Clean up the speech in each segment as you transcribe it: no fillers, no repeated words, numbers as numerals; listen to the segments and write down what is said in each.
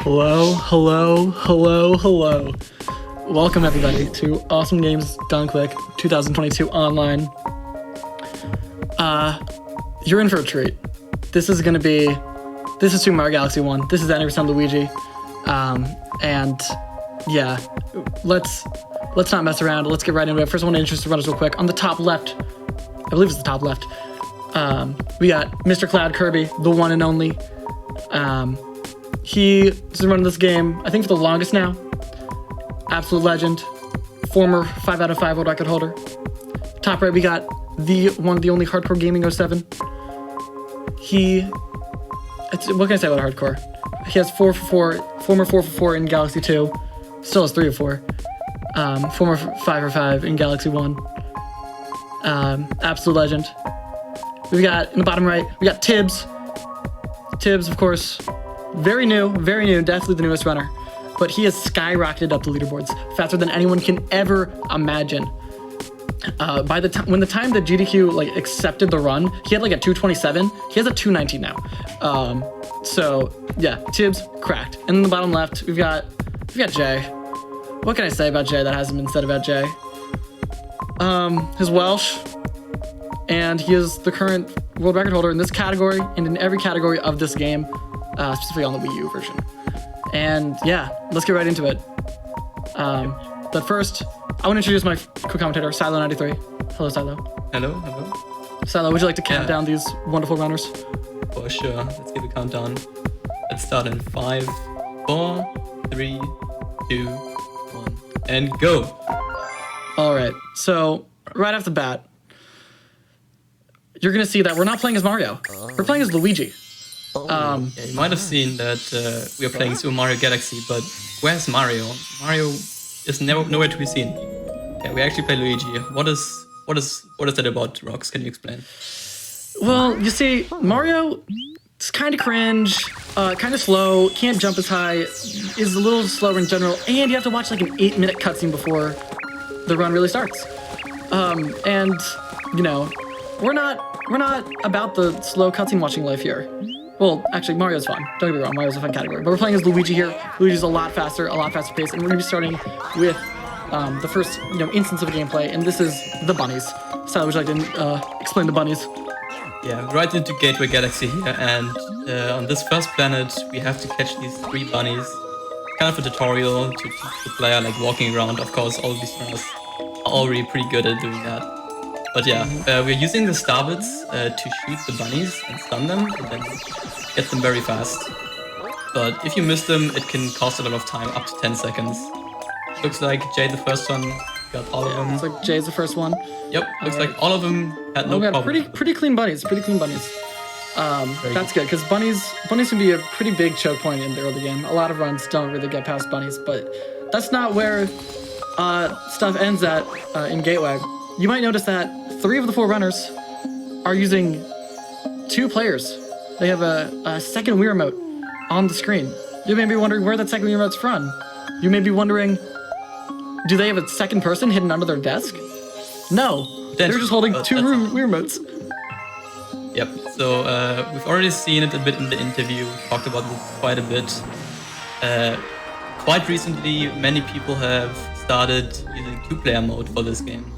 Hello. Welcome everybody to Awesome Games Done Quick 2022 online. You're in for a treat. This is Super Mario Galaxy 1. This is 90% Luigi. And yeah, let's not mess around. Let's get right into it. First, I want to introduce the runners real quick. On the top left, I believe it's the top left, we got Mr. Cloud Kirby, the one and only. He has running this game, I think, for the longest now. Absolute legend. Former 5 out of 5 world record holder. Top right, we got the one, the only HardcoreGaming 07. What can I say about Hardcore? He has 4 for 4, former 4 for 4 in Galaxy 2. Still has 3 of 4. Former 5 for 5 in Galaxy 1. Absolute legend. We got, in the bottom right, we got Tibs. Tibs, of course, very new, definitely the newest runner. But he has skyrocketed up the leaderboards faster than anyone can ever imagine. When the time that AGDQ accepted the run, he had a 227. He has a 219 now. So yeah, Tibs cracked. And in the bottom left, we've got Jhay. What can I say about Jhay that hasn't been said about Jhay? His Welsh, and he is the current world record holder in this category and in every category of this game, specifically on the Wii U version. And yeah, let's get right into it. But first, I want to introduce my co-commentator, Sailo93. Hello, Sailo. Hello. Sailo, would you like to count down these wonderful runners? For sure. Let's give a countdown. Let's start in 5, 4, 3, 2, 1, and go. All right. So right off the bat, you're gonna see that we're not playing as Mario. We're playing as Luigi. Yeah, you might have seen that we are playing Super Mario Galaxy, but where's Mario? Mario is nowhere to be seen. Yeah, we actually play Luigi. What is that about, Rox? Can you explain? Well, you see, Mario is kind of cringe, kind of slow, can't jump as high, is a little slower in general, and you have to watch an 8-minute cutscene before the run really starts. And you know, we're not about the slow cutscene watching life here. Well, actually, Mario's fun. Don't get me wrong, Mario's a fun category. But we're playing as Luigi here. Luigi's a lot faster pace, and we're gonna be starting with the first instance of gameplay, and this is the bunnies. Sally, would you like to explain the bunnies? Yeah, right into Gateway Galaxy here, and on this first planet, we have to catch these 3 bunnies. Kind of a tutorial to teach the player, walking around. Of course, all of these runners are already pretty good at doing that. But yeah, we're using the starbits to shoot the bunnies and stun them, and then get them very fast. But if you miss them, it can cost a lot of time, up to 10 seconds. Looks like Jhay, the first one, got all of them. Looks like Jay's the first one. Yep, looks like all of them had no problem. Pretty clean bunnies, That's good, because bunnies can be a pretty big choke point in the early game. A lot of runs don't really get past bunnies, but that's not where stuff ends at in Gateway. You might notice that 3 of the 4 runners are using 2 players. They have a second Wii remote on the screen. You may be wondering where that second Wii remote's from. You may be wondering, do they have a second person hidden under their desk? No, they're just holding 2 Wii remotes. Yep, so we've already seen it a bit in the interview. We talked about it quite a bit. Quite recently, many people have started using 2-player mode for this game,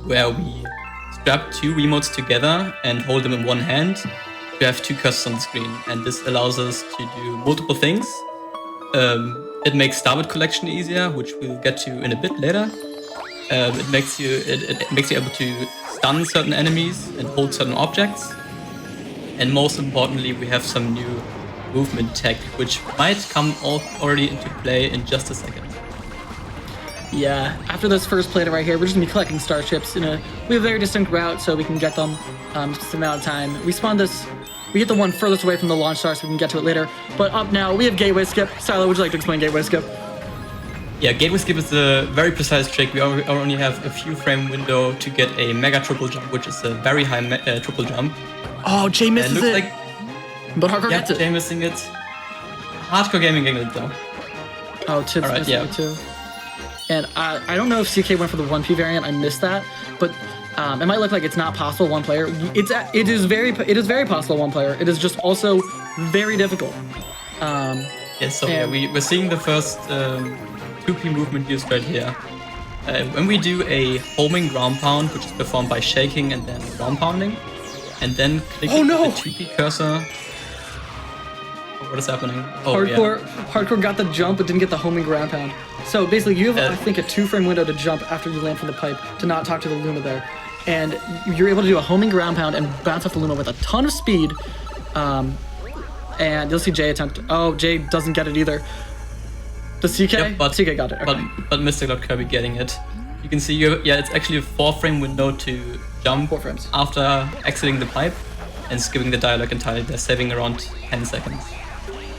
where we strap 2 remotes together and hold them in one hand to have 2 cursors on the screen, and this allows us to do multiple things. It makes starbit collection easier, which we'll get to in a bit later. It makes you able to stun certain enemies and hold certain objects, and most importantly, we have some new movement tech, which might come already into play in just a second. Yeah, after this first playthrough right here, we're just gonna be collecting starships we have a very distinct route so we can get them just a amount of time. We get the one furthest away from the launch star so we can get to it later. But up now, we have Gateway Skip. Silo, would you like to explain Gateway Skip? Yeah, Gateway Skip is a very precise trick. We only have a few frame window to get a mega triple jump, which is a very high triple jump. Oh, Jhay misses it. But Hardcore gets it. Jhay missing it. HardcoreGaming getting it though. Oh, Tibs missing it too. And I don't know if CK went for the 1P variant. I missed that, but it might look like it's not possible 1 player. It is very possible 1 player. It is just also very difficult. Yes, so And- we're seeing the first 2P movement used right here. When we do a homing ground pound, which is performed by shaking and then ground pounding, and then clicking no! the 2P cursor. What is happening? Oh, Hardcore got the jump but didn't get the homing ground pound. So basically you have, I think, a 2-frame window to jump after you land from the pipe to not talk to the Luma there. And you're able to do a homing ground pound and bounce off the Luma with a ton of speed. And you'll see Jhay attempt. Oh, Jhay doesn't get it either. The CK? Yep, but CK got it. Okay. But Mr. Kirby getting it. You can see, it's actually a 4-frame window to jump 4 frames. after exiting the pipe and skipping the dialogue entirely. They're saving around 10 seconds.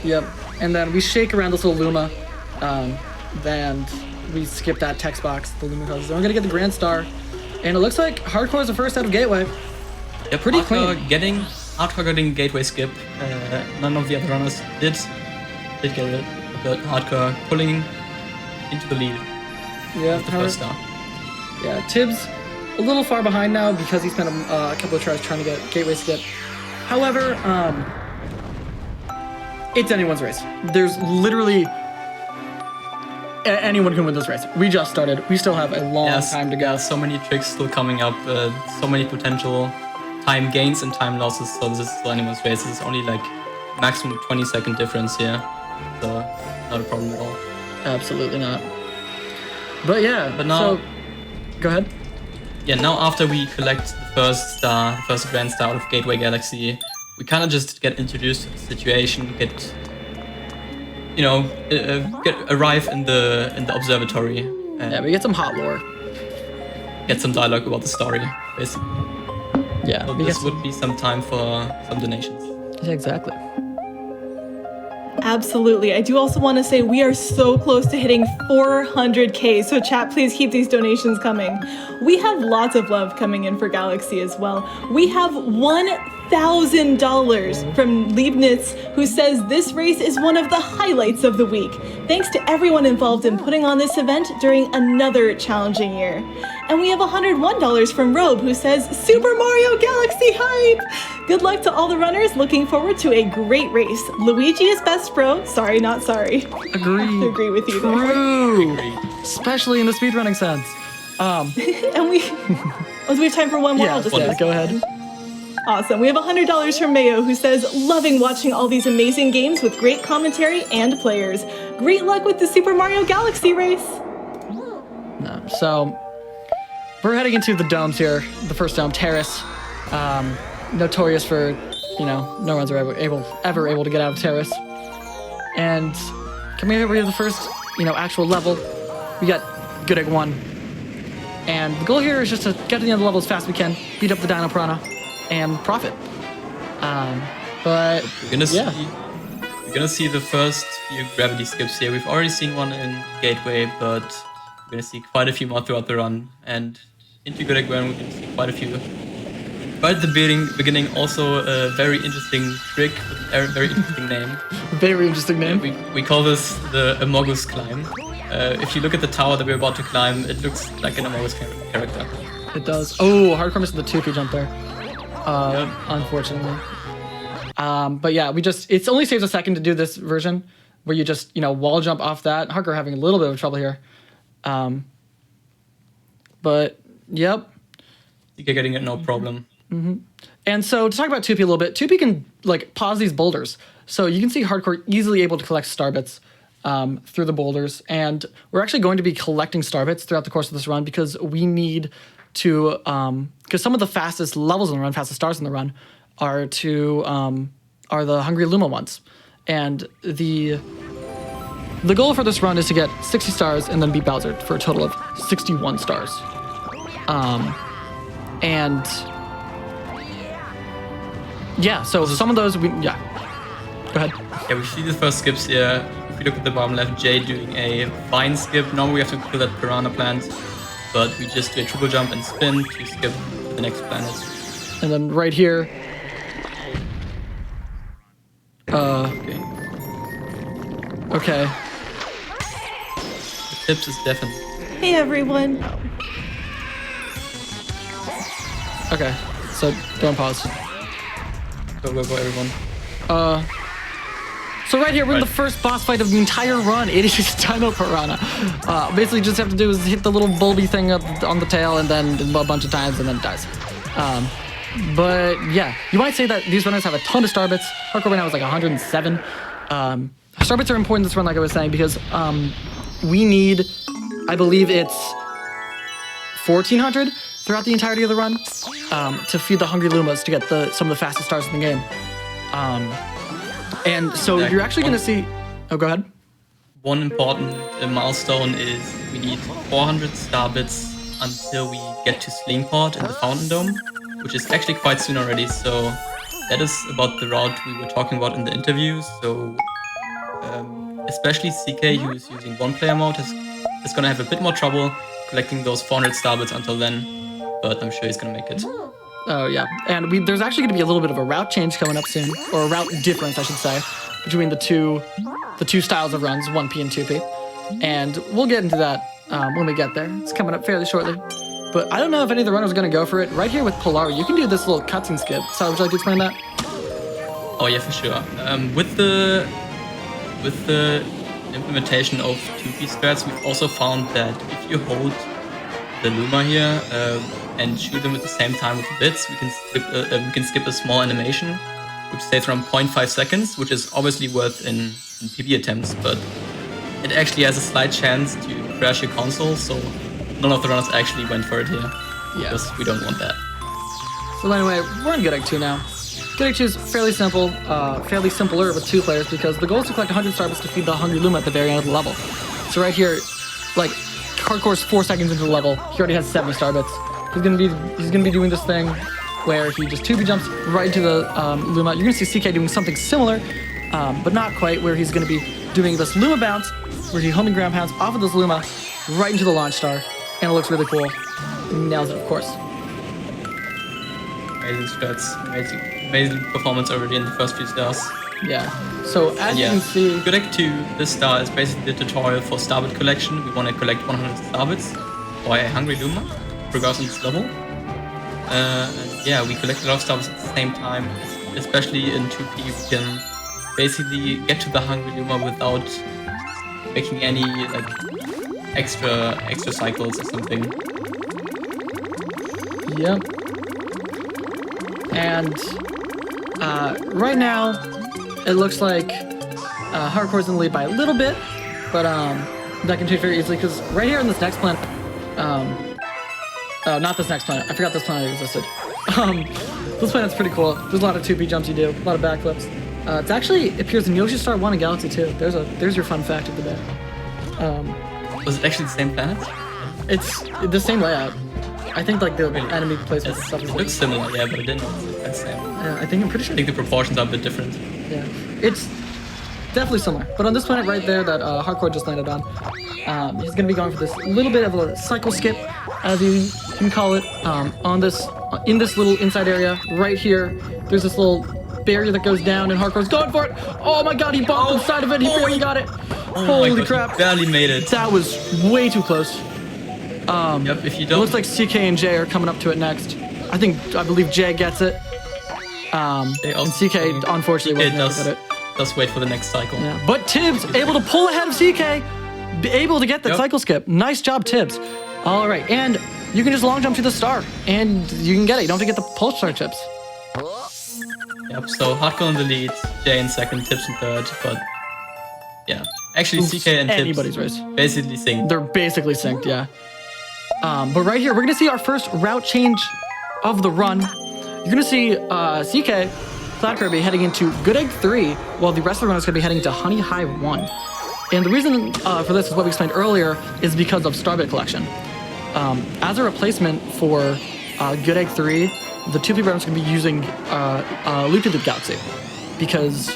Yep. And then we shake around this little Luma. Then we skip that text box, the Luma causes. Then we're gonna get the Grand Star. And it looks like Hardcore is the first out of Gateway. Yep, Pretty Hardcore clean. getting gateway skip. None of the other runners did get it, but Hardcore pulling into the lead Yeah. with the first star. Yeah, Tibs a little far behind now because he spent a couple of tries trying to get gateway skip. However, it's anyone's race. There's literally anyone can win this race. We just started. We still have a long time to go. So many tricks still coming up. So many potential time gains and time losses. So this is still anyone's race. This is only like maximum 20-second difference here. So not a problem at all. Absolutely not. But yeah. But now, so, go ahead. Yeah, now after we collect the first star, the first Grand Star out of Gateway Galaxy, we kind of just get introduced to the situation, arrive in the observatory, and Yeah, we get some hot lore. get some dialogue about the story, basically. Yeah, So we this get would be some time for some donations. yeah, exactly. Absolutely. I do also want to say we are so close to hitting 400K, so chat, please keep these donations coming. We have lots of love coming in for Galaxy as well. We have $1,000 from Leibniz, who says this race is one of the highlights of the week. Thanks to everyone involved in putting on this event during another challenging year. And we have $101 from Robe, who says Super Mario Galaxy hype! Good luck to all the runners. Looking forward to a great race. Luigi is best bro. Sorry, not sorry. Agree. I have to agree with you there. True. Especially in the speedrunning sense. And we have time for one more. Yeah, I'll just yeah, go ahead. Awesome. We have $100 from Mayo, who says, loving watching all these amazing games with great commentary and players. Great luck with the Super Mario Galaxy race. So, we're heading into the domes here. The first dome, Terrace. Notorious for, no one's ever able to get out of Terrace. And coming over here, the first, actual level, we got Good Egg 1. And the goal here is just to get to the end of the level as fast as we can, beat up the Dino Piranha, and profit. But We're gonna see the first few gravity skips here. We've already seen one in Gateway, but we're gonna see quite a few more throughout the run. And into Good Egg 1, we're gonna see quite a few. Right at the beginning, also a very interesting trick with a very interesting name. very interesting name. We call this the Amogus climb. If you look at the tower that we're about to climb, it looks like an Amogus character. It does. Oh, Hardcore missed the 2P jump there. Unfortunately. But yeah, it only saves a second to do this version where you just, wall jump off that. Hardcore having a little bit of trouble here. But, yep. You get getting it no problem. Mm-hmm. And so to talk about 2P a little bit, 2P can pause these boulders. So you can see Hardcore easily able to collect star bits through the boulders. And we're actually going to be collecting star bits throughout the course of this run because we need to, because some of the fastest levels in the run, fastest stars in the run, are the Hungry Luma ones. And the goal for this run is to get 60 stars and then beat Bowser for a total of 61 stars. And yeah, so some of those, go ahead. Yeah, we see the first skips here. If we look at the bottom left, Jhay doing a vine skip. Normally we have to kill that piranha plant, but we just do a triple jump and spin to skip to the next planet. And then right here, okay. The Tibs is deafened. Hey, everyone. Okay, so don't pause. Go, everyone. So right here, we're in the first boss fight of the entire run. It is just Dino Piranha. Basically, just have to do is hit the little bulby thing on the tail and then a bunch of times and then it dies. But yeah, you might say that these runners have a ton of star bits. Hardcore right now is like 107. Star bits are important in this run, like I was saying, because we need, I believe it's 1,400 throughout the entirety of the run to feed the Hungry Lumas to get some of the fastest stars in the game. And so you're actually going to see... Oh, go ahead. One important milestone is we need 400 star bits until we get to Slingport in the Fountain Dome, which is actually quite soon already. So that is about the route we were talking about in the interview. So especially CK, who's using one-player mode, is going to have a bit more trouble collecting those 400 star bits until then, but I'm sure he's going to make it. Oh, yeah. And there's actually going to be a little bit of a route change coming up soon, or a route difference, I should say, between the two styles of runs, 1P and 2P. And we'll get into that when we get there. It's coming up fairly shortly. But I don't know if any of the runners are going to go for it. Right here with Polari, you can do this little cutscene skip. So would you like to explain that? Oh, yeah, for sure. With the implementation of 2P strats, we've also found that if you hold the Luma here and shoot them at the same time with the bits, we can skip a small animation, which stays around 0.5 seconds, which is obviously worth in PB attempts, but it actually has a slight chance to crash your console, so none of the runners actually went for it here. Yeah. Because we don't want that. So anyway, we're in Good Egg 2 now. Good Egg 2 is fairly simple, fairly simpler with 2 players because the goal is to collect 100 starbits to feed the Hungry Luma at the very end of the level. So right here, like, Hardcore's 4 seconds into the level, he already has 70 starbits. He's gonna be doing this thing where he just 2P jumps right into the Luma. You're gonna see CK doing something similar, but not quite, where he's gonna be doing this Luma bounce, where he homing ground pounds off of this Luma right into the launch star, and it looks really cool. He nails it, of course. Amazing strats, amazing performance already in the first few stars. Yeah. So as you can see, Good Egg 2, this star is basically the tutorial for starbit collection. We want to collect 100 starbits by a Hungry Luma, regardless of its level. And yeah, we collect a lot of starbits at the same time, especially in 2P. We can basically get to the Hungry Luma without making any like extra cycles or something. Yep. And right now, it looks like Hardcore's in the lead by a little bit, but that can change very easily because right here in this next planet, oh, not this next planet. I forgot this planet existed. This planet's pretty cool. There's a lot of 2P jumps you do, a lot of backflips. It actually appears in Yoshi Star 1 and Galaxy 2. There's your fun fact of the day. Was it actually the same planet? It's the same layout. I think like the enemy placement and stuff. It looks similar, yeah, but it didn't look the same. Yeah, I'm pretty sure. I think the proportions are a bit different. Yeah, it's definitely similar. But on this planet right there that Hardcore just landed on, he's going to be going for this little bit of a cycle skip, as you can call it, in this little inside area right here. There's this little barrier that goes down, and Hardcore's going for it. Oh my God, he bumped inside of it. He barely got it. Holy crap! He barely made it. That was way too close. Yep, if you don't... It looks like CK and Jhay are coming up to it next. I believe Jhay gets it. And CK unfortunately wasn't able to get it. Just wait for the next cycle. Yeah. But Tibs able to pull ahead of CK, able to get that cycle skip. Nice job, Tibs. All right, and you can just long jump to the star, and you can get it. You don't have to get the pulse star chips. Yep. So Hardcore in the lead, Jhay in second, Tibs in third, but yeah, actually CK and Tibs race. Basically synced. They're basically synced, yeah. But right here, we're gonna see our first route change of the run. You're gonna see CK, Cloud Kirby heading into Good Egg 3, while the rest of the run is gonna be heading to Honey Hive 1. And the reason for this is what we explained earlier, is because of Starbit collection. As a replacement for Good Egg 3, the 2P runners are gonna be using Loop Loop Galaxy, because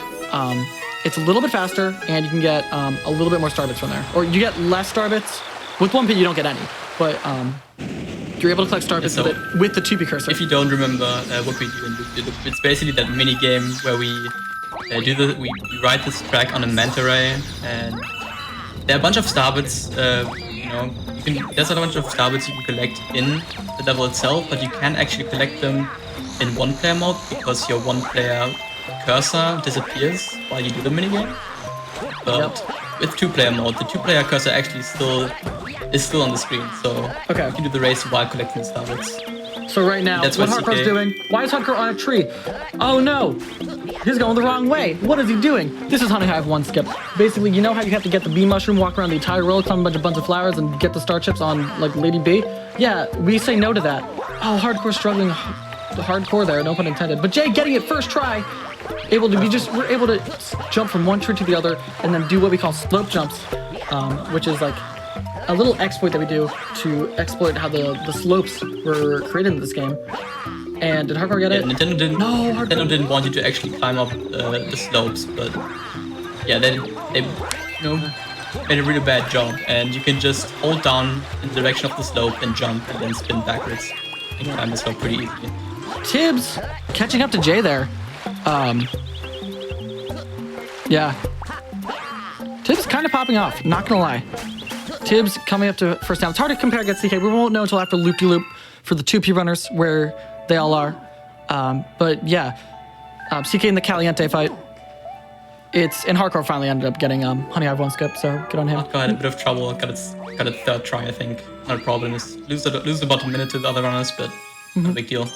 it's a little bit faster, and you can get a little bit more Starbits from there. Or you get less Starbits. With 1P, you don't get any. But you're able to collect starbits with the 2P cursor. If you don't remember what we do in Loop Loop, it's basically that mini game where we we ride this track on a manta ray, and there are a bunch of starbits. There's a bunch of starbits you can collect in the level itself, but you can actually collect them in one-player mode because your one-player cursor disappears while you do the minigame. But with 2-player mode, the 2-player cursor actually is still on the screen. So you can do the race while collecting the star bits. So right now, That's what Hardcore's doing? Why is Hardcore on a tree? Oh no! He's going the wrong way. What is he doing? This is Honey Hive 1 skip. Basically, you know how you have to get the bee mushroom, walk around the entire world, climb a bunch of flowers, and get the star chips on like Lady Bee? Yeah, we say no to that. Oh, Hardcore's struggling hardcore there, no pun intended. But Jhay getting it first try. We're able to jump from one tree to the other and then do what we call slope jumps, which is like a little exploit that we do to exploit how the slopes were created in this game. And did Hardcore get it? Nintendo didn't want you to actually climb up the slopes, but yeah, they made a really bad job. And you can just hold down in the direction of the slope and jump and then spin backwards and climb the slope pretty easily. Tibs catching up to Jhay there. Yeah. Tibs kind of popping off, not gonna lie. Tibs coming up to first down. It's hard to compare against CK. We won't know until after Loop-de-Loop for the 2P runners where they all are. But yeah, CK in the Caliente fight. And Hardcore finally ended up getting Honey Hive 1 skip, so good on him. Hardcore had a bit of trouble, got a third try, I think. Not a problem, is lose about a minute to the other runners, but no big deal.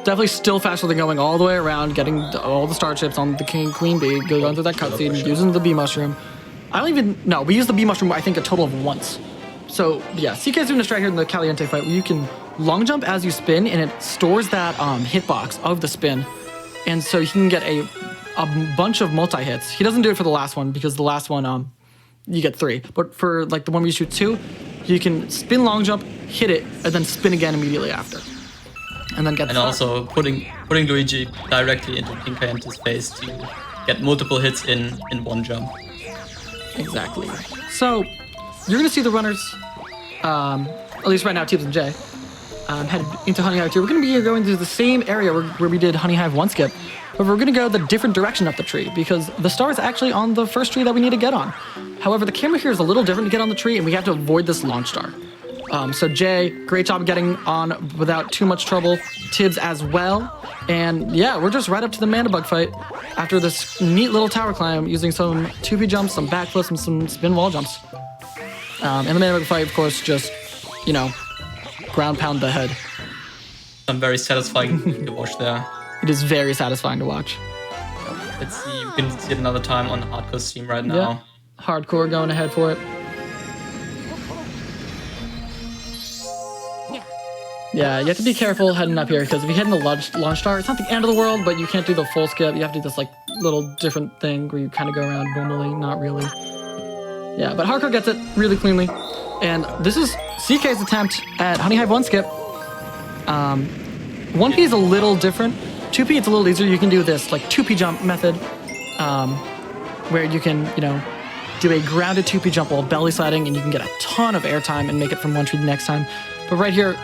Definitely still faster than going all the way around, getting all the star chips on the Queen Bee, going through that cutscene, using the bee mushroom. We used the bee mushroom, I think, a total of once. So, yeah, CK's doing a strat here in the Caliente fight where you can long jump as you spin, and it stores that hitbox of the spin. And so you can get a bunch of multi-hits. He doesn't do it for the last one, because the last one, you get 3. But for, like, the one where you shoot 2, you can spin long jump, hit it, and then spin again immediately after. And then get also putting Luigi directly into King Cayente's face to get multiple hits in one jump. Exactly. So, you're going to see the runners, at least right now, Tibs and Jhay, head into Honey Hive 2. We're going to be going to the same area where we did Honey Hive 1 skip, but we're going to go the different direction up the tree, because the star is actually on the first tree that we need to get on. However, the camera here is a little different to get on the tree, and we have to avoid this launch star. So Jhay, great job getting on without too much trouble. Tibs as well. And yeah, we're just right up to the Mandabug fight after this neat little tower climb using some 2P jumps, some backflips, and some spin wall jumps. And the Mandabug fight, of course, just, ground pound the head. Some very satisfying to watch there. It is very satisfying to watch. Let's see, we can see it another time on the Hardcore stream right now. Yeah. Hardcore going ahead for it. Yeah, you have to be careful heading up here, because if you head in the launch star, it's not the end of the world, but you can't do the full skip. You have to do this like little different thing where you kind of go around normally, not really. Yeah, but Hardcore gets it really cleanly. And this is CK's attempt at Honey Hive 1 skip. 1P is a little different. 2P, it's a little easier. You can do this like 2P jump method, where you can, do a grounded 2P jump while belly sliding, and you can get a ton of airtime and make it from one tree to the next time. But right here,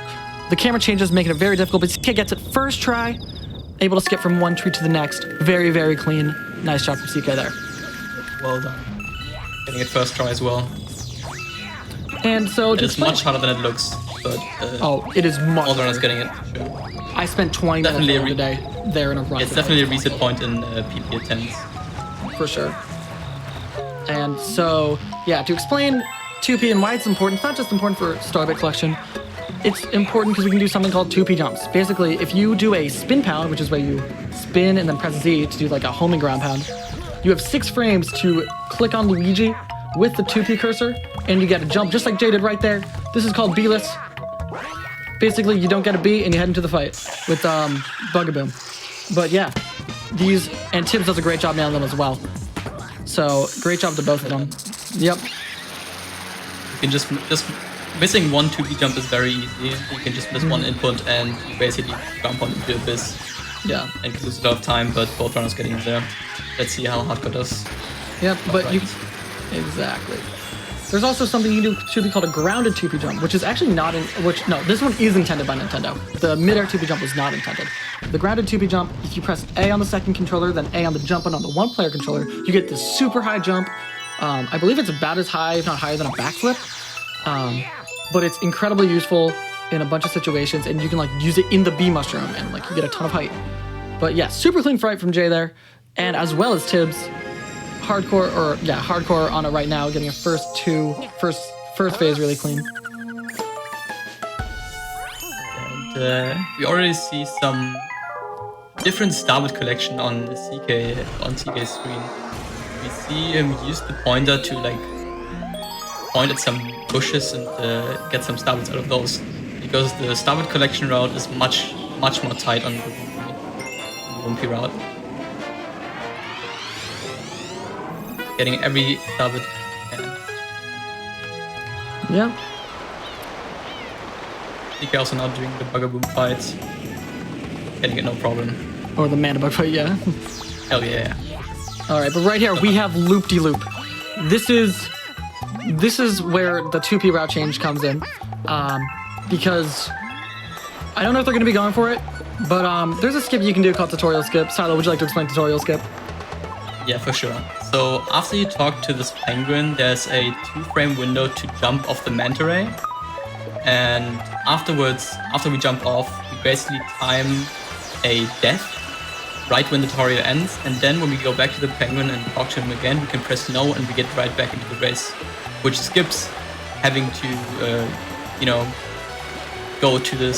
the camera changes, making it very difficult, but CK gets it first try, able to skip from one tree to the next. Very, very clean. Nice job from CK there. Well done. Getting it first try as well. And so it's much harder than it looks, but it is much all the runners harder. getting it. Sure. I spent 20 minutes the day there in a run. It's definitely a reset point in PP attempts. For sure. And so, yeah, to explain 2P and why it's important, it's not just important for Starbit collection, it's important because we can do something called 2P jumps. Basically, if you do a spin pound, which is where you spin and then press Z to do like a homing ground pound, you have 6 frames to click on Luigi with the 2P cursor, and you get a jump just like Jhay did right there. This is called B-less. Basically, you don't get a B and you head into the fight with Bugaboom. But yeah, and Tibs does a great job nailing them as well. So great job to both of them. Yep. You can just missing one 2D jump is very easy. You can just miss one input and you basically jump on the abyss. Yeah. And can lose a lot of time, but both runners getting in there. Let's see how Hardcore does. Yep, but exactly. There's also something you can do 2P called a grounded 2P jump, which is actually not this one is intended by Nintendo. The mid-air 2P jump was not intended. The grounded 2P jump, if you press A on the second controller, then A on the jump button on the one-player controller, you get this super high jump. I believe it's about as high, if not higher, than a backflip. But it's incredibly useful in a bunch of situations, and you can like use it in the bee mushroom, and like you get a ton of height. But yeah, super clean fight from Jhay there. and as well as Tibs. Hardcore on it right now, getting a first phase really clean. And we already see some different Starbit collection on CK's screen. We see him use the pointer to like point at some bushes and get some Starbits out of those, because the Starbit collection route is much more tight on the Wimpy route. Getting every Starbit can. Yeah. CK also not doing the Buggaboom fight. Getting it no problem. Or the Mana Bug fight, yeah. Hell yeah. Alright, but right here we have Loop-de-Loop. This is where the 2P route change comes in. Because I don't know if they're going to be going for it, but there's a skip you can do called Tutorial Skip. Sailo, would you like to explain Tutorial Skip? Yeah, for sure. So after you talk to this penguin, there's a 2-frame window to jump off the manta ray. And afterwards, after we jump off, we basically time a death right when the tutorial ends. And then when we go back to the penguin and talk to him again, we can press no and we get right back into the race, which skips having to, go to the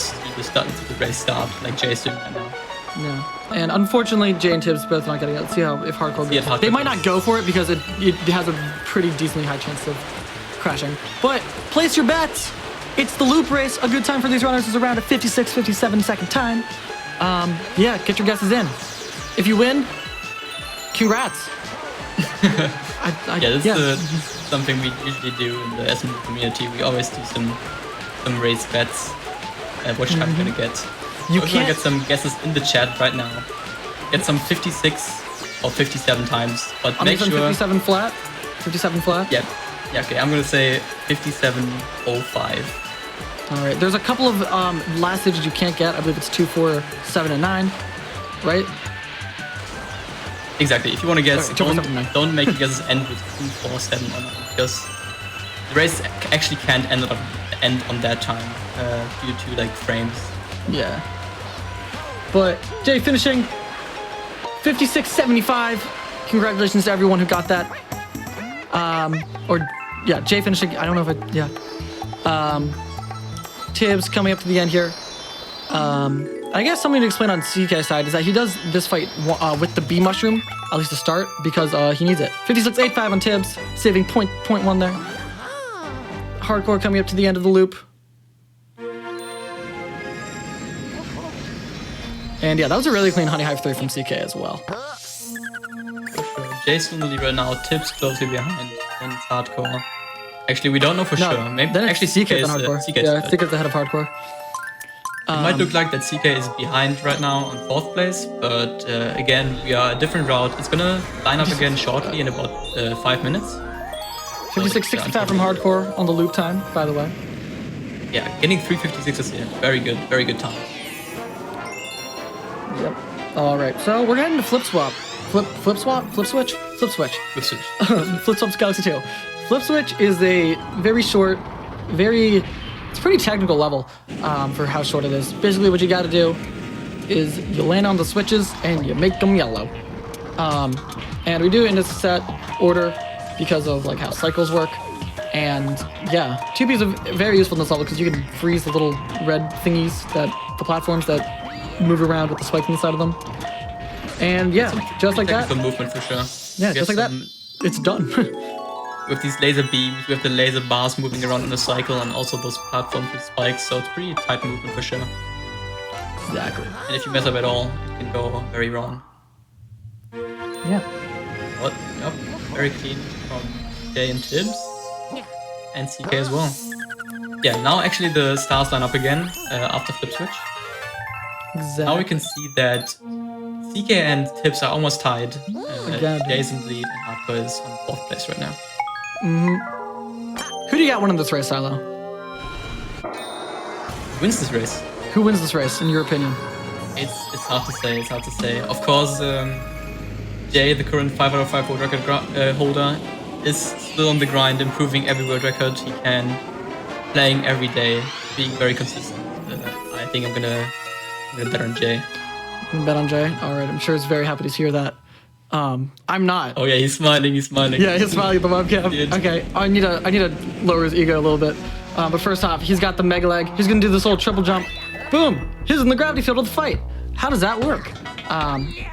race start like Jay's doing right now. Yeah. And unfortunately, Jhay and Tibs both not getting it. Let's see if Hardcore goes. Yeah, they might not go for it because it has a pretty decently high chance of crashing. But place your bets. It's the loop race. A good time for these runners is around a 56, 57 second time. Yeah, get your guesses in. If you win, congrats. This is something we usually do in the SMU community. We always do some race bets. Which time you're gonna get. You can get some guesses in the chat right now. Get some 56 or 57 times, but make sure 57 flat. 57 flat. Yeah. Okay. I'm gonna say 57.05. All right. There's a couple of last digits you can't get. I believe it's 2, 4, 7, and 9. Right. Exactly. If you want to guess, sorry, don't make your guesses end with 2, 4, 7 or 9, because the race actually can't end on that time due to like frames. Yeah. But Jhay finishing 56.75. Congratulations to everyone who got that. Jhay finishing. I don't know if it. Yeah. Tibs coming up to the end here. I guess something to explain on CK's side is that he does this fight with the bee mushroom, at least to start, because he needs it. 56.85 on Tibs, saving 0.1 there. Hardcore coming up to the end of the loop. And yeah, that was a really clean Honey Hive 3 from CK as well. For sure. Jay's in the lead right now, Tibs closely behind, and it's Hardcore. Actually, we don't know for sure. Maybe then actually CK is Hardcore. CK's ahead of Hardcore. It might look like that CK is behind right now on 4th place, but again, we are a different route. It's gonna line up again shortly in about 5 minutes. 56.65 from Hardcore on the loop time, by the way. Yeah, getting 356 is very good time. Yep. All right, so we're getting to Flip Swap. Flip Switch. Flip Swap's Galaxy 2. Flip Switch is a very short, it's pretty technical level for how short it is. Basically, what you got to do is you land on the switches and you make them yellow. And we do it in a set order because of like how cycles work. And yeah, 2Ps are very useful in this level because you can freeze the little red thingies, the platforms that move around with the spikes inside of them. And yeah, just like that. Some movement for sure. Yeah, just like that. It's done. With these laser beams, we have the laser bars moving around in a cycle, and also those platforms with spikes, so it's pretty tight movement for sure. Exactly. And if you mess up at all, it can go very wrong. Yeah. What? Yep. Very clean from Jhay and Tibs. And CK as well. Yeah, now actually the stars line up again after Flip Switch. Exactly. Now we can see that CK and Tibs are almost tied. Jay's in the lead and Hardcore is on 4th place right now. Who do you got winning this race, Sailo? Who wins this race? Who wins this race, in your opinion? It's hard to say. Of course, Jhay, the current 5 out of 5 world record holder, is still on the grind, improving every world record he can, playing every day, being very consistent. I think I'm gonna bet on Jhay. You can bet on Jhay? Alright, I'm sure he's very happy to hear that. I'm not. Oh yeah, he's smiling. He's smiling. Yeah, he's smiling at the webcam. Dude. Okay, I need to lower his ego a little bit. But first off, he's got the mega leg. He's gonna do this little triple jump. Boom! He's in the gravity field of the fight. How does that work?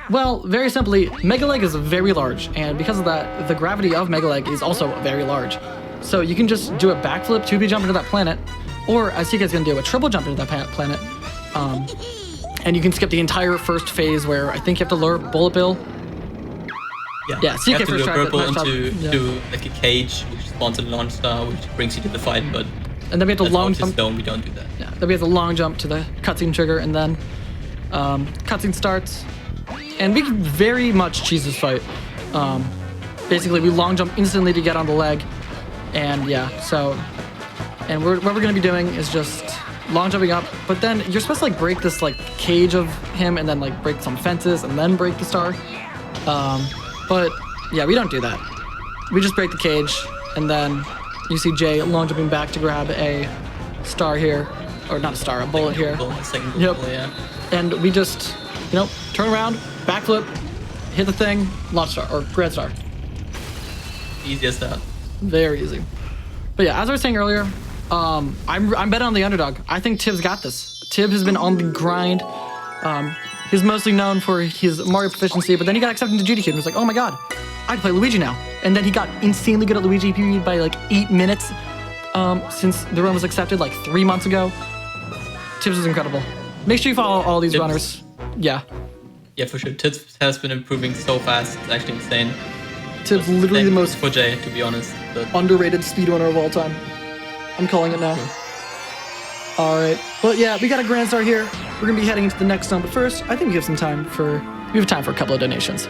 Well, very simply, mega leg is very large, and because of that, the gravity of mega leg is also very large. So you can just do a backflip, 2B jump into that planet, or as CK's gonna do, a triple jump into that planet. And you can skip the entire first phase where I think you have to lure Bullet Bill. Yeah, you have CK to first do a try. purple into like a cage, which spawns a launch star, which brings you to the fight, but And then we have to as long Autist jump. Dome, we don't do that. Yeah, then we have to long jump to the cutscene trigger, and then cutscene starts. And we can very much cheese this fight. Basically, we long jump instantly to get on the leg, and yeah, so. And what we're gonna be doing is just long jumping up, but then you're supposed to like break this like cage of him, and then like break some fences, and then break the star. But yeah, we don't do that. We just break the cage, and then you see Jay long jumping back to grab a star here, or not a star, a bullet here. Second bullet, Yep. yeah. And we just, turn around, backflip, hit the thing, launch star, or grand star. Easy as that. Very easy. But yeah, as I was saying earlier, I'm betting on the underdog. I think Tibs got this. Tib has been on the grind. He's mostly known for his Mario proficiency, but then he got accepted into AGDQ and was like, oh my god, I can play Luigi now. And then he got insanely good at Luigi PvP by like 8 minutes since the run was accepted like 3 months ago. Tibs is incredible. Make sure you follow all these Tibs. runners. Yeah. Yeah, for sure. Tibs has been improving so fast. It's actually insane. Tibs literally the most for Jay, to be honest. But underrated speedrunner of all time. I'm calling it now. All right, but yeah, we got a grand star here. We're gonna be heading into the next zone, but first, I think we have time for a couple of donations.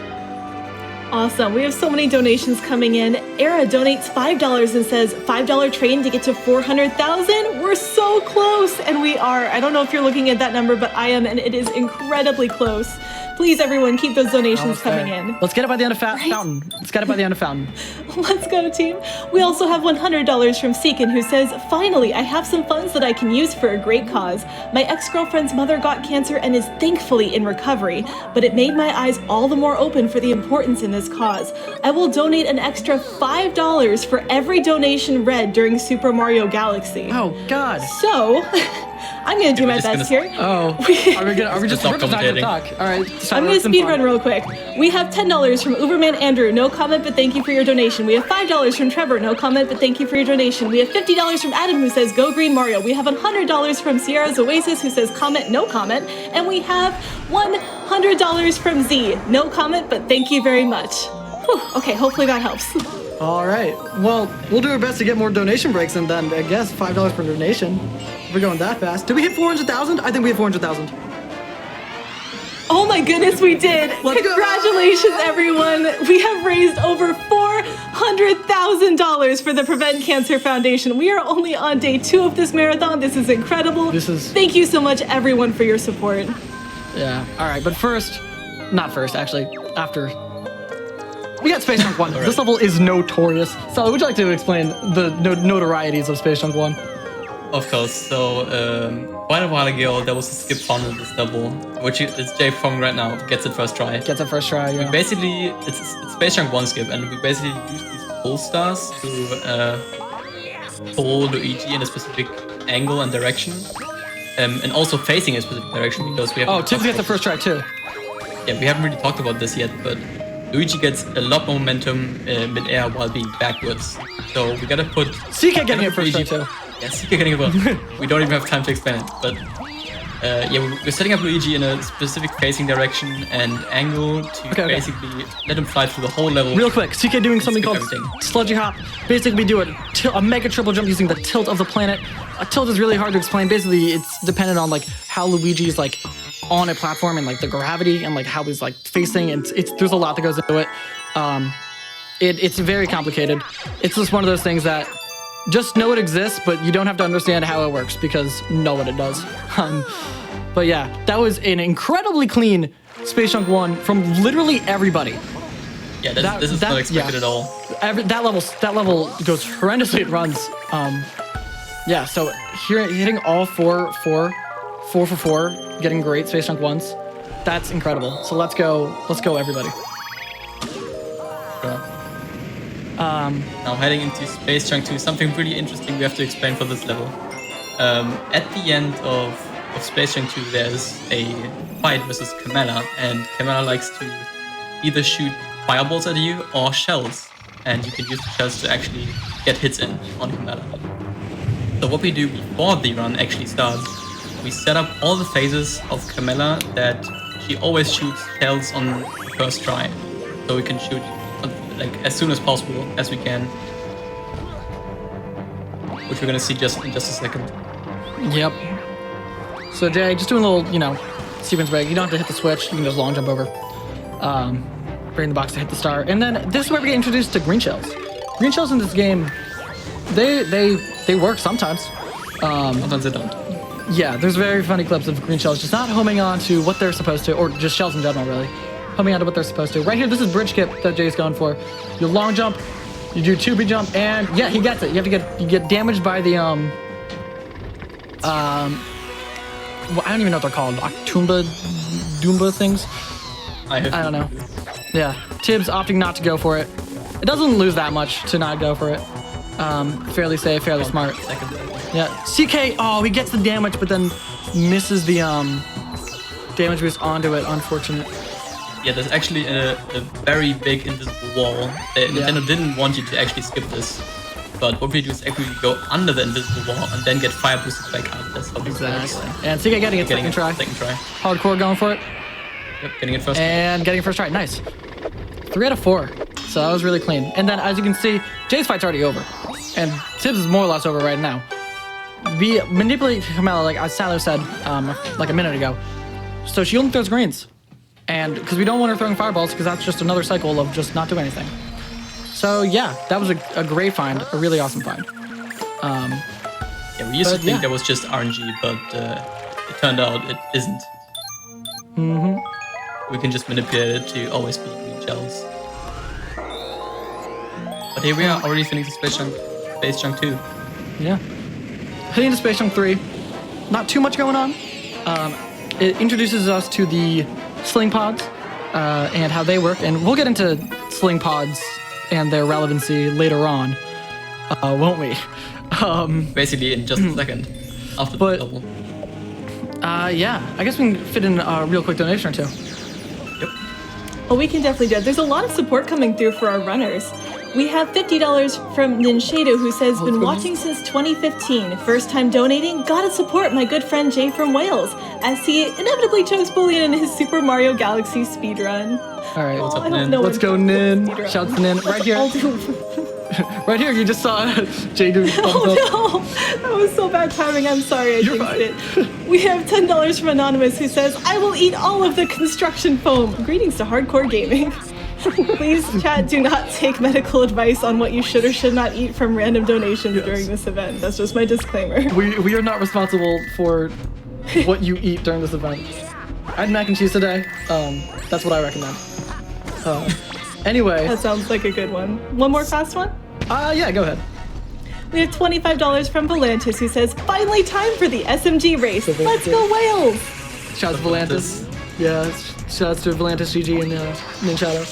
Awesome. We have so many donations coming in. Era donates $5 and says, $5 train to get to 400,000. We're so close. And we are. I don't know if you're looking at that number, but I am, and it is incredibly close. Please, everyone, keep those donations coming in. Let's get it by the end of Fountain. Let's get it by the end of Fountain. Let's go, team. We also have $100 from Seekin, who says, finally, I have some funds that I can use for a great cause. My ex-girlfriend's mother got cancer and is thankfully in recovery, but it made my eyes all the more open for the importance in this cause. I will donate an extra $5 for every donation read during Super Mario Galaxy. Oh, God. So, I'm going to do my best here. Oh, are we just not gonna talk? All right. I'm going to speedrun real quick. We have $10 from Uberman Andrew, no comment, but thank you for your donation. We have $5 from Trevor, no comment, but thank you for your donation. We have $50 from Adam, who says, go green Mario. We have $100 from Sierra's Oasis, who says, comment, no comment. And we have $100 from Z, no comment, but thank you very much. Whew, okay, hopefully that helps. All right. Well, we'll do our best to get more donation breaks, and then I guess $5 per donation. If we're going that fast. Did we hit 400,000? I think we hit 400,000. Oh my goodness, we did! Congratulations, everyone! We have raised over $400,000 for the Prevent Cancer Foundation. We are only on day 2 of this marathon. This is incredible. Thank you so much, everyone, for your support. Yeah. All right, but after. We got Space Junk 1. Right. This level is notorious. So, would you like to explain the notorieties of Space Junk 1? Of course. So, quite a while ago, there was a skip found in this level, which is Jay performing right now. Gets it first try. Yeah. We basically, it's Space Junk 1 skip, and we basically use these pull stars to pull Luigi in a specific angle and direction, and also facing a specific direction because we have. Oh, Tibs gets the first try too. Yeah, we haven't really talked about this yet, but Luigi gets a lot more momentum mid-air while being backwards. So we gotta put... CK getting it first try too. Yeah, CK getting it well. We don't even have time to explain it, but... yeah, we're setting up Luigi in a specific facing direction and angle to basically let him fly through the whole level. Real quick, CK doing something called Sludgy Hop. Basically, we do a mega triple jump using the tilt of the planet. A tilt is really hard to explain. Basically, it's dependent on like how Luigi's like on a platform and like the gravity and like how he's like facing. And there's a lot that goes into it. It's very complicated. It's just one of those things that just know it exists, but you don't have to understand how it works because know what it does. But yeah, that was an incredibly clean Space Junk 1 from literally everybody. Yeah, this is not expected at all. That level goes horrendously. It runs. Yeah, so here hitting all four for four, getting great Space Junk 1s. That's incredible. So let's go everybody. Sure. Now heading into Space Chunk 2, something really interesting we have to explain for this level. At the end of Space Chunk 2, there's a fight versus Camilla, and Camilla likes to either shoot fireballs at you or shells, and you can use the shells to actually get hits in on Camilla. So what we do before the run actually starts, we set up all the phases of Camilla that she always shoots shells on the first try, so we can shoot like as soon as possible as we can, which we're gonna see just in just a second. Yep. So Jay, just doing a little, sequence break. You don't have to hit the switch. You can just long jump over. Bring the box to hit the star, and then this is where we get introduced to green shells. Green shells in this game, they work sometimes. Sometimes they don't. Yeah, there's very funny clips of green shells just not homing on to what they're supposed to, or just shells in general, really. Homing on to what they're supposed to. Right here, this is bridge skip that Jay's going for. You long jump, you do 2B jump, and yeah, he gets it. You get damaged by the well, I don't even know what they're called. Doomba things. I don't know. Yeah, Tibs opting not to go for it. It doesn't lose that much to not go for it. Fairly safe, fairly smart. Yeah, CK, oh, he gets the damage, but then misses the damage boost onto it, unfortunate. Yeah, there's actually a very big invisible wall. Nintendo didn't want you to actually skip this, but what we do is actually go under the invisible wall and then get fire boosted back up. That's how this works. And CK getting it second try. Hardcore going for it. Yep, getting it first. And getting it first try, nice. 3 out of 4, so that was really clean. And then, as you can see, Jay's fight's already over. And Tibs is more or less over right now. We manipulate Camilla, like as Sailo said like a minute ago. So she only throws greens. And because we don't want her throwing fireballs, because that's just another cycle of just not doing anything. So yeah, that was a great find, a really awesome find. Yeah, we used to think that was just RNG, but it turned out it isn't. We can just manipulate it to always be green shells. But here we are, already finishing Space Chunk 2. Yeah. Heading into Space Chunk 3, not too much going on. It introduces us to the sling pods and how they work, and we'll get into sling pods and their relevancy later on, won't we? Basically in just a second after the level. Yeah, I guess we can fit in a real quick donation or two. Yep. Well, we can definitely do it. There's a lot of support coming through for our runners. We have $50 from Ninshado, who says, been watching since 2015. First time donating, gotta support my good friend Jay from Wales, as he inevitably chokes Bullion in his Super Mario Galaxy speedrun. All right, what's up, Nin? Let's go, Nin. Shouts to Nin. Right here. Right here, you just saw Jay do thumbs up. Oh no, that was so bad timing. I'm sorry, I jinxed it. We have $10 from Anonymous, who says, I will eat all of the construction foam. Greetings to Hardcore Gaming. Please, chat, do not take medical advice on what you should or should not eat from random donations during this event. That's just my disclaimer. We are not responsible for what you eat during this event. I had mac and cheese today. That's what I recommend. Anyway. That sounds like a good one. One more fast one? Yeah, go ahead. We have $25 from Volantis, who says, finally time for the SMG race. Let's go Wales! Shouts to Volantis. Yeah, shouts to Volantis, GG, and Ninshado.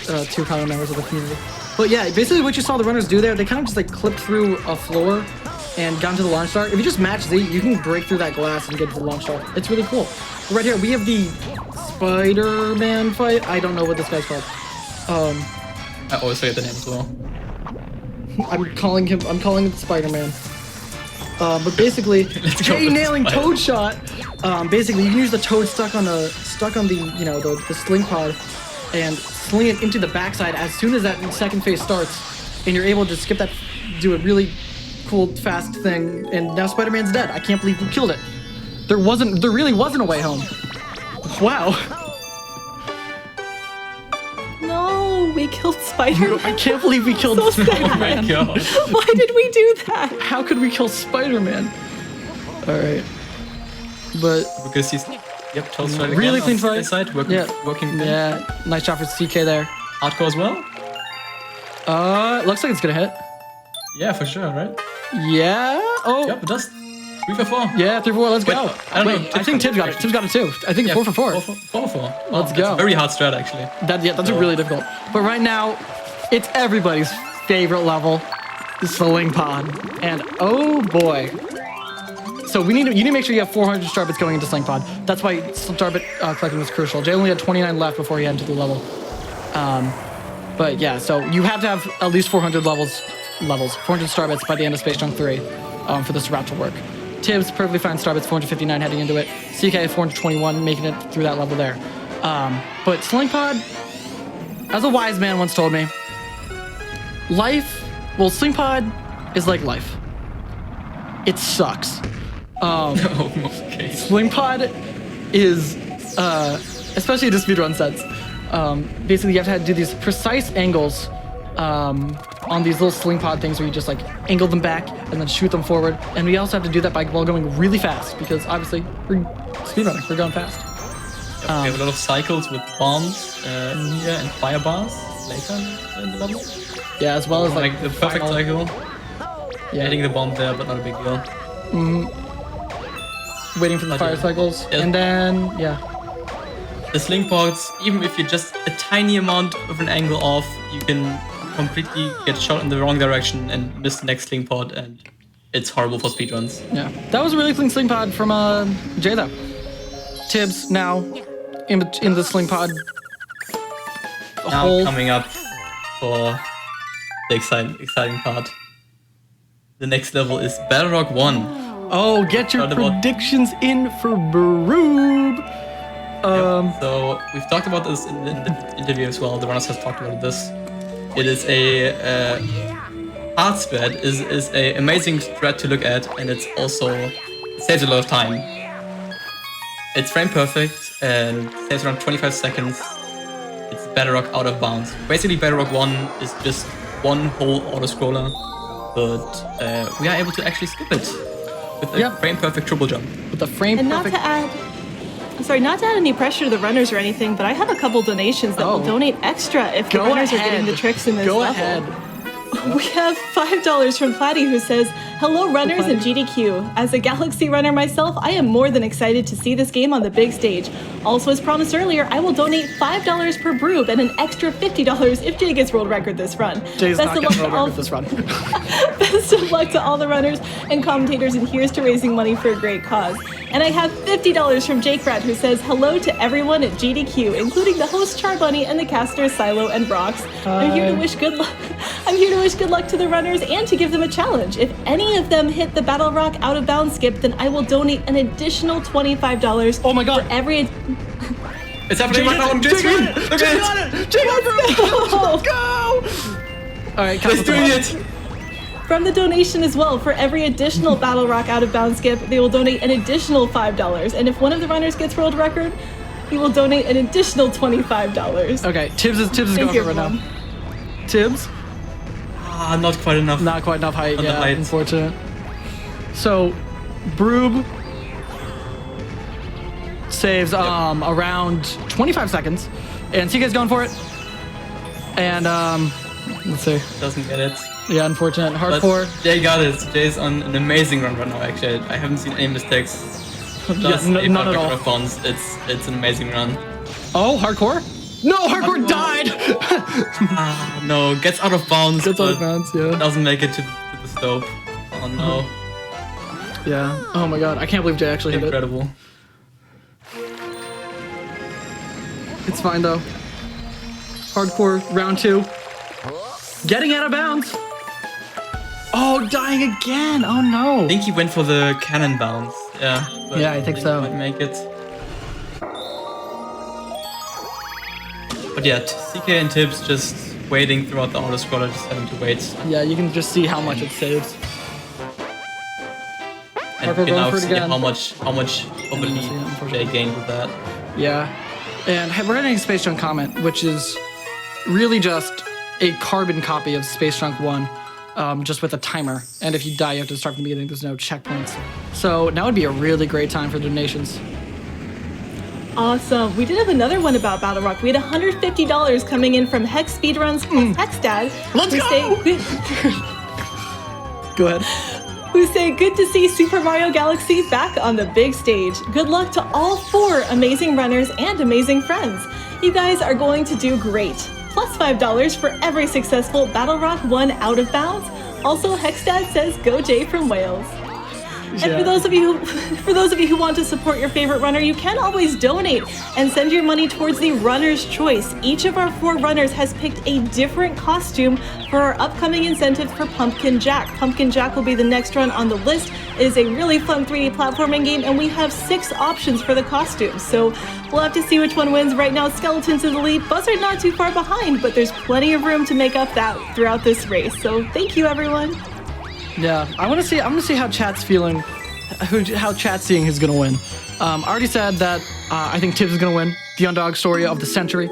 2 common members of the community. But yeah, basically what you saw the runners do there, they kind of just like clipped through a floor and got into the launch star. If you just match Z, you can break through that glass and get to the launch star. It's really cool. Right here, we have the Spider-Man fight. I don't know what this guy's called. I always forget the name as well. I'm calling it Spider-Man. But basically, Jay nailing Toad shot. Basically, you can use the Toad stuck on the the sling pod, and sling it into the backside as soon as that second phase starts, and you're able to skip that, do a really cool fast thing, and now Spider-Man's dead. I can't believe we killed it. There really wasn't a way home. Wow. No, we killed Spider-Man. I can't believe we killed so Spider-Man. Oh my god. Why did we do that? How could we kill Spider-Man? Alright. But Because he's Toad straight again really clean on fight. this side, working Yeah, nice shot for CK there. Hardcore as well? Looks like it's gonna hit. Yeah, for sure, right? Yeah. Oh. Yep, it does. 3 for 4. Yeah, 3 for 4. Let's go. I don't know. I think Tibs got it. Tibs got it too. I think 4 for 4. 4 for 4. Let's go. That's a very hard strat, actually. That's a really difficult. But right now, It's everybody's favorite level, the Sling Pod. And oh boy. So you need to make sure you have 400 star bits going into Sling Pod. That's why star bit collecting was crucial. Jay only had 29 left before he had to the level. But yeah, so you have to have at least 400 400 star bits by the end of Space Junk 3 for this route to work. Tibs, perfectly fine star bits, 459 heading into it. CK, 421, making it through that level there. But Sling Pod, as a wise man once told me, Sling Pod is like life. It sucks. Okay. Sling Pod is, especially in a speedrun sense, basically you have to do these precise angles on these little sling pod things where you just like angle them back and then shoot them forward. And we also have to do that while going really fast because obviously we're speedrunning, we're going fast. We have a lot of cycles with bombs here and fire bars later in the level. Yeah, as well as like the perfect cycle. Yeah. Hitting the bomb there, but not a big deal. Waiting for the fire cycles, and then the sling pods, even if you're just a tiny amount of an angle off, you can completely get shot in the wrong direction and miss the next sling pod, and it's horrible for speedruns. Yeah, that was a really clean sling pod from Jay though. Tibs now in the sling pod. Now coming up for the exciting part. The next level is Battle Rock 1. Oh, get your predictions in for Broob. So we've talked about this in the interview as well. The runners have talked about this. It is a hard spread, is a amazing spread to look at, and it's also saves a lot of time. It's frame perfect and saves around 25 seconds. It's Battle Rock out of bounds. Basically, Battle Rock 1 is just one whole auto scroller, but we are able to actually skip it with a frame perfect triple jump. With the frame and perfect. Not to add any pressure to the runners or anything, but I have a couple donations that will donate extra if the runners are getting the tricks in this level. Go ahead. We have $5 from Platty, who says, "Hello runners and GDQ. As a Galaxy runner myself, I am more than excited to see this game on the big stage. Also, as promised earlier, I will donate $5 per Broob and an extra $50 if Jay gets world record this run. Jay's not getting world record this run. Best of luck to all the runners and commentators, and here's to raising money for a great cause." And I have $50 from Jake Rat, who says, "Hello to everyone at GDQ, including the host Charbunny and the casters Sailo and Rox. I'm here to wish good luck. I'm here to wish good luck to the runners and to give them a challenge. If any of them hit the Battle Rock out of bounds skip, then I will donate an additional $25 oh my God. for every..." It's happening right now on Jay's screen! Look at it! Jay got it! Let's go! Alright, Jay's doing it! From the donation as well, for every additional Battle Rock out of bounds skip, they will donate an additional $5. And if one of the runners gets world record, he will donate an additional $25. Okay, Tibs is going for it right now. Tibs? Not quite enough. Not quite enough height, unfortunate. So, Broob saves around 25 seconds, and CK's going for it. And let's see. Doesn't get it. Yeah, unfortunate. Hardcore. But Jay got it. Jay's on an amazing run right now. Actually, I haven't seen any mistakes. Just none at all. Bounds. It's an amazing run. Oh, Hardcore? No, Hardcore died. No, gets out of bounds. Gets out of bounds. Yeah. Doesn't make it to the stove. Oh no. Yeah. Oh my God. I can't believe Jay actually hit it. Incredible. It's fine though. Hardcore round 2. Getting out of bounds. Oh, dying again. Oh no. I think he went for the cannon bounce. Yeah. Yeah, I think so. He might make it. But yeah, CK and Tibs just waiting throughout the auto scroller, just having to wait. Yeah, you can just see how much it saves. And you can now see how much of a lead Jay gained with that. Yeah. And we're getting a Space Junk comment, which is really just a carbon copy of Space Junk 1, just with a timer. And if you die, you have to start from the beginning. There's no checkpoints. So now would be a really great time for donations. Awesome. We did have another one about Battle Rock. We had $150 coming in from Hex Speedruns Hexdad. Let's go! Go ahead. Who say, "Good to see Super Mario Galaxy back on the big stage. Good luck to all 4 amazing runners and amazing friends. You guys are going to do great. plus $5 for every successful Battle Rock 1 out of bounds. Also, Hexdad says go Jay from Wales. And for those of you who want to support your favorite runner, you can always donate and send your money towards the runner's choice. Each of our 4 runners has picked a different costume for our upcoming incentive for Pumpkin Jack. Pumpkin Jack will be the next run on the list. It is a really fun 3D platforming game, and we have 6 options for the costumes. So we'll have to see which one wins. Right now, Skeletons is the lead. Buzzard not too far behind, but there's plenty of room to make up that throughout this race. So thank you, everyone. Yeah, I want to see how chat's feeling, how chat's seeing who's gonna win. I already said that I think Tibs is gonna win, the underdog story of the century.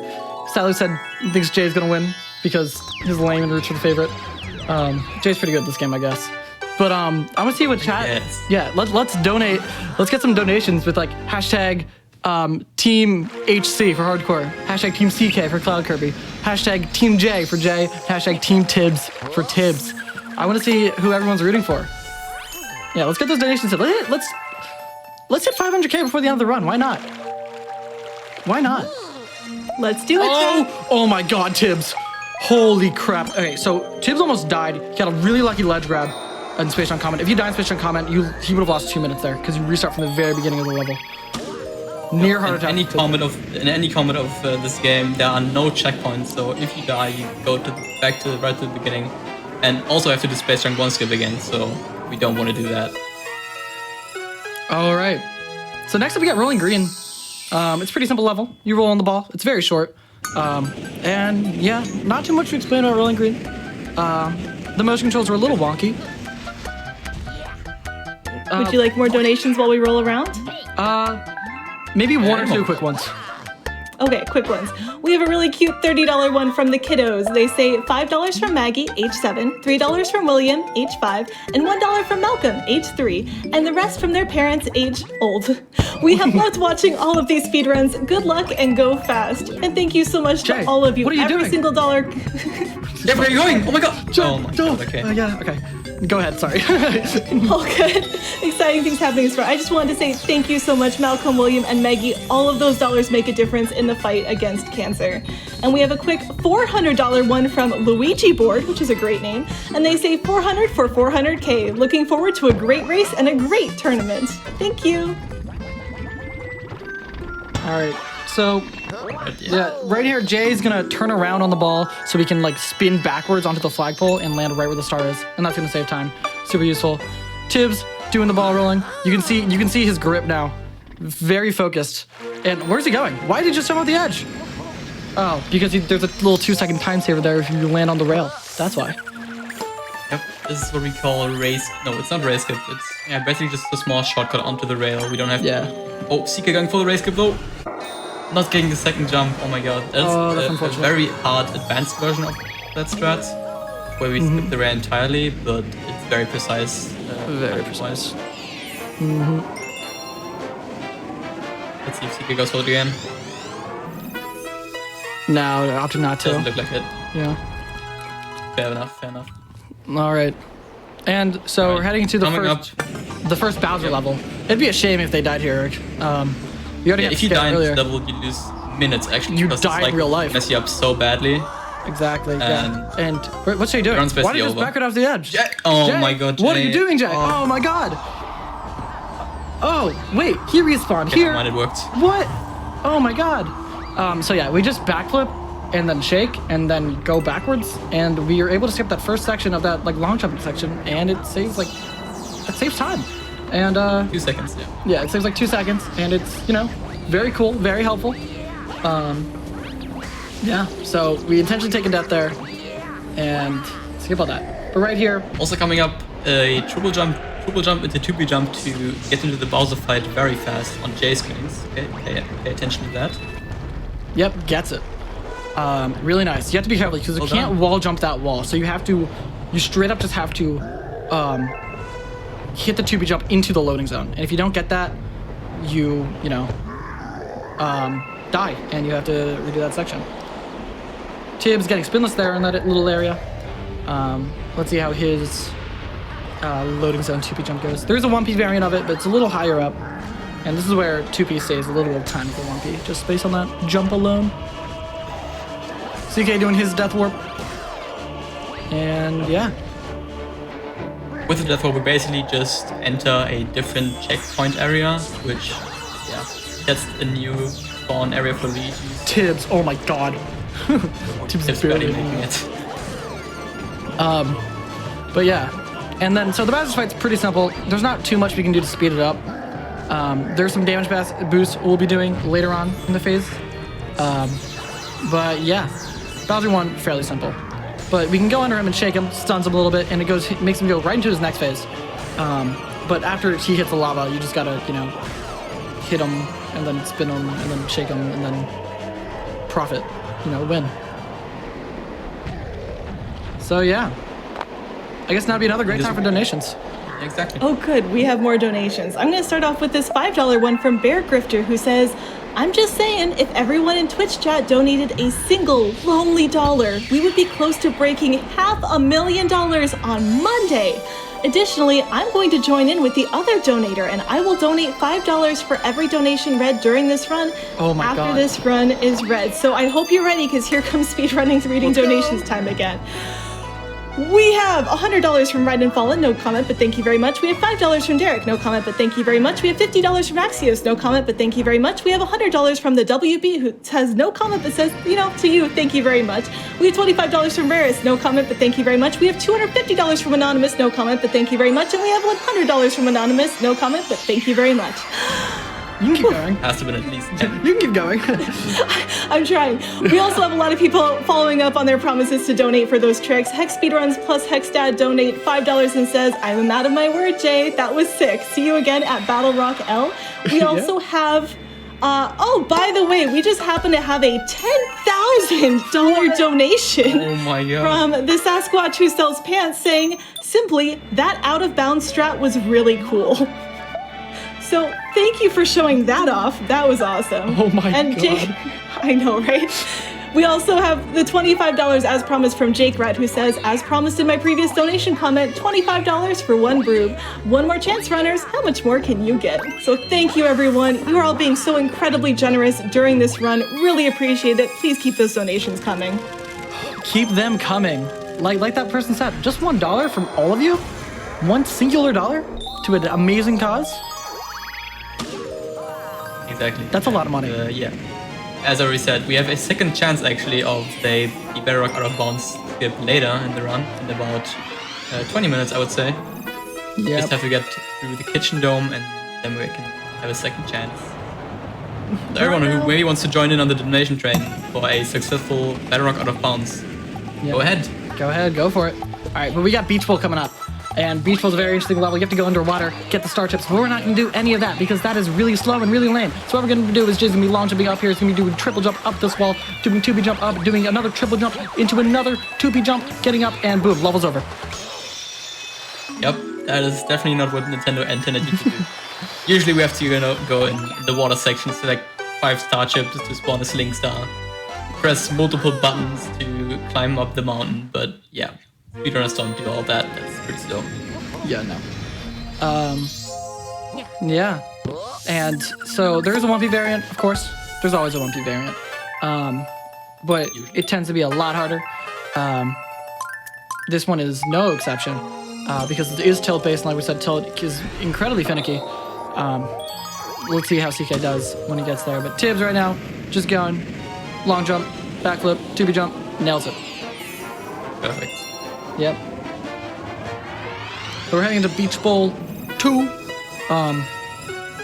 Sailo said he thinks Jay's gonna win because his lame and roots are the favorite. Jay's pretty good at this game, I guess. But I want to see what chat. Yes. Yeah, let's donate. Let's get some donations with like hashtag Team HC for Hardcore, hashtag Team CK for Cloud Kirby, hashtag Team J for Jay, hashtag Team Tibs for Tibs. I want to see who everyone's rooting for. Yeah, let's get those donations in. Let's hit 500K before the end of the run. Why not? Why not? Let's do it. Oh my God, Tibs! Holy crap! Okay, so Tibs almost died. He got a really lucky ledge grab in Space Junk Comment. If you die in Space Junk Comment, he would have lost 2 minutes there because you restart from the very beginning of the level. Near heart attack. In any comment of this game, there are no checkpoints. So if you die, you go right to the beginning. And also have to do Space Junk 1 skip again, so we don't want to do that. All right. So next up we got Rolling Green. It's a pretty simple level. You roll on the ball. It's very short. And yeah, not too much to explain about Rolling Green. The motion controls are a little wonky. Would you like more donations while we roll around? Maybe 1 or 2 quick ones. Okay, quick ones. We have a really cute $30 one from the kiddos. They say $5 from Maggie, age 7, $3 from William, age 5, and $1 from Malcolm, age 3, and the rest from their parents, age old. We have loved watching all of these speedruns. Good luck and go fast. And thank you so much Jay, to all of you. what are you Every doing? single dollar. Yeah, where are you going? Oh my God! Oh my God, okay. Yeah, okay. Go ahead, sorry. All good. Exciting things happening this far. I just wanted to say thank you so much, Malcolm, William, and Maggie. All of those dollars make a difference in the fight against cancer. And we have a quick $400 one from Luigi Board, which is a great name. And they say 400 for 400K. Looking forward to a great race and a great tournament. Thank you. All right, so yeah, right here, Jay's gonna turn around on the ball so we can like spin backwards onto the flagpole and land right where the star is, and that's gonna save time. Super useful. Tibs doing the ball rolling. You can see his grip now, very focused. And where's he going? Why did he just jump off the edge? Oh, because there's a little 2-second time saver there if you land on the rail. That's why. Yep, this is what we call race. No, it's not race skip. It's basically just a small shortcut onto the rail. We don't have to. Oh, Seeker going for the race skip though. Not getting the second jump. Oh my God, that's a very hard advanced version of that strat, where we skip the rail entirely, but it's very precise. Very precise. Let's see if Seeker goes for it again. No, opted not to. Doesn't look like it. Yeah. Fair enough. Fair enough. All right. And so we're heading into the first Bowser level. It'd be a shame if they died here, Eric. You already if you die in this level, you lose minutes actually. You because die it's, in real life. Mess you up so badly. Exactly. Yeah. And what's Jay doing? Why did he just back it off the edge? Jay. Oh Jay, my God, Jay. What are you doing, Jay? Oh my God. Oh wait, he respawned here. Never mind, it worked. What? Oh my God. So yeah, we just backflip and then shake and then go backwards, and we are able to skip that first section of that like long jumping section, and it saves time. And 2 seconds. Yeah. Yeah, it saves like 2 seconds, and it's very cool, very helpful. Yeah, so we intentionally taken death there and skip all that. But right here, also coming up, a triple jump into 2B jump to get into the Bowser fight very fast on Jay screens. Okay, pay attention to that. Yep, gets it. Really nice. You have to be careful because you can't wall jump that wall. So you straight up just have to hit the 2B jump into the loading zone. And if you don't get that, you die and you have to redo that section. Tibs getting spinless there in that little area. Let's see how his loading zone 2P jump goes. There's a 1P variant of it, but it's a little higher up. And this is where 2P stays a little bit of time for 1P, just based on that jump alone. CK doing his death warp. And yeah. With the death warp, we basically just enter a different checkpoint area, which, yeah, that's a new spawn area for legions. Tibs, oh my god. Tibs is barely making it. But yeah. And then, so the Bowser's fight's pretty simple. There's not too much we can do to speed it up. There's some damage boosts we'll be doing later on in the phase. But yeah, Bowser 1, fairly simple. But we can go under him and shake him, stuns him a little bit, and it makes him go right into his next phase. But after he hits the lava, you just gotta, hit him, and then spin him, and then shake him, and then profit, win. So yeah. I guess now would be another great time for donations. Exactly. Oh, good. We have more donations. I'm going to start off with this $5 one from Bear Grifter, who says, I'm just saying, if everyone in Twitch chat donated a single lonely dollar, we would be close to breaking $500,000 on Monday. Additionally, I'm going to join in with the other donator, and I will donate $5 for every donation read during this run after this run is read. So I hope you're ready, because here comes speedrunning reading donations time again. We have $100 from Ride and Fallen, no comment, but thank you very much. We have $5 from Derek, no comment, but thank you very much. We have $50 from Axios, no comment, but thank you very much. We have $100 from the WB, who has no comment, but says, to you, thank you very much. We have $25 from Varus, no comment, but thank you very much. We have $250 from Anonymous, no comment, but thank you very much. And we have $100 from Anonymous, no comment, but thank you very much. You can keep going. Has to be at least 10. You can keep going. I'm trying. We also have a lot of people following up on their promises to donate for those tricks. Hex Speedruns plus Hexdad donate $5 and says, I'm out of my word, Jay. That was sick. See you again at Battle Rock L. We also have... by the way, we just happen to have a $10,000 donation from the Sasquatch who sells pants saying, simply, that out-of-bounds strat was really cool. So thank you for showing that off. That was awesome. Oh my god. Jake, I know, right? We also have the $25 as promised from Jake Rat, who says, as promised in my previous donation comment, $25 for one brew. One more chance, runners. How much more can you get? So thank you, everyone. You are all being so incredibly generous during this run. Really appreciate it. Please keep those donations coming. Keep them coming. Like that person said, just $1 from all of you? One singular dollar to an amazing cause? Exactly. That's a lot of money. Yeah. As I already said, we have a second chance actually of the Bedrock out of bounds skip later in the run, in about 20 minutes, I would say. Yeah. Just have to get through the kitchen dome, and then we can have a second chance. So everyone who maybe wants to join in on the donation train for a successful Bedrock out of bounds, go ahead. Go ahead, go for it. All right, but we got Beach Bowl coming up. And Beach Bowl's a very interesting level. You have to go underwater, get the star chips. But we're not going to do any of that because that is really slow and really lame. So what we're going to do is Jay's going to be long jumping up here. He's going to be doing triple jump up this wall, doing 2B jump up, doing another triple jump into another 2B jump, getting up, and boom, level's over. Yep, that is definitely not what Nintendo intended you to do. Usually we have to go in the water section, select 5 star chips to spawn a Sling Star, press multiple buttons to climb up the mountain, but yeah. Speedrunners don't do all that. That's pretty slow. Yeah, no. Yeah. And so there is a 1P variant, of course. There's always a 1P variant. But it tends to be a lot harder. This one is no exception because it is tilt-based. And like we said, tilt is incredibly finicky. Let's see how CK does when he gets there. But Tibs right now, just going. Long jump, backflip, 2B jump, nails it. Perfect. Yep. So we're heading into Beach Bowl 2.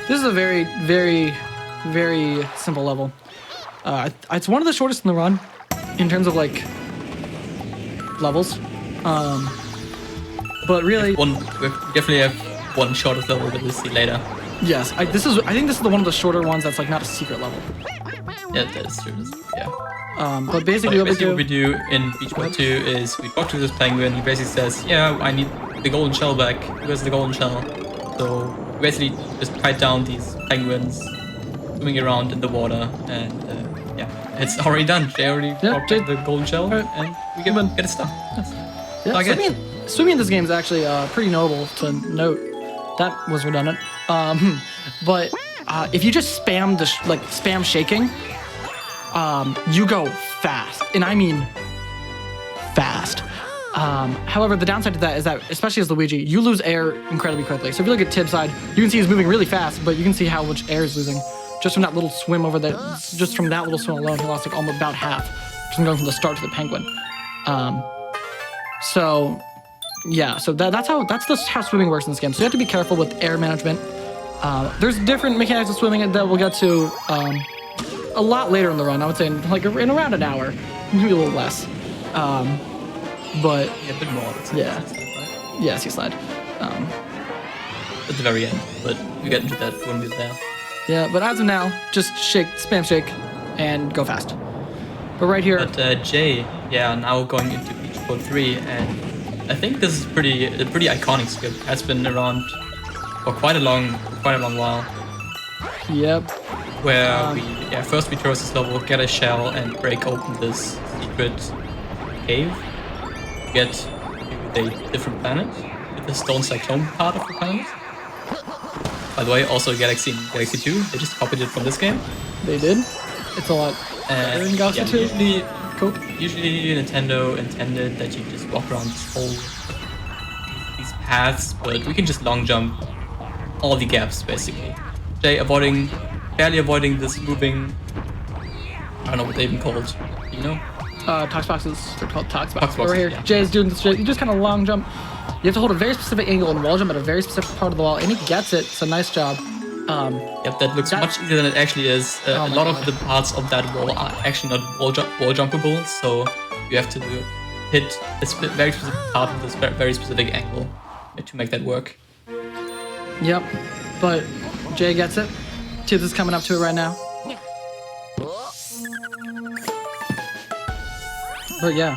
This is a very, very, very simple level. It's one of the shortest in the run in terms of like levels. But really, we definitely have one shortest level that we'll see later. Yes, I think this is the one of the shorter ones that's like not a secret level. Yeah, that is true. Yeah. But basically, what we do in Beach Bowl 2 is we talk to this penguin. He basically says, "Yeah, I need the golden shell back. Where's the golden shell?" So we basically just fight down these penguins swimming around in the water, and yeah, it's already done. Jay already brought back the golden shell, and we get it stuff. Yeah, swimming in this game is actually pretty notable to note. That was redundant. But if you just spam spam shaking, you go fast, and I mean fast. However, the downside to that is that, especially as Luigi, you lose air incredibly quickly. So if you look at Tibs' side, you can see he's moving really fast, but you can see how much air he's losing just from that little swim over there. Just from that little swim alone, he lost like almost about half, just from going from the start to the penguin. So yeah, so that's how swimming works in this game. So you have to be careful with air management. There's different mechanics of swimming that we'll get to a lot later in the run. I would say like in around an hour, maybe a little less. But Yeah, a bit more. yeah, yeah, sea slide. At the very end, but we get into that when we're there. Yeah, but as of now, just shake, spam shake, and go fast. But right here, But Jhay, yeah, now going into Beach Ball 3, and I think this is a pretty iconic skip. Has been around for quite a long while. yep, Where first we traverse this level, get a shell, and break open this secret cave. Get to a different planet with the stone cyclone part of the planet. By the way, also Galaxy and Galaxy 2, they just copied it from this game. they did. It's a lot better in Galaxy 2. Usually Nintendo intended that you just walk around these paths, but we can just long jump all the gaps basically. Jhay barely avoiding this moving. I don't know what they're even called. You know? Tox boxes. They're called tox boxes. Tox boxes, Right here, yeah. Jay is doing this. You just kind of long jump. You have to hold a very specific angle and wall jump at a very specific part of the wall, and he gets it. It's a nice job. Yep, that looks much easier than it actually is. Oh A my lot God. of the parts of that wall are actually not wall jumpable, so you have to hit a very specific part of this very specific angle to make that work. Yep, but Jay gets it. Tibs is coming up to it right now. But yeah,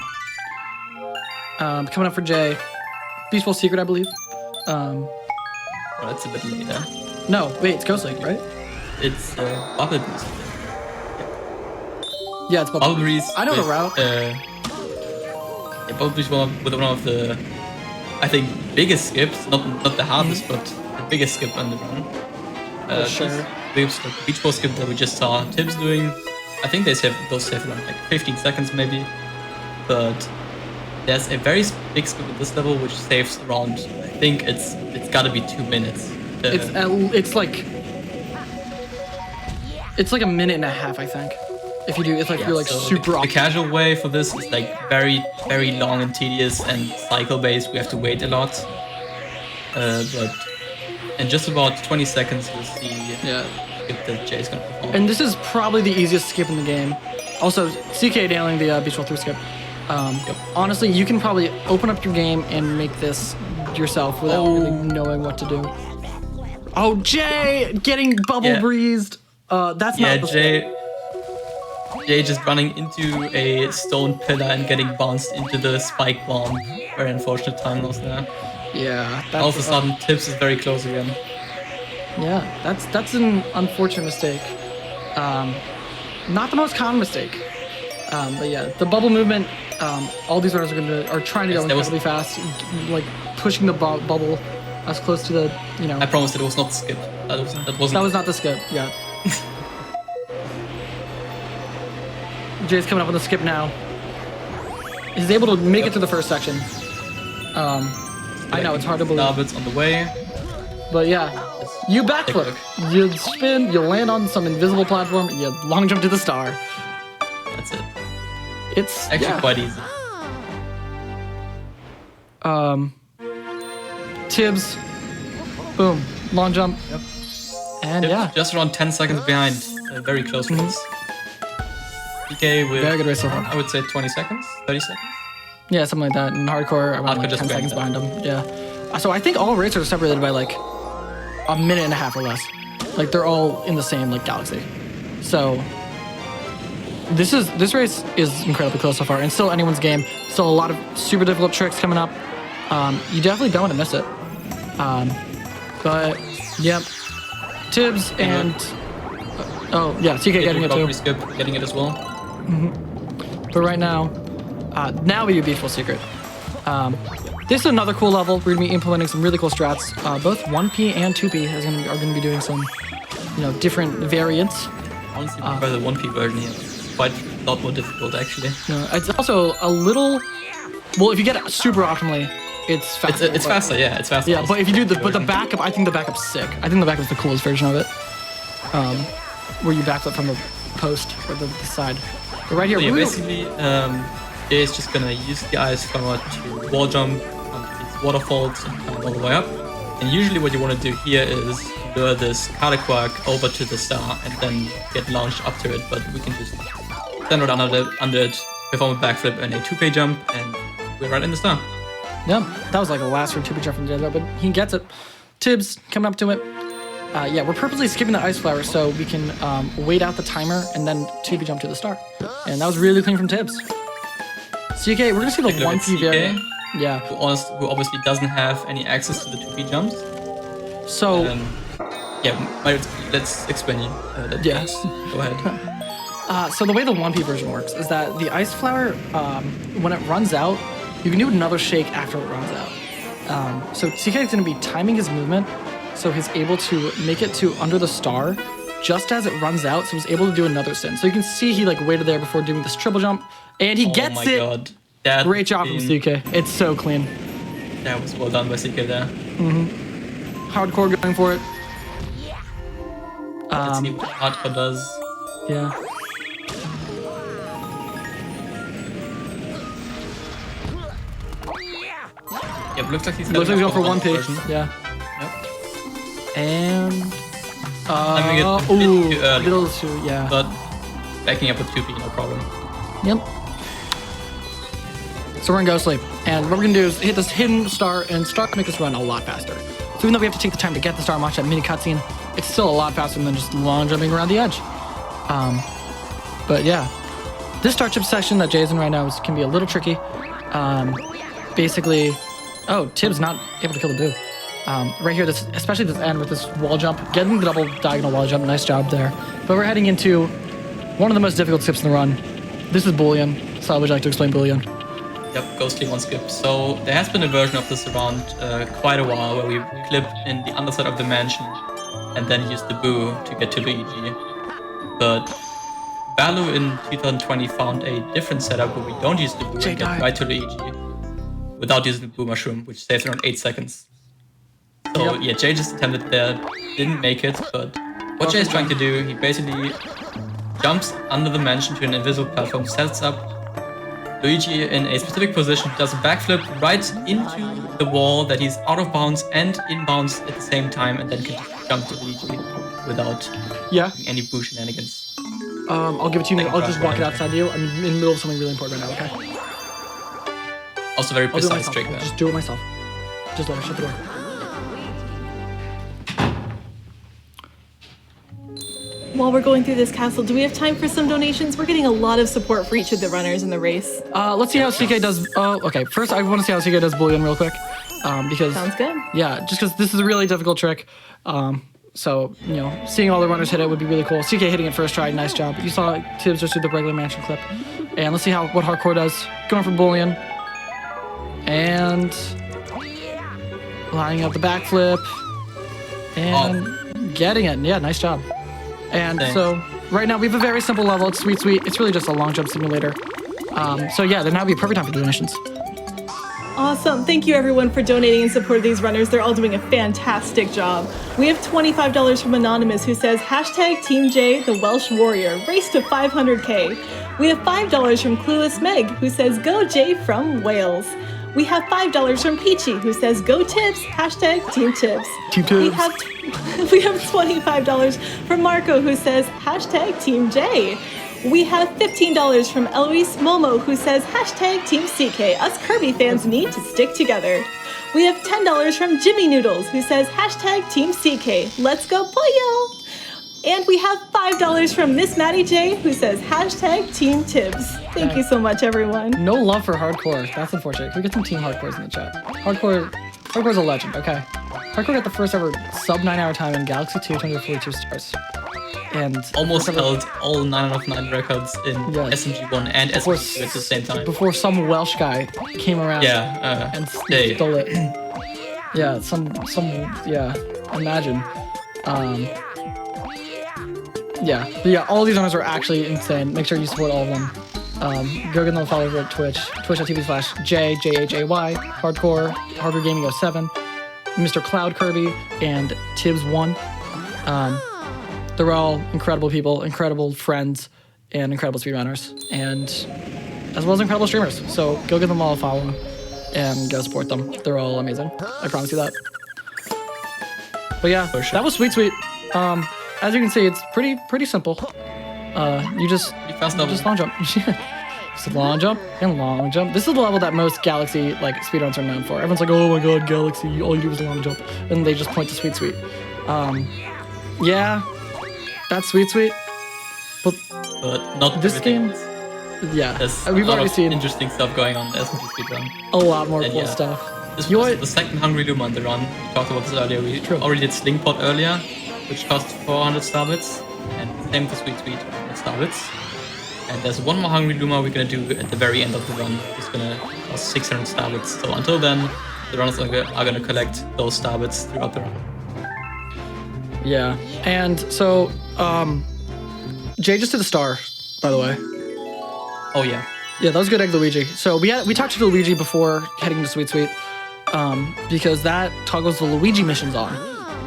coming up for Jay. Peaceful Secret, I believe. Well, that's a bit later. No, wait, it's Ghost Lake, right? It's Bubble Breeze. Yeah, it's Bubble Breeze. I know the with, route. Bubble Breeze with one of the, I think, biggest skips. Not the hardest, but the biggest skip on the run. Sure. These like the beach ball skip that we just saw Tibs doing. I think those save around like 15 seconds maybe. But there's a very big skip at this level which saves around, I think it's gotta be 2 minutes. It's like a minute and a half, I think. If you do, it's like you're like so super. the casual way for this is like very long and tedious and cycle based. We have to wait a lot. But in just about 20 seconds you'll see if the Jay's gonna perform. And this is probably the easiest skip in the game. Also, CK nailing the Beach Ball 3 skip. Honestly, you can probably open up your game and make this yourself without really knowing what to do. Oh, Jay getting bubble breezed. That's not the Jay just running into a stone pillar and getting bounced into the spike bomb. Very unfortunate time loss there. Yeah. All of a sudden, Tibs is very close again. Yeah, that's an unfortunate mistake. Not the most common mistake. But yeah, the bubble movement. All these runners are trying to go incredibly fast, like pushing the bubble as close to the I promise that it was not the skip. That was not the skip. Yeah. Jay's coming up with a skip now. He's able to make it to the first section. I know it's hard to believe. Starbuds on the way. But yeah, you backflip, you spin, you land on some invisible platform, you long jump to the star. That's it. It's actually quite easy. Tibs, boom, long jump. Yep. And Tibs just around 10 seconds behind. Very close race. PK with very good race so far. I would say 20 seconds, 30 seconds. Yeah, something like that. In hardcore, around like 10 seconds behind them. Yeah. So I think all races are separated by like a minute and a half or less. Like they're all in the same like galaxy. So this race is incredibly close so far, and still anyone's game. Still a lot of super difficult tricks coming up. You definitely don't want to miss it. But yep, Tibs and oh yeah, CK getting it too. Skip, getting it as well. But right now, now we do Beautiful Secret. This is another cool level. We're gonna be implementing some really cool strats. Both 1P and 2P are gonna be doing some, different variants. Honestly, I prefer the 1P version here. quite a lot more difficult actually. No, it's also a little. Well, if you get it super optimally, it's faster. It's faster, yeah, it's faster. Yeah, but if you do the backup, I think the backup's sick. I think the backup's the coolest version of it. Where you backflip from the post or the side. But right here, so yeah, basically, Jay is just gonna use the ice flower to wall jump onto these waterfalls and climb all the way up. And usually, what you want to do here is lure this Quark over to the star and then get launched up to it. But we can just stand right under it, perform a backflip and a 2K jump, and we're right in the star. Yep, that was like a last round 2P jump from Jay, but he gets it. Tibs coming up to it. Yeah, we're purposely skipping the ice flower so we can wait out the timer and then 2P jump to the star. And that was really clean from Tibs. CK, we're gonna see the 1P variant. Yeah. Who obviously doesn't have any access to the 2P jumps. So. Yeah, let's explain you. Yeah. Go ahead. So the way the 1P version works is that the ice flower, when it runs out, you can do another shake after it runs out. So CK is going to be timing his movement so he's able to make it to under the star just as it runs out, so he's able to do another sin. So you can see he like waited there before doing this triple jump, and he gets it. Oh my god. Great job from CK. It's so clean. That was well done by CK there. Hardcore going for it. Let's see what Hardcore does. Yeah. Yep, looks like he's going for 1P. Version. Yeah. Yep. And I mean, it's too early, little too, yeah. But backing up with 2P, no problem. Yep. So we're in Go Sleep, and what we're gonna do is hit this hidden star and start to make this run a lot faster. So even though we have to take the time to get the star and watch that mini cutscene, it's still a lot faster than just long jumping around the edge. But yeah, this star chip session that Jay's in right now can be a little tricky. Basically, oh, Tibs not able to kill the boo. Right here, especially this end with this wall jump, getting the double diagonal wall jump, nice job there. But we're heading into one of the most difficult skips in the run. This is Boolean. So would you like to explain Boolean? Yep, ghostly one skip. So there has been a version of this around quite a while where we clip in the underside of the mansion and then use the boo to get to Luigi. But Balu in 2020 found a different setup where we don't use the boo and get right to Luigi without using the boo mushroom, which saves around 8 seconds. So yeah, Jay just attempted there, didn't make it, but what Jay is trying to do, he basically jumps under the mansion to an invisible platform, sets up Luigi in a specific position, does a backflip right into the wall that he's out of bounds and in bounds at the same time, and then can just jump to Luigi without any boo shenanigans. I'll give it to you. I'll just walk it outside you. I'm in the middle of something really important right now, okay? Also very precise trick there. Just do it myself. Just let me shut the door. While we're going through this castle, do we have time for some donations? We're getting a lot of support for each of the runners in the race. Let's see how CK does. Okay, first I want to see how CK does Boolean real quick. Because sounds good. Yeah, just because this is a really difficult trick. So, you know, seeing all the runners hit it would be really cool. CK hitting it first try, nice job. You saw Tibs just do the regular mansion clip. And let's see what Hardcore does. Going for Boolean. And lining up the backflip. And getting it. Yeah, nice job. And so right now we have a very simple level. It's sweet. It's really just a long jump simulator. So yeah, then that would be a perfect time for donations. Awesome. Thank you everyone for donating in support of these runners. They're all doing a fantastic job. We have $25 from Anonymous who says, #Team Jay, the Welsh Warrior, race to 500K. We have $5 from Clueless Meg who says, Go Jay from Wales. We have $5 from Peachy who says, Go Tibs, #Team Tibs. Team Tibs. We have $25 from Marco who says, #Team Jay. We have $15 from Eloise Momo who says, #Team CK. Us Kirby fans need to stick together. We have $10 from Jimmy Noodles who says, #Team CK. Let's go Pollo. And we have $5 from Miss Maddie J who says, #Team Tibs. Thank you so much, everyone. No love for Hardcore. That's unfortunate. Can we get some Team Hardcores in the chat? Hardcore's a legend, okay. Hardcore got the first ever sub 9-hour time in Galaxy 2, 242 stars. And almost held all 9 out of 9 records in SMG1 and SMG2 at the same time. Before some Welsh guy came around and stole it. Imagine. Yeah, but yeah, all these owners are actually insane. Make sure you support all of them. Go give them a follow over at Twitch, twitch.tv/Jhay, Jhay, HardcoreGaming 07, Mr. Cloud Kirby, and Tibs 1. They're all incredible people, incredible friends, and incredible speedrunners, and as well as incredible streamers. So go give them all a follow and go support them. They're all amazing. I promise you that. But yeah, that was Sweet. As you can see, it's pretty simple. You just long jump. Just long jump and long jump. This is the level that most Galaxy like speedruns are known for. Everyone's like, oh my god, Galaxy, all you do is long jump, and they just point to Sweet. Yeah, that's Sweet. But not this game. Yeah, we've already seen interesting stuff going on as we speedrun. A lot more cool stuff. This was the second Hungry Luma on the run. We talked about this earlier. We already did Slingpot earlier, which cost 400 star bits, and same for Sweet 100 star bits. And there's one more Hungry Luma we're gonna do at the very end of the run. It's gonna cost 600 star bits. So until then, the runners are gonna collect those star bits throughout the run. Yeah, and so Jhay just did a star, by the way. Oh yeah. Yeah, that was good, Egg Luigi. So we talked to Luigi before heading to Sweet, because that toggles the Luigi missions on.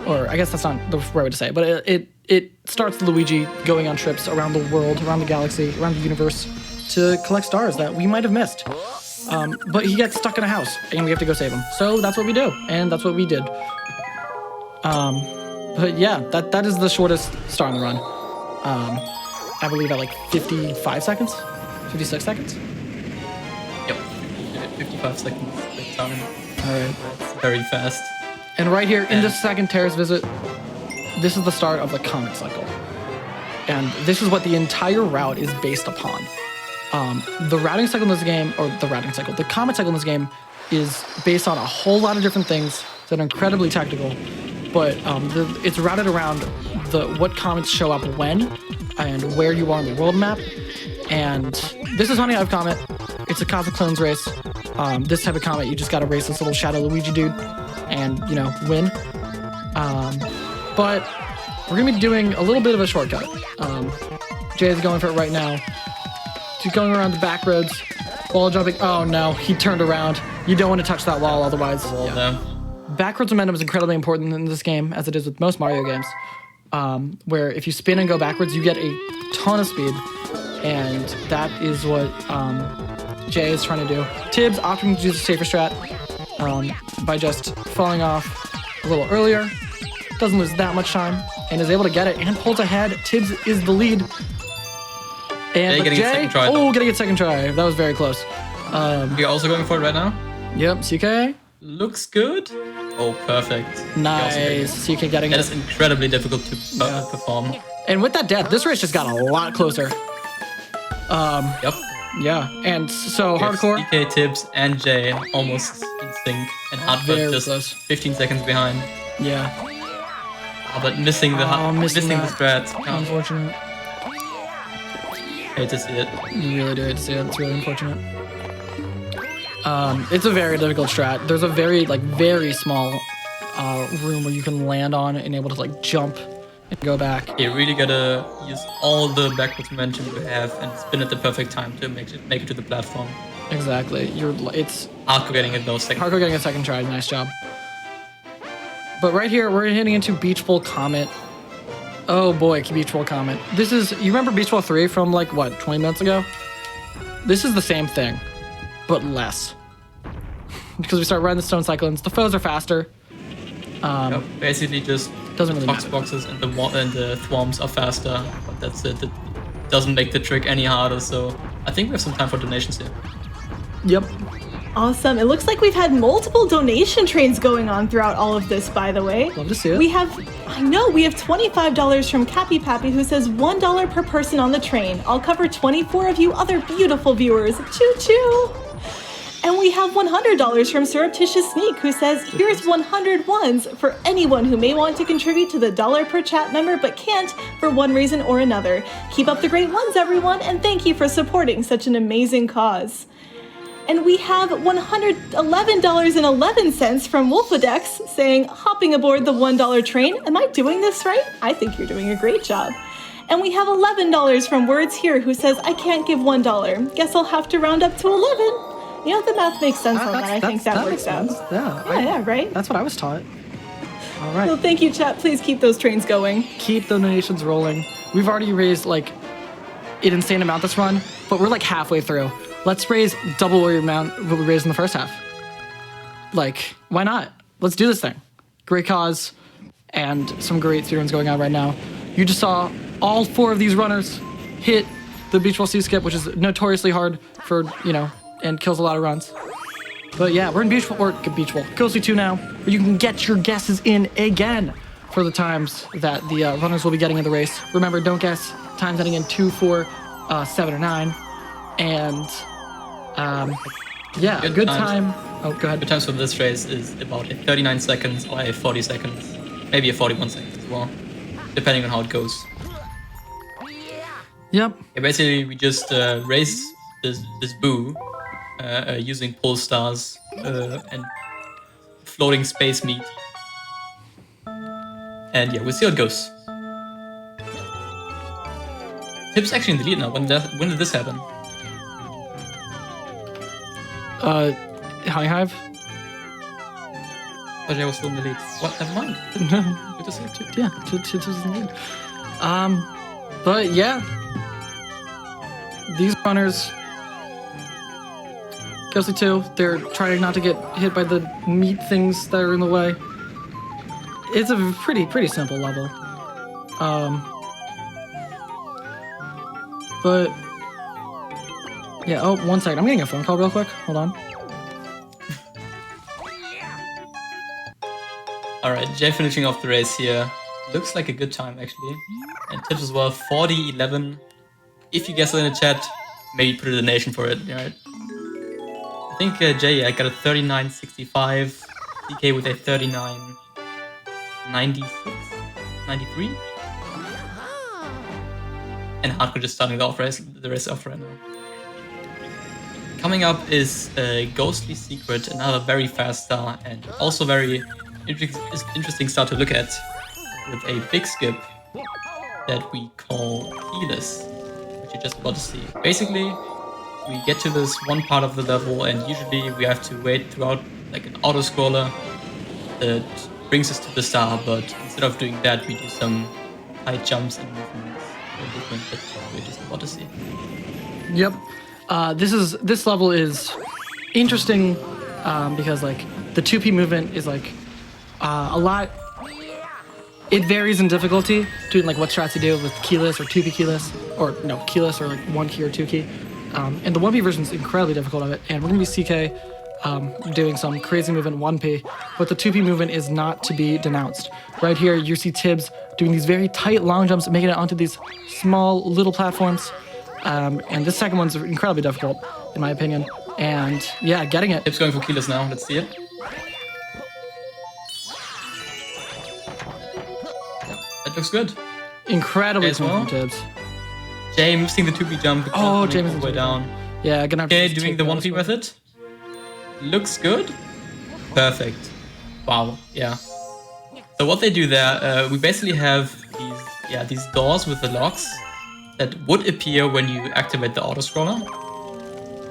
Or I guess that's not the right way to say it, but it starts Luigi going on trips around the world, around the galaxy, around the universe to collect stars that we might have missed. But he gets stuck in a house and we have to go save him. So that's what we do, and that's what we did. But yeah, that is the shortest star on the run. I believe at like 55 seconds? 56 seconds? Yep, 55 seconds. All right. Very fast. And right here, in this second terrace visit, this is the start of the comet cycle. And this is what the entire route is based upon. The routing cycle in this game, the comet cycle in this game is based on a whole lot of different things that are incredibly technical, but it's routed around what comets show up when and where you are on the world map. And this is Honey Hive Comet. It's a Cosmic Clones race. This type of comet, you just gotta race this little Shadow Luigi dude and, win. But we're gonna be doing a little bit of a shortcut. Jhay is going for it right now. He's going around the back roads, wall jumping. Oh no, he turned around. You don't want to touch that wall, otherwise. Backwards momentum is incredibly important in this game, as it is with most Mario games, where if you spin and go backwards, you get a ton of speed. And that is what Jhay is trying to do. Tibs opting to do the safer strat by just falling off a little earlier. Doesn't lose that much time and is able to get it and pulls ahead. Tibbs is the lead. And getting Jhay, getting a second try. That was very close. You're also going for it right now? Yep, CK. Looks good. Oh, perfect. Nice. CK getting it. That is incredibly difficult to perform. And with that death, this race just got a lot closer. Yep. Yeah, and so Hardcore. CK, Tibs, and Jhay almost in sync, and Hardcore just close. 15 seconds behind. Yeah. But missing the strat. Unfortunate. Hate to see it. You really do hate to see it. It's really unfortunate. It's a very difficult strat. There's a very small room where you can land on and able to jump and go back. You really gotta use all the backwards momentum you have and spin at the perfect time to make it to the platform. Exactly. It's Hardcore getting it though. Hardcore getting a second try. Nice job. But right here, we're hitting into Beach Bowl Comet. Oh boy, Beach Bowl Comet. You remember Beach Bowl 3 from 20 minutes ago? This is the same thing, but less. Because we start riding the stone cyclones. The foes are faster. Basically just doesn't really box matter. Boxes and the thwomps are faster, but that's it. It doesn't make the trick any harder, so I think we have some time for donations here. Yep. Awesome. It looks like we've had multiple donation trains going on throughout all of this, by the way. Love to see it. We have $25 from Cappy Pappy, who says $1 per person on the train. I'll cover 24 of you other beautiful viewers. Choo choo. And we have $100 from Surreptitious Sneak, who says, here's 100 ones for anyone who may want to contribute to the $1 per chat number but can't for one reason or another. Keep up the great ones, everyone, and thank you for supporting such an amazing cause. And we have $111.11 from Wolfadex saying, hopping aboard the $1 train. Am I doing this right? I think you're doing a great job. And we have $11 from Words Here, who says, I can't give $1. Guess I'll have to round up to 11. You know, the math makes sense on that. I think that works out. Yeah, right? That's what I was taught. All right. Well, thank you, chat. Please keep those trains going. Keep the donations rolling. We've already raised like an insane amount this run, but we're like halfway through. Let's raise double the amount what we raised in the first half. Like, why not? Let's do this thing. Great cause and some great speedruns going on right now. You just saw all 4 of these runners hit the beach ball C-skip, which is notoriously hard for, and kills a lot of runs. But yeah, we're in beach ball, Ghostly 2 now, where you can get your guesses in again for the times that the runners will be getting in the race. Remember, don't guess times ending in 2, 4, 7, or 9. And yeah, a good time. Oh, go ahead. Good times for this race is about a 39 seconds or a 40 seconds, maybe a 41 seconds as well, depending on how it goes. Yep. Yeah, basically, we just race this boo using pole stars and floating space meat. And yeah, we'll see how it goes. Tibs actually in the lead now. When did this happen? High Hive? Oh, Jhay was still in the lead. What? Never mind. Good to see. Yeah, Tibs was in the lead. But yeah, these runners, Ghostly 2, they're trying not to get hit by the meat things that are in the way. It's a pretty simple level. But yeah, oh, 1 second. I'm getting a phone call real quick. Hold on. Alright, Jhay finishing off the race here. Looks like a good time actually. And Tibs as well, 40-11. If you guess it in the chat, maybe put a donation for it, alright? I think Jhay got a 39.65, DK with a 39.96, 93? And Hardcore just starting the race off right now. Coming up is Ghostly Secret, another very fast star and also very interesting star to look at, with a big skip that we call keyless, which you're just about to see. Basically, we get to this one part of the level and usually we have to wait throughout like an auto scroller that brings us to the star, but instead of doing that we do some high jumps and movements that we're just about to see. Yep. This level is interesting because like the 2P movement is like a lot. It varies in difficulty between like what strats you do with keyless or 2P keyless, or no, keyless or like 1 key or 2 key. And the 1P version is incredibly difficult of it. And we're gonna be CK doing some crazy movement 1P, but the 2P movement is not to be denounced. Right here, you see Tibs doing these very tight long jumps, making it onto these small little platforms. And this second one's incredibly difficult, in my opinion. And yeah, getting it. Tibs going for keyless now. Let's see it. That looks good. Incredibly as well. Tibs. Jhay missing the 2P jump. Oh, Jhay missing the way down. Yeah, gonna have to Jhay doing the 1P with it. Looks good. Perfect. Wow. Yeah. So what they do there, we basically have these doors with the locks that would appear when you activate the auto scroller.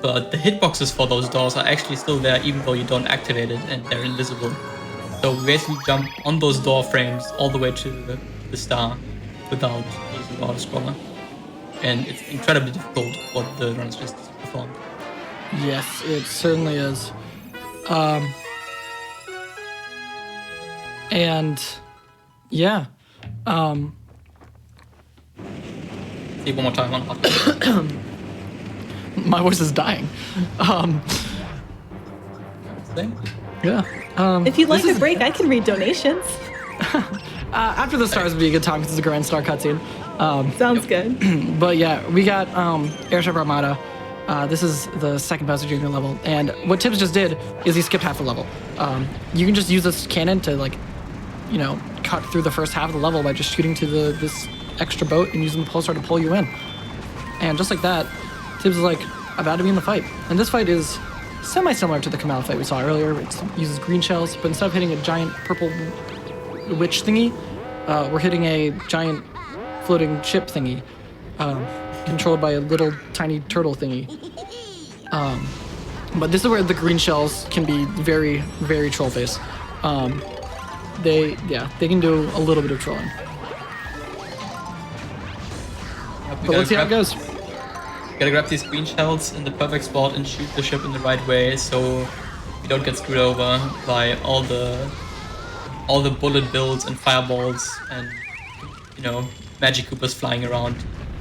But the hitboxes for those doors are actually still there even though you don't activate it and they're invisible. So we basically jump on those door frames all the way to the star without using the auto scroller. And it's incredibly difficult what the runners just performed. Yes, it certainly is. And yeah. See one more time on My voice is dying. Same. Yeah. If you'd like a break, I can read donations. After the stars would be a good time because it's a grand star cutscene. Sounds good. But yeah, we got Airship Armada. This is the second Bowser Jr. level, and what Tibs just did is he skipped half the level. You can just use this cannon to cut through the first half of the level by just shooting to this extra boat and using the pulsar to pull you in. And just like that, Tibs is like about to be in the fight. And this fight is semi-similar to the Kamala fight we saw earlier. It uses green shells, but instead of hitting a giant purple witch thingy, we're hitting a giant floating ship thingy, controlled by a little tiny turtle thingy. But this is where the green shells can be very, very troll face. They can do a little bit of trolling. But let's see how it goes. You gotta grab these green shells in the perfect spot and shoot the ship in the right way, so you don't get screwed over by all the bullet bills and fireballs and magic Koopas flying around.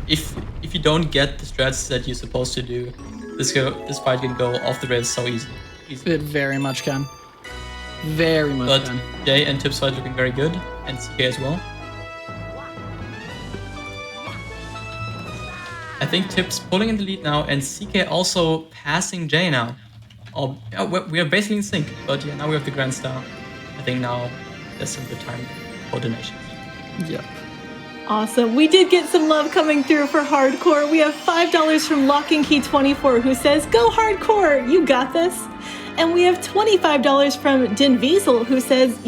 If you don't get the strats that you're supposed to do, this fight can go off the rails so easily. It very much can. Very much but can. Jhay and Tibs fight looking very good, and CK as well. I think Tibs pulling in the lead now, and CK also passing Jhay now. We are basically in sync, but yeah, now we have the Grand Star. I think now there's some good time for donations. Yep. Awesome. We did get some love coming through for Hardcore. We have $5 from Locking Key 24 who says, "Go Hardcore, you got this." And we have $25 from Din Wiesel who says,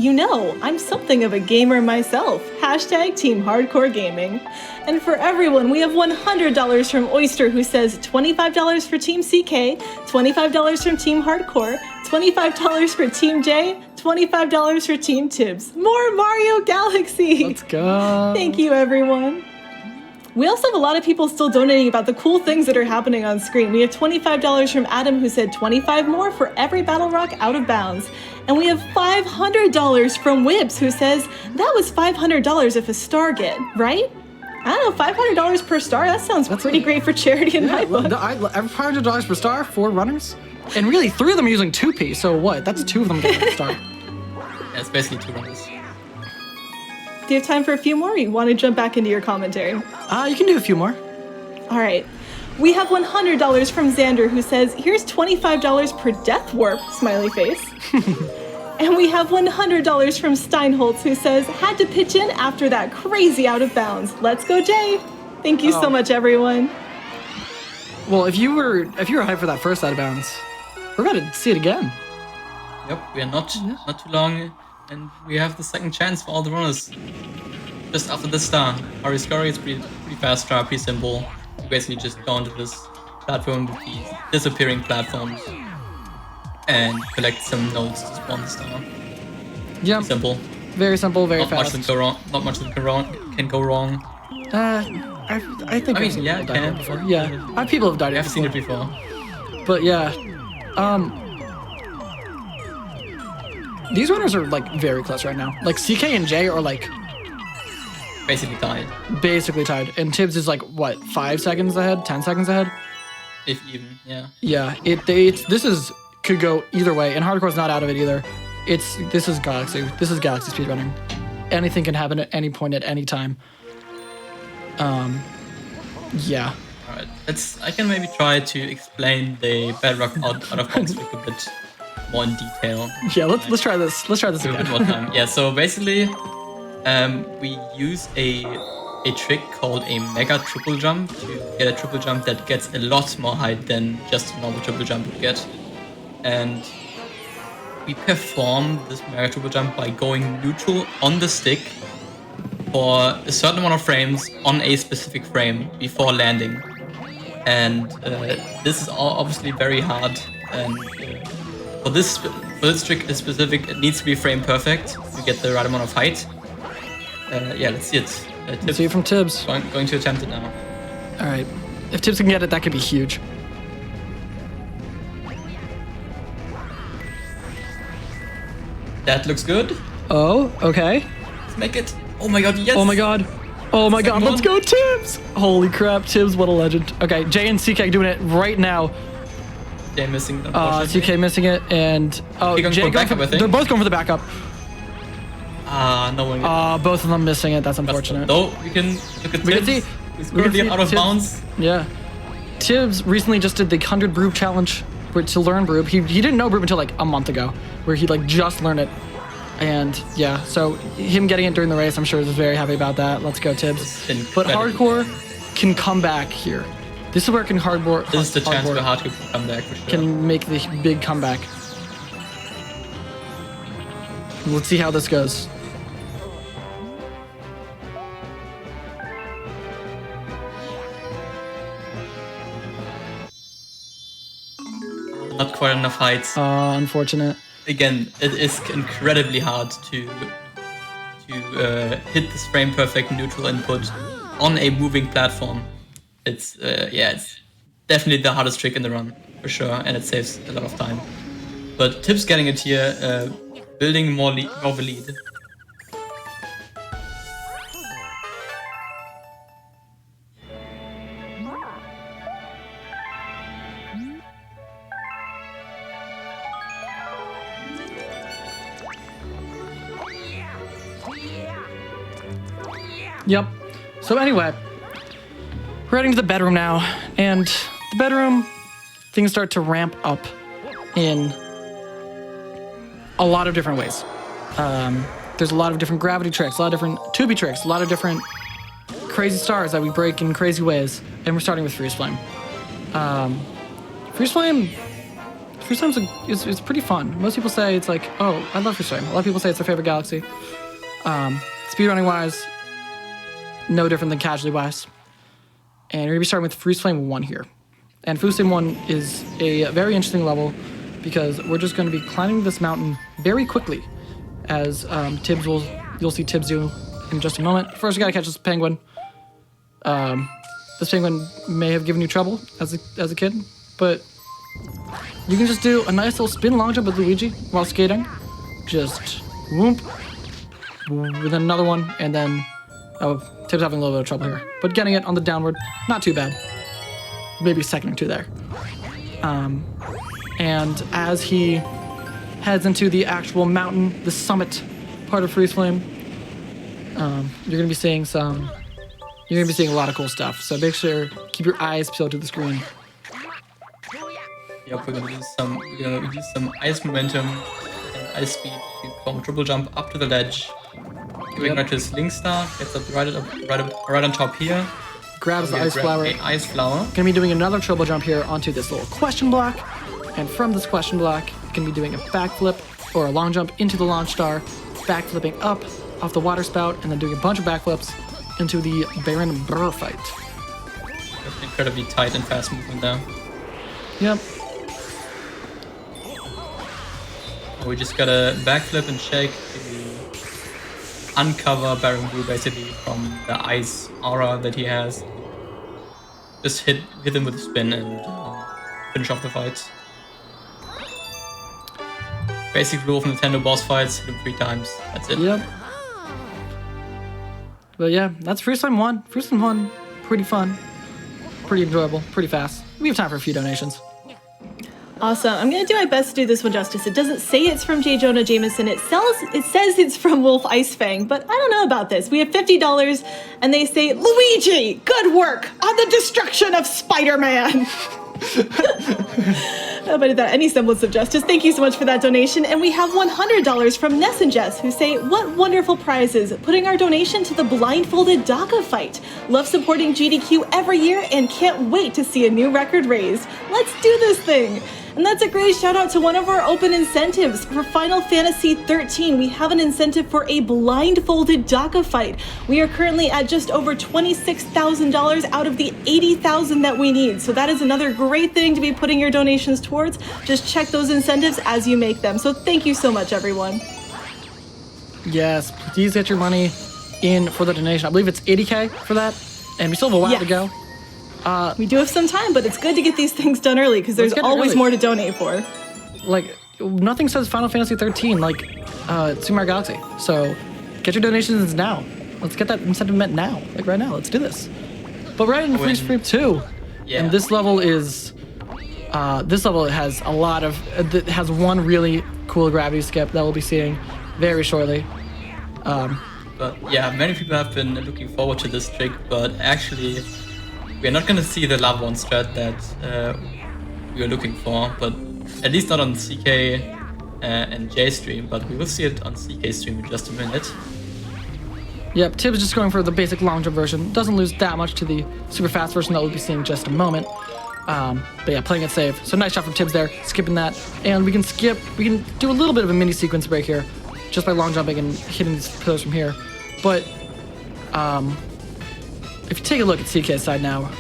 "I'm something of a gamer myself. Hashtag Team Hardcore Gaming." And for everyone, we have $100 from Oyster who says, $25 for Team CK, $25 from Team Hardcore, $25 for Team Jhay, $25 for Team Tibs. More Mario Galaxy! Let's go! Thank you, everyone. We also have a lot of people still donating about the cool things that are happening on screen. We have $25 from Adam who said 25 more for every Battle Rock out of bounds. And we have $500 from Wibs who says, that was $500 if a star get, right? I don't know, $500 per star? That sounds pretty great for charity in my book. $500 per star, 4 runners? And really, 3 of them are using 2P, so what? That's 2 of them getting a star. Yeah, it's basically 2 runners. Do you have time for a few more, or you want to jump back into your commentary? You can do a few more. All right. We have $100 from Xander who says, here's $25 per death warp, smiley face. And we have $100 from Steinholtz who says, had to pitch in after that crazy out of bounds. Let's go, Jhay. Thank you so much, everyone. Well, if you were hyped for that first out of bounds, we're about to see it again. Yep, we are not too long, and we have the second chance for all the runners. Just after this star, Hurry Scurry is pretty fast star, pretty simple. You basically just go onto this platform with these disappearing platforms and collect some nodes to spawn the star. Yeah. Simple. Very simple, very Not fast. much can go wrong. Not much can go wrong. I think I've seen yeah, people it die can. before. Yeah, people have died here I've seen it before. But yeah, these runners are like very close right now. Like CK and Jhay are like Basically tied. And Tibs is like what, 5 seconds ahead, 10 seconds ahead? If even, yeah. Yeah, this could go either way, and Hardcore's not out of it either. This is Galaxy speedrunning. Anything can happen at any point at any time. Yeah. Alright, I can maybe try to explain the Bedrock out of box a bit more in detail. Yeah, let's try this. Let's try this A bit again. more time. Yeah, so basically, we use a trick called a mega triple jump to get a triple jump that gets a lot more height than just a normal triple jump would get. And we perform this mega triple jump by going neutral on the stick for a certain amount of frames on a specific frame before landing. And this is obviously very hard. And for this trick in specific, it needs to be frame perfect to get the right amount of height. Yeah, let's see it. Let's see it from Tibs. Going to attempt it now. All right. If Tibs can get it, that could be huge. That looks good. Oh, okay. Let's make it. Oh my god, yes! Oh my god. Oh my god, Second let's go, Tibs! Holy crap, Tibs, what a legend. Okay, Jhay and CK doing it right now. Jhay missing it, unfortunately. CK missing it, and Jhay going for backup, I think. They're both going for the backup. No one. Both of them missing it. That's unfortunate. Though we can look at Tibs. He's currently out of bounds. Yeah. Tibbs recently just did the 100 Brew challenge to learn Brew. He didn't know Brew until like a month ago, where he like just learned it. And yeah, so him getting it during the race, I'm sure is very happy about that. Let's go, Tibbs. But Hardcore can come back here. This is where Hardcore. This is the chance where Hardcore can come back for sure. Can make the big comeback. Let's see how this goes. quite enough height. Unfortunate. Again, it is incredibly hard to hit this frame perfect neutral input on a moving platform. It's it's definitely the hardest trick in the run for sure, and it saves a lot of time. But Tibs getting it here, building more of a lead. Yep. So anyway, we're heading to the bedroom now, and the bedroom, things start to ramp up in a lot of different ways. There's a lot of different gravity tricks, a lot of different tubey tricks, a lot of different crazy stars that we break in crazy ways, and we're starting with Freeze Flame. Freeze Flame it's pretty fun. Most people say it's like, oh, I love Freeze Flame. A lot of people say it's their favorite galaxy. Speedrunning wise, no different than casually wise. And we're gonna be starting with Freeze Flame 1 here. And Freeze Flame 1 is a very interesting level because we're just gonna be climbing this mountain very quickly, as you'll see Tibs do in just a moment. First, we gotta catch this penguin. This penguin may have given you trouble as a kid, but you can just do a nice little spin long jump with Luigi while skating. Just whoop, with another one, and then Tibs having a little bit of trouble here, but getting it on the downward, not too bad. Maybe a second or two there. And as he heads into the actual mountain, the summit part of Freeze Flame, you're gonna be seeing a lot of cool stuff. So make sure keep your eyes peeled to the screen. Yep, we're gonna use some ice momentum and ice speed to perform a triple jump up to the ledge. Going right to his Link Star, gets up right on top here. Grabs the ice flower. Ice flower. Gonna be doing another triple jump here onto this little question block, and from this question block, gonna be doing a backflip or a long jump into the launch star, backflipping up off the water spout, and then doing a bunch of backflips into the Baron Burr fight. That's incredibly tight and fast movement there. Yep. We just gotta backflip and shake to uncover Baron Blue basically from the ice aura that he has. Just hit him with a spin and finish off the fight. Basic rule of Nintendo boss fights, hit him 3 times. That's it. Yep. But yeah, that's Freeze Flame 1. Freeze Flame 1, pretty fun, pretty enjoyable, pretty fast. We have time for a few donations. Awesome. I'm going to do my best to do this one justice. It doesn't say it's from J. Jonah Jameson. It says it's from Wolf Icefang, but I don't know about this. We have $50, and they say, Luigi, good work on the destruction of Spider-Man. If I did that any semblance of justice. Thank you so much for that donation. And we have $100 from Ness and Jess, who say, what wonderful prizes, putting our donation to the blindfolded DACA fight. Love supporting GDQ every year and can't wait to see a new record raised. Let's do this thing. And that's a great shout out to one of our open incentives. For Final Fantasy XIII, we have an incentive for a blindfolded DACA fight. We are currently at just over $26,000 out of the $80,000 that we need. So that is another great thing to be putting your donations towards. Just check those incentives as you make them. So thank you so much, everyone. Yes, please get your money in for the donation. I believe it's $80K for that, and we still have a while to go. We do have some time, but it's good to get these things done early because there's always more to donate for. Like, nothing says Final Fantasy XIII like Super Mario Galaxy. So get your donations now. Let's get that incentive met now. Like right now, let's do this. But right in Freeze Flame 2, and this level is, has a lot of, it has one really cool gravity skip that we'll be seeing very shortly. But yeah, many people have been looking forward to this trick, but actually, we're not going to see the Lava 1 strat that we were looking for, but at least not on CK and Jay stream, but we will see it on CK stream in just a minute. Yep, Tibs is just going for the basic long jump version. Doesn't lose that much to the super fast version that we'll be seeing in just a moment. But yeah, playing it safe. So nice shot from Tibs there, skipping that. And we can do a little bit of a mini sequence break here, just by long jumping and hitting these pillars from here. But if you take a look at CK's side now,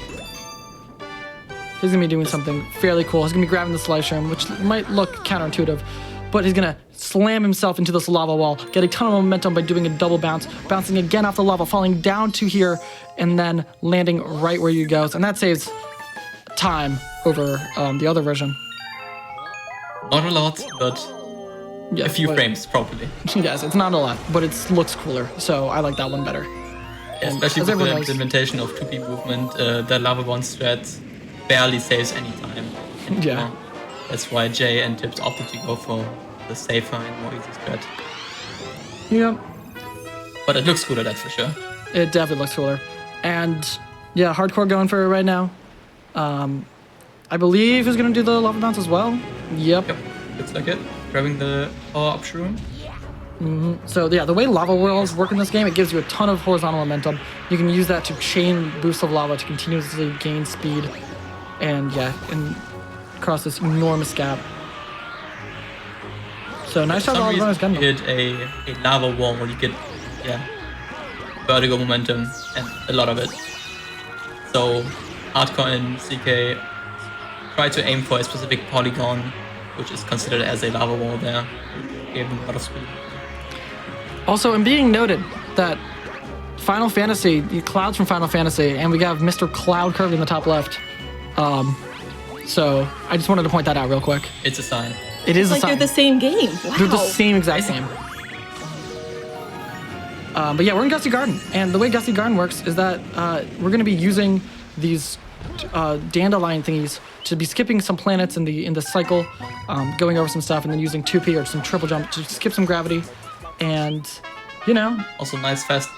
He's gonna be doing something fairly cool. He's gonna be grabbing the slice room, which might look counterintuitive, but he's gonna slam himself into this lava wall, get a ton of momentum by doing a double bounce, bouncing again off the lava, falling down to here, and then landing right where you goes. And that saves time over the other version. Not a lot, but Yeah, a few frames probably. Yes, it's not a lot, but it looks cooler, so I like that one better. Especially as with the everyone knows- implementation of 2P movement, the lava one strat barely saves any time. Yeah. That's why Jay and Tibs opted to go for the safer and more easy strat. Yeah, But it looks cooler, that's for sure. it definitely looks cooler. And yeah, hardcore going for it right now. I believe he's gonna do the lava bounce as well. Yep. Yep, looks like it. Grabbing the power-up shroom. So yeah, the way lava whirls work in this game, it gives you a ton of horizontal momentum. You can use that to chain boosts of lava to continuously gain speed, and and cross this enormous gap. So nice For job, some all reason, runners you getting hit a lava wall where you get, vertical momentum and a lot of it. So Hardcore and CK try to aim for a specific polygon, which is considered as a lava wall there. Gave them a lot of speed. Also, and being noted that Final Fantasy, the clouds from Final Fantasy, and we have Mr. Cloud Kirby in the top left. So I just wanted to point that out real quick. It's a sign. It is Like a they're sign. the same game. Wow. They're the same exact game. But yeah, we're in Gusty Garden, and the way Gusty Garden works is that we're going to be using these dandelion thingies to be skipping some planets in the cycle, going over some stuff, and then using 2P or some triple jump to skip some gravity, and Also nice fast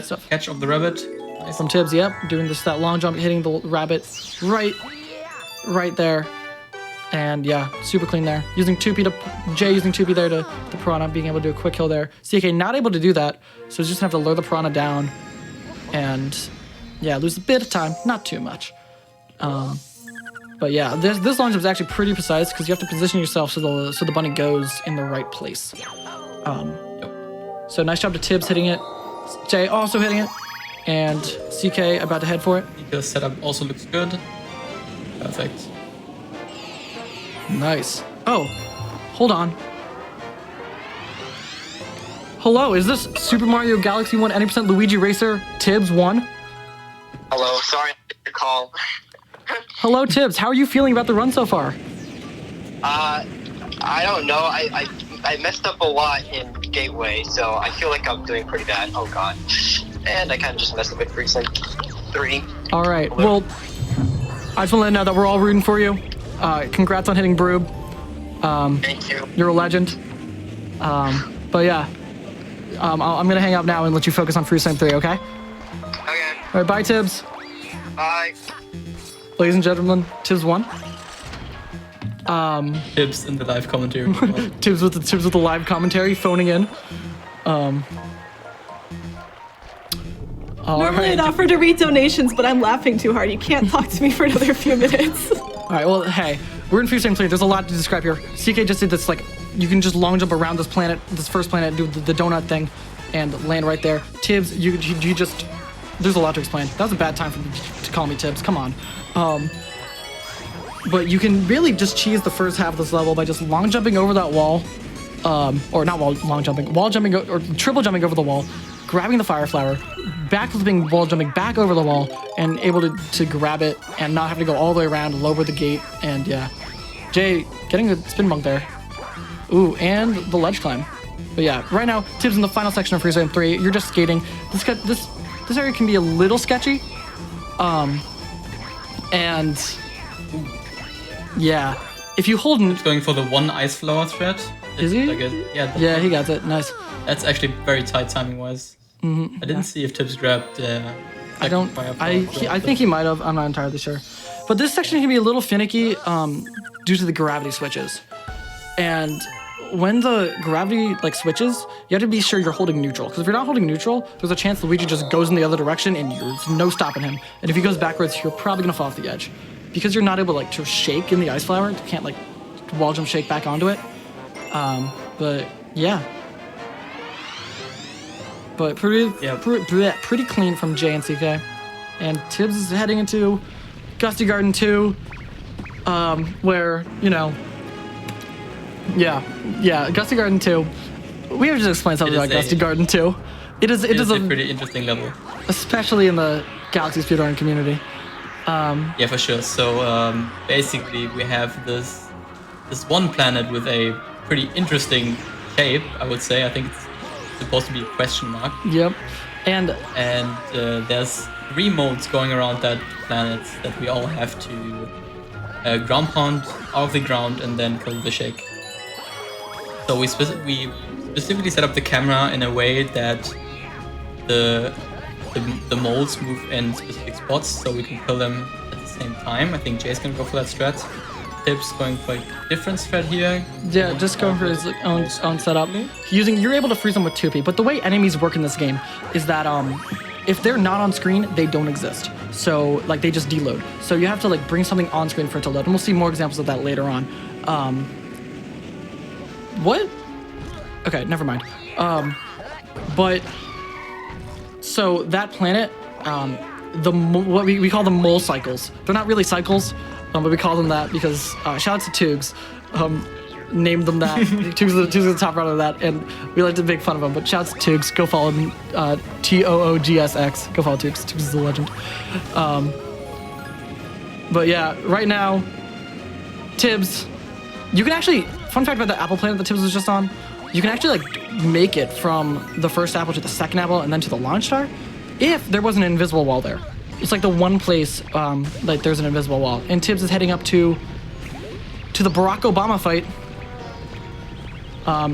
stuff. catch of the rabbit. Nice. from Tibs, yep, doing that long jump, hitting the rabbit right there. And yeah, super clean there. Using 2P Jay using 2P there to the piranha, being able to do a quick kill there. CK not able to do that, so he's just gonna have to lure the piranha down and lose a bit of time, not too much. But yeah, this long jump is actually pretty precise because you have to position yourself so the bunny goes in the right place. So nice job to Tibs hitting it, Jay also hitting it, and CK about to head for it. The setup also looks good. Perfect. Nice. Oh, hold on. Hello, is this Super Mario Galaxy 1 80% Luigi Racer Tibs 1? Hello, sorry I missed your call. Hello, Tibs. How are you feeling about the run so far? I don't know. I messed up a lot in Gateway, so I feel like I'm doing pretty bad. Oh god. And I kind of just messed up with Precinct 3. All right. Well, I just want to let you know that we're all rooting for you. Congrats on hitting Broob. Thank you. You're a legend. But yeah, I'm gonna hang up now and let you focus on Freestyle 3. Okay? Okay. All right. Bye, Tibs. Bye. Ladies and gentlemen, Tibs 1. Tibs in the live commentary. Tibs with the live commentary, phoning in. All Normally I'd right. offer to read donations, but I'm laughing too hard. You can't talk to me for another few minutes. All right, well, hey, we're in Freestyle 3. There's a lot to describe here. CK just did this, you can just long jump around this planet, this first planet, do the donut thing, and land right there. Tibs, you just, there's a lot to explain. That was a bad time for me to call me Tibs. Come on. But you can really just cheese the first half of this level by just long jumping over that wall, or not long jumping, wall jumping, or triple jumping over the wall, grabbing the fire flower, backflipping, wall jumping back over the wall, and able to grab it and not have to go all the way around, lower the gate, and yeah. Jay getting the spin bunk there. Ooh, and the ledge climb. But yeah, right now, Tibs in the final section of Freestyle 3. You're just skating. This area can be a little sketchy. And yeah, if you hold in, Going for the one ice flower thread. Is he? Yeah, he got it. Nice. that's actually very tight timing wise. I didn't see if Tibs grabbed. I don't. I think he might have. I'm not entirely sure. But this section can be a little finicky due to the gravity switches. And when the gravity switches, you have to be sure you're holding neutral. Because if you're not holding neutral, there's a chance Luigi just goes in the other direction and there's no stopping him. And if he goes backwards, you're probably gonna fall off the edge. Because you're not able to shake in the ice flower, you can't wall jump shake back onto it. But yeah. But pretty clean from Jay and CK. And Tibs is heading into Gusty Garden 2. where, you know, yeah, Gusty Garden 2. We have to explain something about Gusty Garden 2. It is a pretty interesting level. Especially in the Galaxy speedrun community. Yeah, for sure. So basically we have this one planet with a pretty interesting shape, I would say. I think it's supposed to be a question mark. Yep. And there's 3 modes going around that planet that we all have to ground pound out of the ground and then kill the shake. So we specifically set up the camera in a way that the molds move in specific spots, so we can kill them at the same time. I think Jay's gonna go for that strat. Tibs going for a different strat here. Yeah, just going for his own setup. You're able to freeze them with 2P, but the way enemies work in this game is that if they're not on screen, they don't exist. So like they just deload. So you have to like bring something on screen for it to load, and we'll see more examples of that later on. What? Okay, never mind. But so that planet, what we call them mole cycles. They're not really cycles, but we call them that because shout out to Toogs, named them that. Toogs is the top runner of that, and we like to make fun of them. But shout out to Toogs. Go follow him. TOOGSX. Go follow Toogs. Toogs is a legend. But yeah, right now, Tibs. You can actually, fun fact about the apple planet that Tibs was just on, you can actually like make it from the first apple to the second apple and then to the launch star if there was an invisible wall there. It's like the one place like there's an invisible wall. And Tibs is heading up to the Barack Obama fight.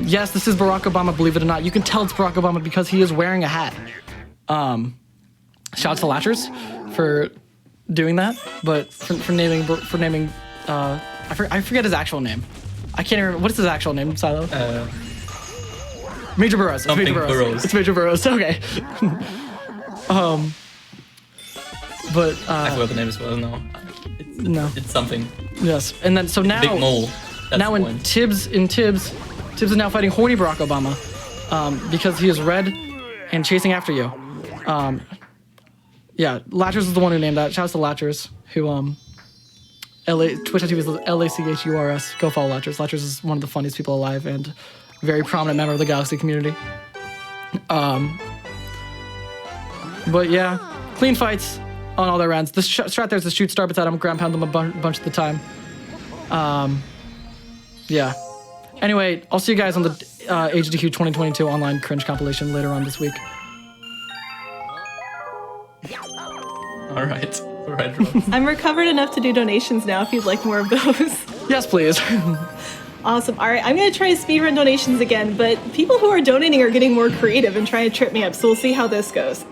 Yes, this is Barack Obama, believe it or not. You can tell it's Barack Obama because he is wearing a hat. Shouts to Latchers for doing that, but for naming I forget his actual name. I can't even remember. What is his actual name, Sailo? Major Burroughs. It's Major Burroughs. It's Major Burroughs. Okay. But I forgot the name as well. No. It's something. Yes, and then so now. Big mole. That's now in Tibs is now fighting horny Barack Obama, because he is red and chasing after you. Yeah, Latchers is the one who named that. Shouts to Latchers, who Twitch TV is LACHURS. Go follow Latchers. Latchers is one of the funniest people alive and very prominent member of the Galaxy community. But yeah, clean fights on all their ends. The strat there's the shoot starbits at them, ground pound them a bunch of the time. Yeah. Anyway, I'll see you guys on the AGDQ 2022 online cringe compilation later on this week. All right, Rox. I'm recovered enough to do donations now if you'd like more of those. Yes, please. Awesome. All right, I'm going to try speedrun donations again, but people who are donating are getting more creative and trying to trip me up, so we'll see how this goes.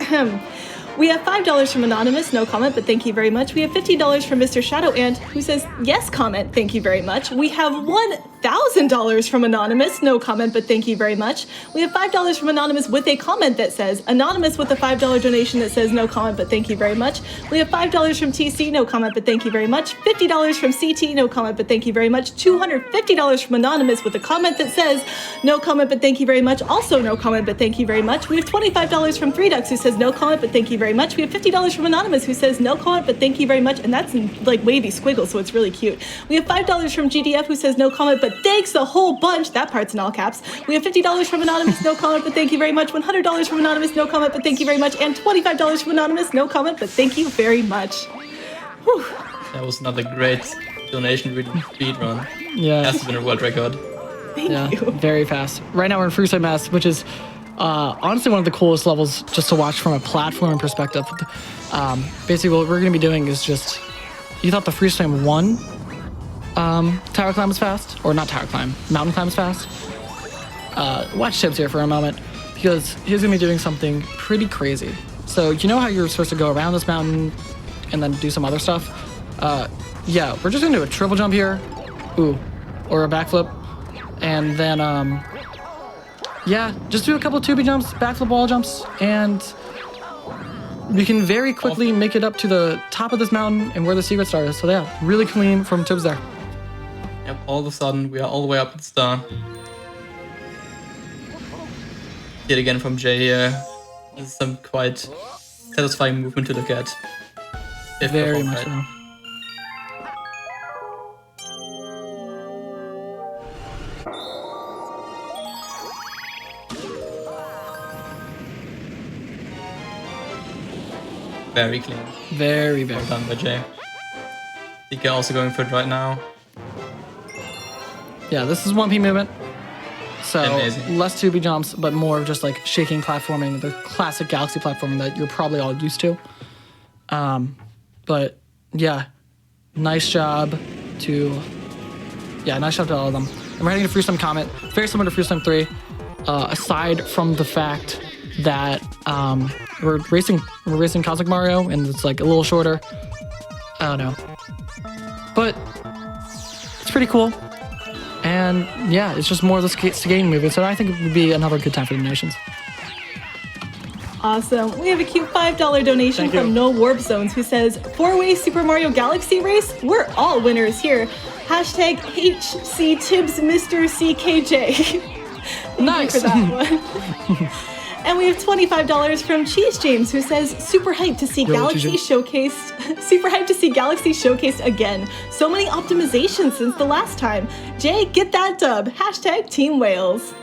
We have $5 from Anonymous, no comment, but thank you very much. We have $50 from Mr. Shadow Ant, who says, yes, comment, thank you very much. We have $1,000 from Anonymous, no comment, but thank you very much. We have $5 from Anonymous with a comment that says, Anonymous with a $5 donation that says, no comment, but thank you very much. We have $5 from TC, no comment, but thank you very much. $50 from CT, no comment, but thank you very much. $250 from Anonymous with a comment that says, no comment, but thank you very much. Also, no comment, but thank you very much. We have $25 from 3Ducks, who says, no comment, but thank you very much. We have $50 from Anonymous, who says, no comment, but thank you very much. And that's in like wavy squiggles, so it's really cute. We have $5 from GDF, who says, no comment, but thanks a whole bunch. That part's in all caps. We have $50 from Anonymous, no comment, but thank you very much. $100 from Anonymous, no comment, but thank you very much. And $25 from Anonymous, no comment, but thank you very much. Whew. That was another great donation reading speed run. Yeah. Has to been a world record. Thank you. Very fast. Right now we're in Freestyle Mass, which is honestly one of the coolest levels just to watch from a platforming perspective. Basically what we're going to be doing is just, you thought the Freestyle 1 tower climb was fast? Or not tower climb, mountain climb was fast? Watch Tibs here for a moment, because he's going to be doing something pretty crazy. So you know how you're supposed to go around this mountain and then do some other stuff? Yeah, we're just going to do a triple jump here. Ooh, or a backflip. And then, yeah, just do a couple 2B jumps, backflip wall jumps, and we can very quickly make it up to the top of this mountain and where the secret star is. So yeah, really clean from Tibs there. Yep, all of a sudden we are all the way up at the star. See it again from Jhay here. This is some quite satisfying movement to look at. Very much so. Very clean. Very, very. Well done by Jhay. DK also going for it right now. Yeah, this is 1P movement. So Amazing. less 2B jumps, but more of just like shaking platforming, the classic Galaxy platforming that you're probably all used to. But yeah, nice job to all of them. And we're heading to Freestyle Comet, very similar to Freestyle 3, aside from the fact that we're racing Cosmic Mario, and it's like a little shorter. I don't know, but it's pretty cool. And yeah, it's just more of the skating movie, so I think it would be another good time for donations. Awesome. We have a cute $5 donation Thank you. from No Warp Zones who says, 4-way Super Mario Galaxy race? We're all winners here. Hashtag HC Tibs Mr. CKJ. Thank Nice. you for that one. And we have $25 from Cheese James who says, super hyped to see Galaxy Cheese showcased. Super hyped to see Galaxy showcased again. So many optimizations since the last time. Jay, get that dub. Hashtag Team Wales.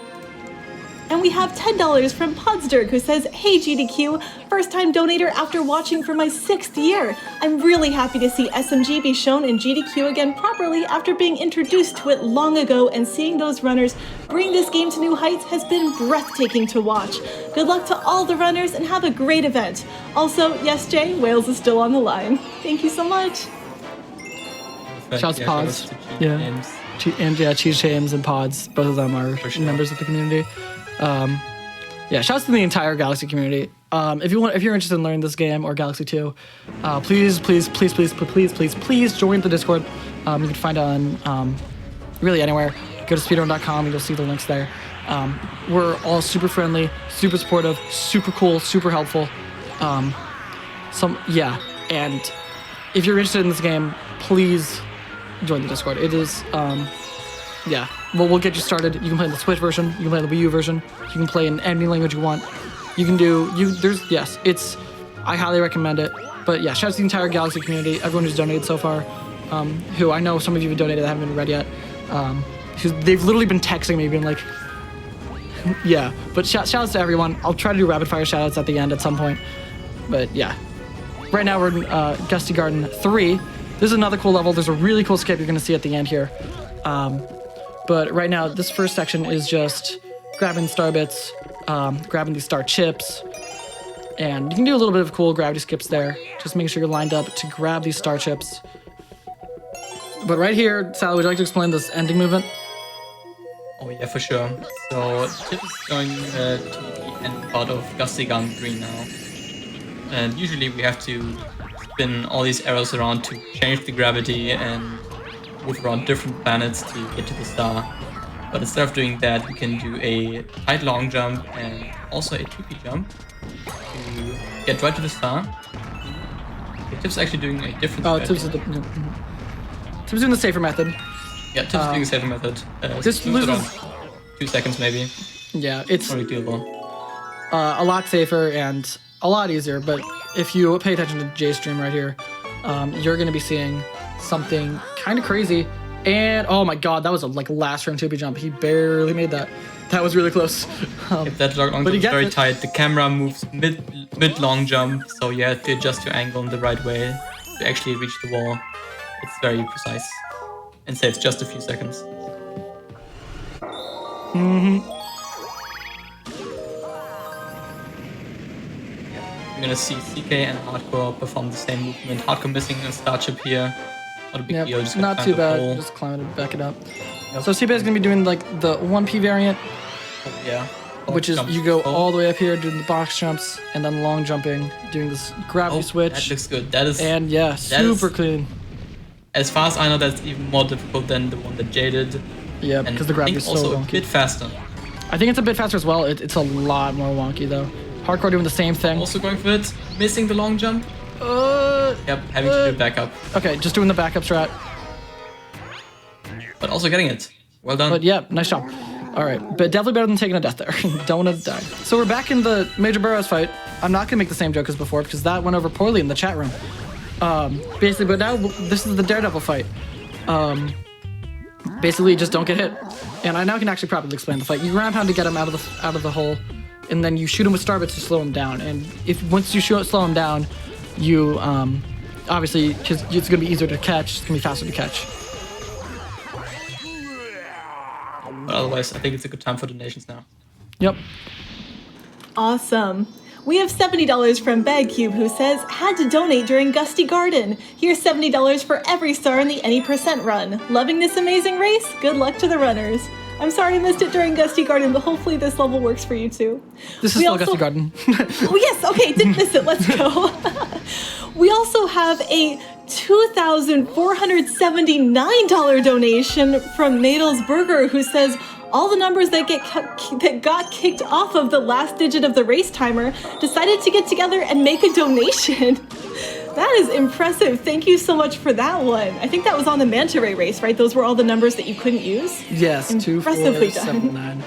And we have $10 from Podsdirk who says, hey GDQ, first time donator after watching for my 6th year. I'm really happy to see SMG be shown in GDQ again properly after being introduced to it long ago, and seeing those runners bring this game to new heights has been breathtaking to watch. Good luck to all the runners and have a great event. Also, yes Jay, Wales is still on the line. Thank you so much. Shouts to Pods. to Cheat Yeah. Games. And yeah, Cheese James and Pods, both of them are For sure. members of the community. Yeah, shouts to the entire Galaxy community. If you're interested in learning this game or Galaxy 2, please join the Discord. You can find it on really anywhere. Go to speedrun.com and you'll see the links there. We're all super friendly, super supportive, super cool, super helpful. And if you're interested in this game, please join the Discord. It is we'll get you started. You can play in the Switch version, you can play in the Wii U version, you can play in any language you want. You can I highly recommend it. But yeah, shout out to the entire Galaxy community, everyone who's donated so far, who I know some of you have donated that haven't been read yet. They've literally been texting me being like, yeah, but shout outs to everyone. I'll try to do rapid fire shout outs at the end at some point. But yeah, right now we're in Gusty Garden 3. This is another cool level. There's a really cool skip you're gonna see at the end here. But right now, this first section is just grabbing star bits, grabbing these star chips, and you can do a little bit of cool gravity skips there. Just making sure you're lined up to grab these star chips. But right here, Sally, would you like to explain this ending movement? Oh yeah, for sure. So Tibs is going to the end part of Gusty Garden 3 now. And usually we have to spin all these arrows around to change the gravity and move around different planets to get to the star. But instead of doing that, we can do a tight long jump and also a 2P jump to get right to the star. Okay, Tibs is actually doing a different strategy. Tibs is doing the safer method. Yeah, Tibs is doing a safer method. This moves loses- around 2 seconds maybe. Yeah, it's Probably doable. a lot safer and a lot easier, but if you pay attention to Jay's stream right here, you're gonna be seeing something kind of crazy. And oh my god, that was a last round 2B jump. He barely made that. That was really close. If that long but jump he is gets very it. tight, the camera moves mid long jump, so you have to adjust your angle in the right way to actually reach the wall. It's very precise and saves just a few seconds. You're gonna see CK and Hardcore perform the same movement. Hardcore missing a star chip here. Not a big deal. Just not gotta too climb the bad. pole. Just climb it, back it up. So CP is gonna be doing like the 1P variant, Yeah. which is Jump. you go Oh. all the way up here doing the box jumps and then long jumping, doing this gravity Oh, switch. that looks good. That is, And yeah, super is- clean. as far as I know, that's even more difficult than the one that Jay did. Yeah, And because the I gravity think is so also a wonky. bit faster. I think it's a bit faster as well. It's a lot more wonky though. Hardcore doing the same thing. Also going for it, missing the long jump. Yep, having to do backup, Okay, just doing the backup strat. but also getting it. Well done. But yeah, nice job. All right, but definitely better than taking a death there. Don't want to die. So we're back in the Major Burrows fight. I'm not gonna make the same joke as before because that went over poorly in the chat room. Basically, but now this is the Daredevil fight. Basically, just don't get hit. And I now can actually properly explain the fight. You ground pound to get him out of the hole, and then you shoot him with starbits to slow him down. And if once you slow him down, you obviously, because it's going to be easier to catch, it's going to be faster to catch. But otherwise, I think it's a good time for donations now. Yep. Awesome. We have $70 from Bagcube, who says, had to donate during Gusty Garden. Here's $70 for every star in the Any Percent run. Loving this amazing race? Good luck to the runners. I'm sorry I missed it during Gusty Garden, but hopefully this level works for you too. This is still Gusty Garden. Oh yes, okay, didn't miss it, let's go. We also have a $2,479 donation from Madel's Burger, who says, all the numbers that got kicked off of the last digit of the race timer decided to get together and make a donation. That is impressive. Thank you so much for that one. I think that was on the Manta Ray race, right? Those were all the numbers that you couldn't use? Yes, impressively 2479.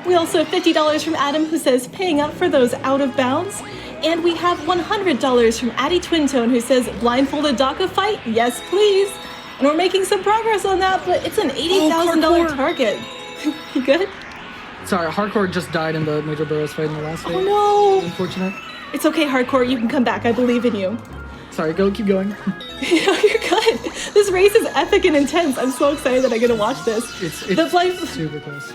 We also have $50 from Adam, who says, paying up for those out of bounds. And we have $100 from Addie Twintone, who says, blindfolded DACA fight? Yes, please. And we're making some progress on that, but it's an $80,000 target. You good? Sorry, Hardcore just died in the Major Burrows fight in the last fight. Oh no! Unfortunate. It's okay, Hardcore. You can come back. I believe in you. Sorry, keep going. You're good. This race is epic and intense. I'm so excited that I get to watch this. It's super close.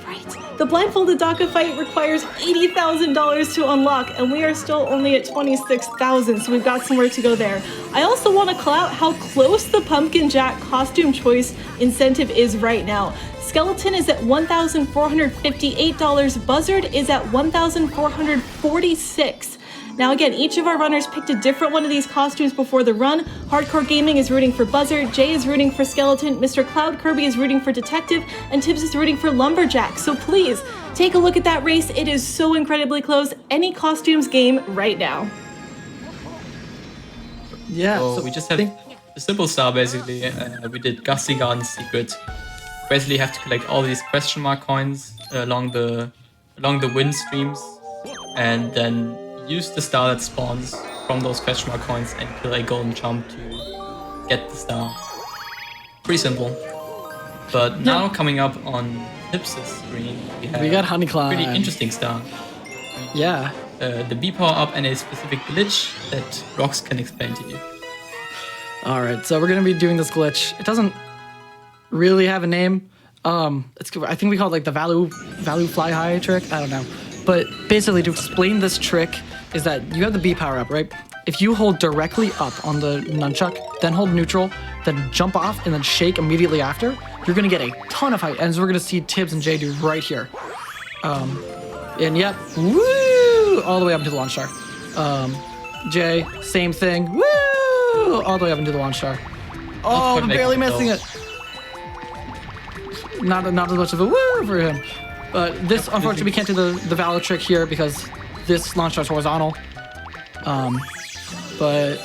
Right. The blindfolded DACA fight requires $80,000 to unlock, and we are still only at $26,000, so we've got somewhere to go there. I also want to call out how close the Pumpkin Jack costume choice incentive is right now. Skeleton is at $1,458. Buzzard is at $1,446. Now again, each of our runners picked a different one of these costumes before the run. Hardcore Gaming is rooting for Buzzard, Jhay is rooting for Skeleton, Mr. Cloud Kirby is rooting for Detective, and Tibs is rooting for Lumberjack. So please, take a look at that race. It is so incredibly close. Any costumes game right now. Yeah. So we just have a simple star basically. We did Gusty Garden Secret. Basically have to collect all these question mark coins along the wind streams, and then use the star that spawns from those question mark coins and kill a golden jump to get the star. Pretty simple. But now coming up on Tibs' screen, we got Honey Climb. Pretty interesting star. Yeah. The B power up and a specific glitch that Rox can explain to you. All right, so we're gonna be doing this glitch. It doesn't really have a name. I think we call it like the value fly high trick. I don't know. But basically, to explain this trick is that you have the B power up, right? If you hold directly up on the nunchuck, then hold neutral, then jump off and then shake immediately after, you're gonna get a ton of height, and we're gonna see Tibs and Jhay do right here. And yep, woo, all the way up into the launch star. Jhay, same thing, woo, all the way up into the launch star. Oh, barely missing it. Not as much of a woo for him. But this, unfortunately, we can't do the valor trick here because this launch star's horizontal. But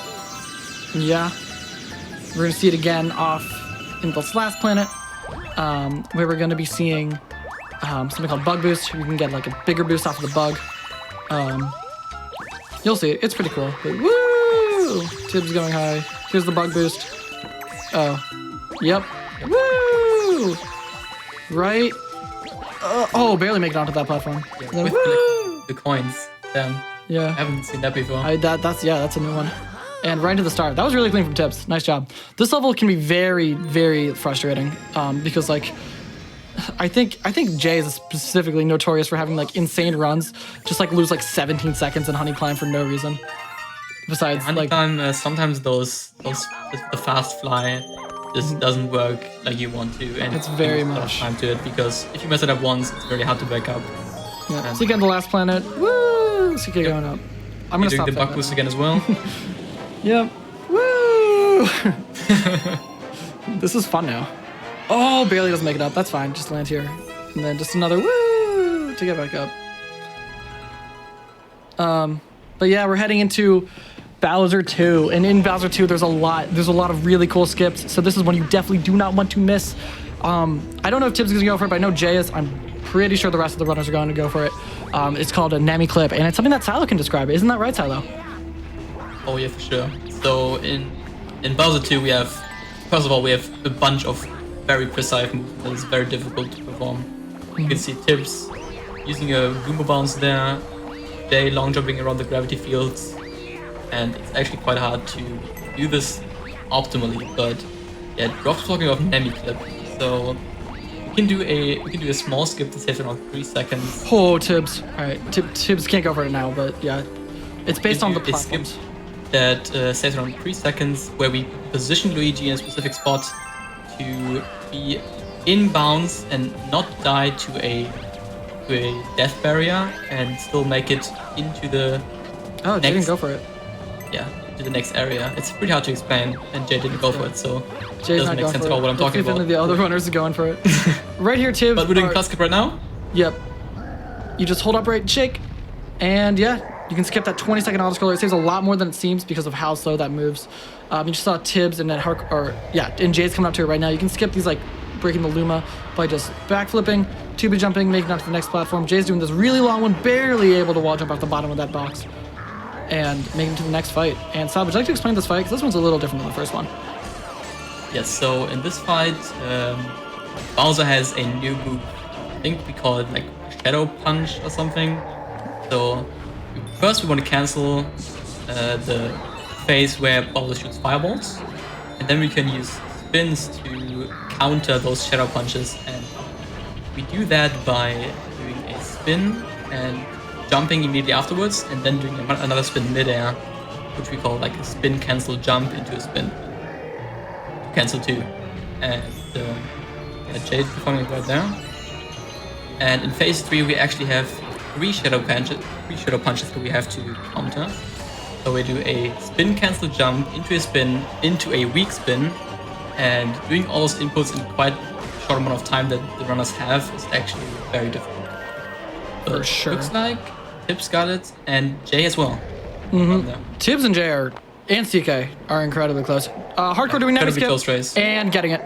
yeah, we're gonna see it again off in this last planet, where we're gonna be seeing something called bug boost. You can get like a bigger boost off of the bug. You'll see it. It's pretty cool. But woo! Tibs going high. Here's the bug boost. Oh, yep. Woo! Right. Oh, barely make it onto that platform. Yeah, Then, with the coins. yeah. I haven't seen that before. That's a new one. And right into the star. That was really clean from Tibs. Nice job. This level can be very, very frustrating because like I think Jhay is specifically notorious for having like insane runs, just like lose like 17 seconds in Honey Climb for no reason. Besides, Honey like Climb, sometimes the fast fly just doesn't work like you want to, and It's very you lose a lot of much. time to it because if you mess it up once, it's very hard to back up. yeah. So you get the last planet. Woo! So you get going up. I'm gonna You're stop doing the bug that boost now. again as well. Yep. Woo! This is fun now. Oh, barely doesn't make it up. That's fine. Just land here. And then just another woo to get back up. But yeah, we're heading into Bowser 2. And in Bowser 2, there's a lot of really cool skips. So this is one you definitely do not want to miss. I don't know if Tibs is gonna go for it, but I know Jhay is. I'm pretty sure the rest of the runners are going to go for it. It's called a Nami clip, and it's something that Sailo can describe. Isn't that right, Sailo? Oh yeah, for sure. So in Bowser 2 we have, first of all, we have a bunch of very precise moves that is very difficult to perform. You can see Tibs using a Goomba bounce there, Jhay long jumping around the gravity fields, and it's actually quite hard to do this optimally. But yeah, Rox talking of Nemi clip, so we can do a small skip that saves around 3 seconds. Oh, Tibs. All right, Tibs can't go for it now, but yeah, it's based on the platforms. That saves around 3 seconds, where we position Luigi in a specific spot to be in bounds and not die to a death barrier and still make it into the Oh, Jay didn't go for it. Yeah, to the next area. It's pretty hard to explain, and Jay didn't go for it, so Jay's it doesn't make sense at all what I'm talking about. The other runners are going for it. Right here, Tibs. But we're doing class skip right now? Yep. You just hold upright and shake, and yeah, you can skip that 20-second auto-scroller. It saves a lot more than it seems because of how slow that moves. You just saw Tibs and then and Jay's coming up to it right now. You can skip these like breaking the Luma by just backflipping, tuba jumping, making it onto the next platform. Jay's doing this really long one, barely able to wall jump off the bottom of that box, and making it to the next fight. And Sal, would you like to explain this fight? Because this one's a little different than the first one. Yes, so in this fight, Bowser has a new move. I think we call it like Shadow Punch or something. So first we want to cancel the phase where Bowser shoots fireballs, and then we can use spins to counter those Shadow Punches, and we do that by doing a spin and jumping immediately afterwards, and then doing another spin midair, which we call like a spin cancel jump into a spin. Cancel 2. And Jade performing it right there. And in phase 3 we actually have 3 shadow punches that we have to counter. So we do a spin cancel jump into a spin, into a weak spin, and doing all those inputs in quite a short amount of time that the runners have is actually very difficult. But for sure. Looks like Tibs got it, and Jay as well. Tibs and Jay and CK are incredibly close. Hardcore doing Nemi skip close race. And getting it.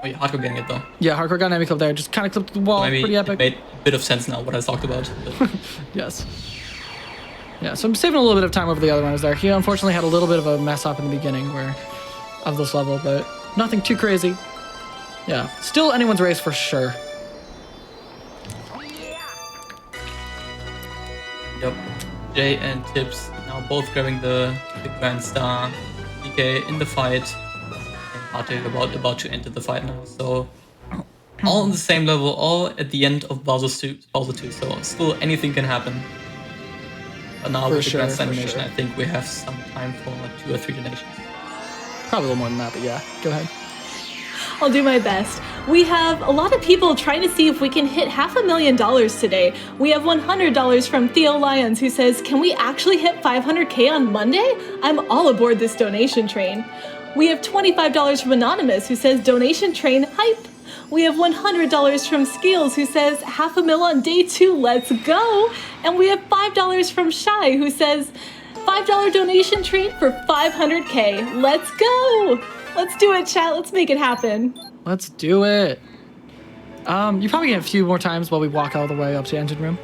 Oh, yeah, Hardcore getting it though. Yeah, Hardcore got Nemi clip there. Just kind of clipped the wall. Maybe pretty epic. It made a bit of sense now what I talked about. Yes. Yeah, so I'm saving a little bit of time over the other runners there. He unfortunately had a little bit of a mess up in the beginning of this level, but nothing too crazy. Yeah, still anyone's race for sure. Yep. Jay and Tibs now both grabbing the Grand Star. DK in the fight. And Hardcore about to enter the fight now. So all on the same level, all at the end of Bowser 2. So still anything can happen. But now with the Grand Star animation, I think we have some time for 2 or 3 donations. Probably a little more than that, but yeah, go ahead. I'll do my best. We have a lot of people trying to see if we can hit $500,000 today. We have $100 from Theo Lyons, who says, can we actually hit 500K on Monday? I'm all aboard this donation train. We have $25 from Anonymous, who says, donation train hype. We have $100 from Skills, who says, $500,000 on day 2, let's go. And we have $5 from Shy, who says, $5 donation train for 500K, let's go. Let's do it, chat. Let's make it happen. Let's do it. You probably get a few more times while we walk all the way up to engine room.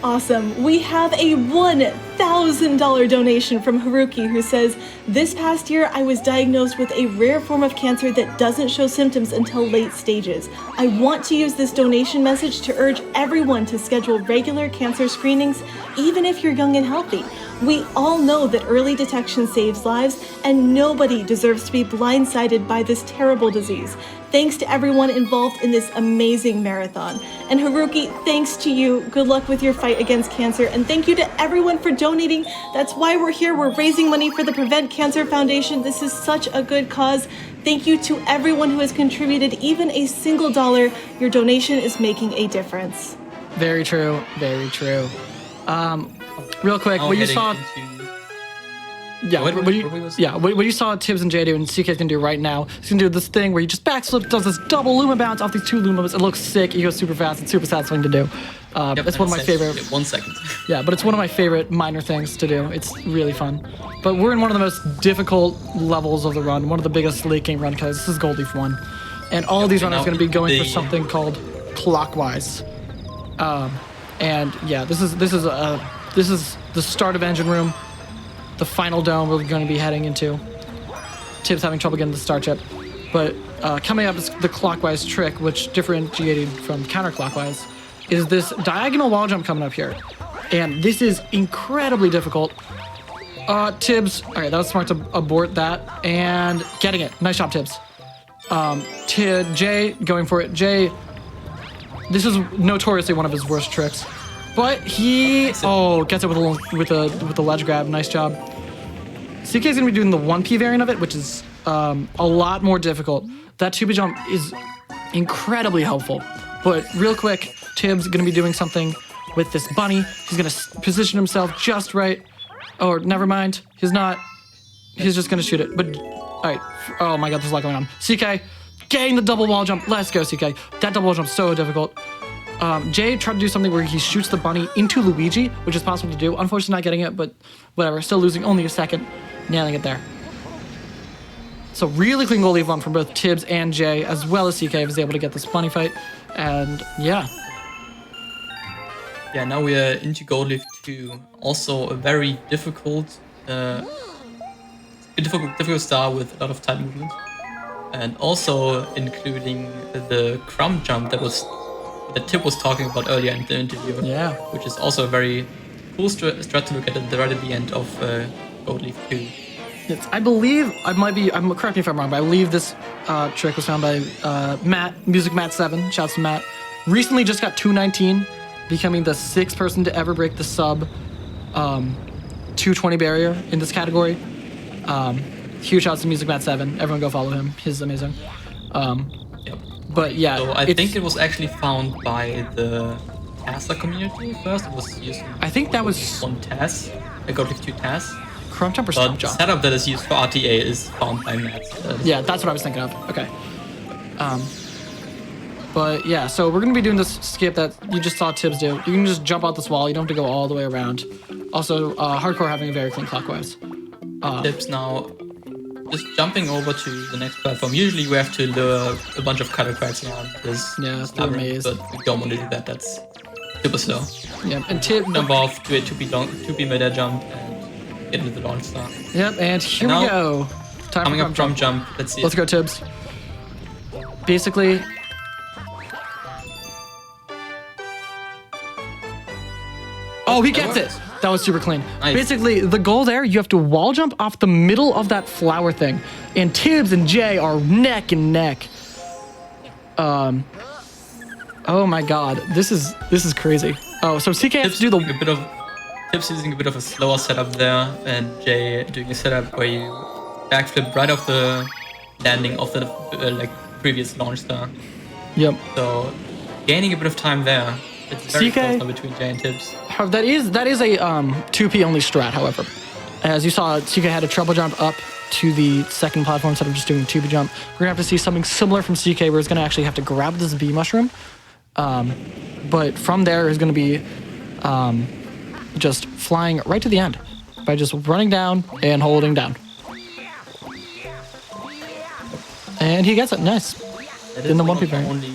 Awesome. We have a $1,000 donation from Haruki, who says, this past year I was diagnosed with a rare form of cancer that doesn't show symptoms until late stages. I want to use this donation message to urge everyone to schedule regular cancer screenings, even if you're young and healthy. We all know that early detection saves lives, and nobody deserves to be blindsided by this terrible disease. Thanks to everyone involved in this amazing marathon. And Haruki, thanks to you. Good luck with your fight against cancer, and thank you to everyone for donating. That's why we're here. We're raising money for the Prevent Cancer Foundation. This is such a good cause. Thank you to everyone who has contributed even a single dollar. Your donation is making a difference. Very true. Very true. Real quick, what you saw... What you saw Tibs and Jay do and CK's gonna do right now, he's gonna do this thing where he just backflips, does this double Luma bounce off these 2 Lumas. It looks sick. He goes super fast. It's super satisfying to do. It's one of my favorite. 1 second. Yeah, but it's one of my favorite minor things to do. It's really fun. But we're in one of the most difficult levels of the run, one of the biggest late game run, because this is Gold Leaf 1, and all of these runners are gonna be going for something called clockwise. And yeah, this is the start of engine room. The final dome we're going to be heading into. Tibs having trouble getting the star chip. But coming up is the clockwise trick, which differentiated from counterclockwise, is this diagonal wall jump coming up here. And this is incredibly difficult. Tibs. All right, that was smart to abort that. And getting it. Nice job, Tibs. Jhay going for it. Jhay, this is notoriously one of his worst tricks. But he, gets it with a ledge grab. Nice job. CK's gonna be doing the 1P variant of it, which is a lot more difficult. That 2P jump is incredibly helpful. But real quick, Tibs gonna be doing something with this bunny. He's gonna position himself just right. Or never mind, he's not. He's just gonna shoot it. But all right. Oh my God, there's a lot going on. CK, getting the double wall jump. Let's go, CK. That double wall jump's so difficult. Jhay tried to do something where he shoots the bunny into Luigi, which is possible to do. Unfortunately, not getting it, but whatever. Still losing only a second. Nailing it there. So really clean goal leave one from both Tibs and Jhay, as well as CK was able to get this bunny fight. And yeah. Yeah, now we are into gold leaf 2. Also a very difficult star with a lot of time movement. And also including the crumb jump that Tib was talking about earlier in the interview. Yeah. Which is also a very cool strat to look at right at the end of gold leaf 2. I believe, correct me if I'm wrong, but I believe this trick was found by Music Matt 7. Shouts to Matt. Recently just got 219, becoming the 6th person to ever break the sub 220 barrier in this category. Huge shouts to Music Matt 7. Everyone go follow him. He's amazing. Yep. But yeah. So I think it was actually found by the TASA community first. It was used. I think that was on TAS. I got with 2 TAS. Crumb jump or But stomp the jump? setup that is used for RTA is found by Matt. Yeah, that's what I was thinking of. Okay. But yeah, so we're gonna be doing this skip that you just saw Tibs do. You can just jump out this wall. You don't have to go all the way around. Also, hardcore having a very clean clockwise. Tibs now just jumping over to the next platform. Usually we have to lure a bunch of color cracks around this through a maze. but we don't want to do that. That's super slow. Yeah, and Tib Jump off, do a 2P mid-air jump, and get into the launch star. Yep, and here we go. Time Coming for up from jump. Let's see. Let's go, Tibs. Basically. Oh, he gets it. That was super clean. Nice. Basically, the goal there, you have to wall jump off the middle of that flower thing. And Tibs and Jhay are neck and neck. Oh my God, this is crazy. Oh, so CK has to do the Tibs using a bit of a slower setup there, and Jhay doing a setup where you backflip right off the landing of the previous launch star. Yep. So gaining a bit of time there. It's very close now between Jhay and Tibs. That is a 2P only strat, however. As you saw, CK had a treble jump up to the second platform instead of just doing a 2P jump. We're gonna have to see something similar from CK where he's gonna actually have to grab this bee mushroom. But from there is gonna be just flying right to the end by just running down and holding down. And he gets it, nice. In the 1P variant.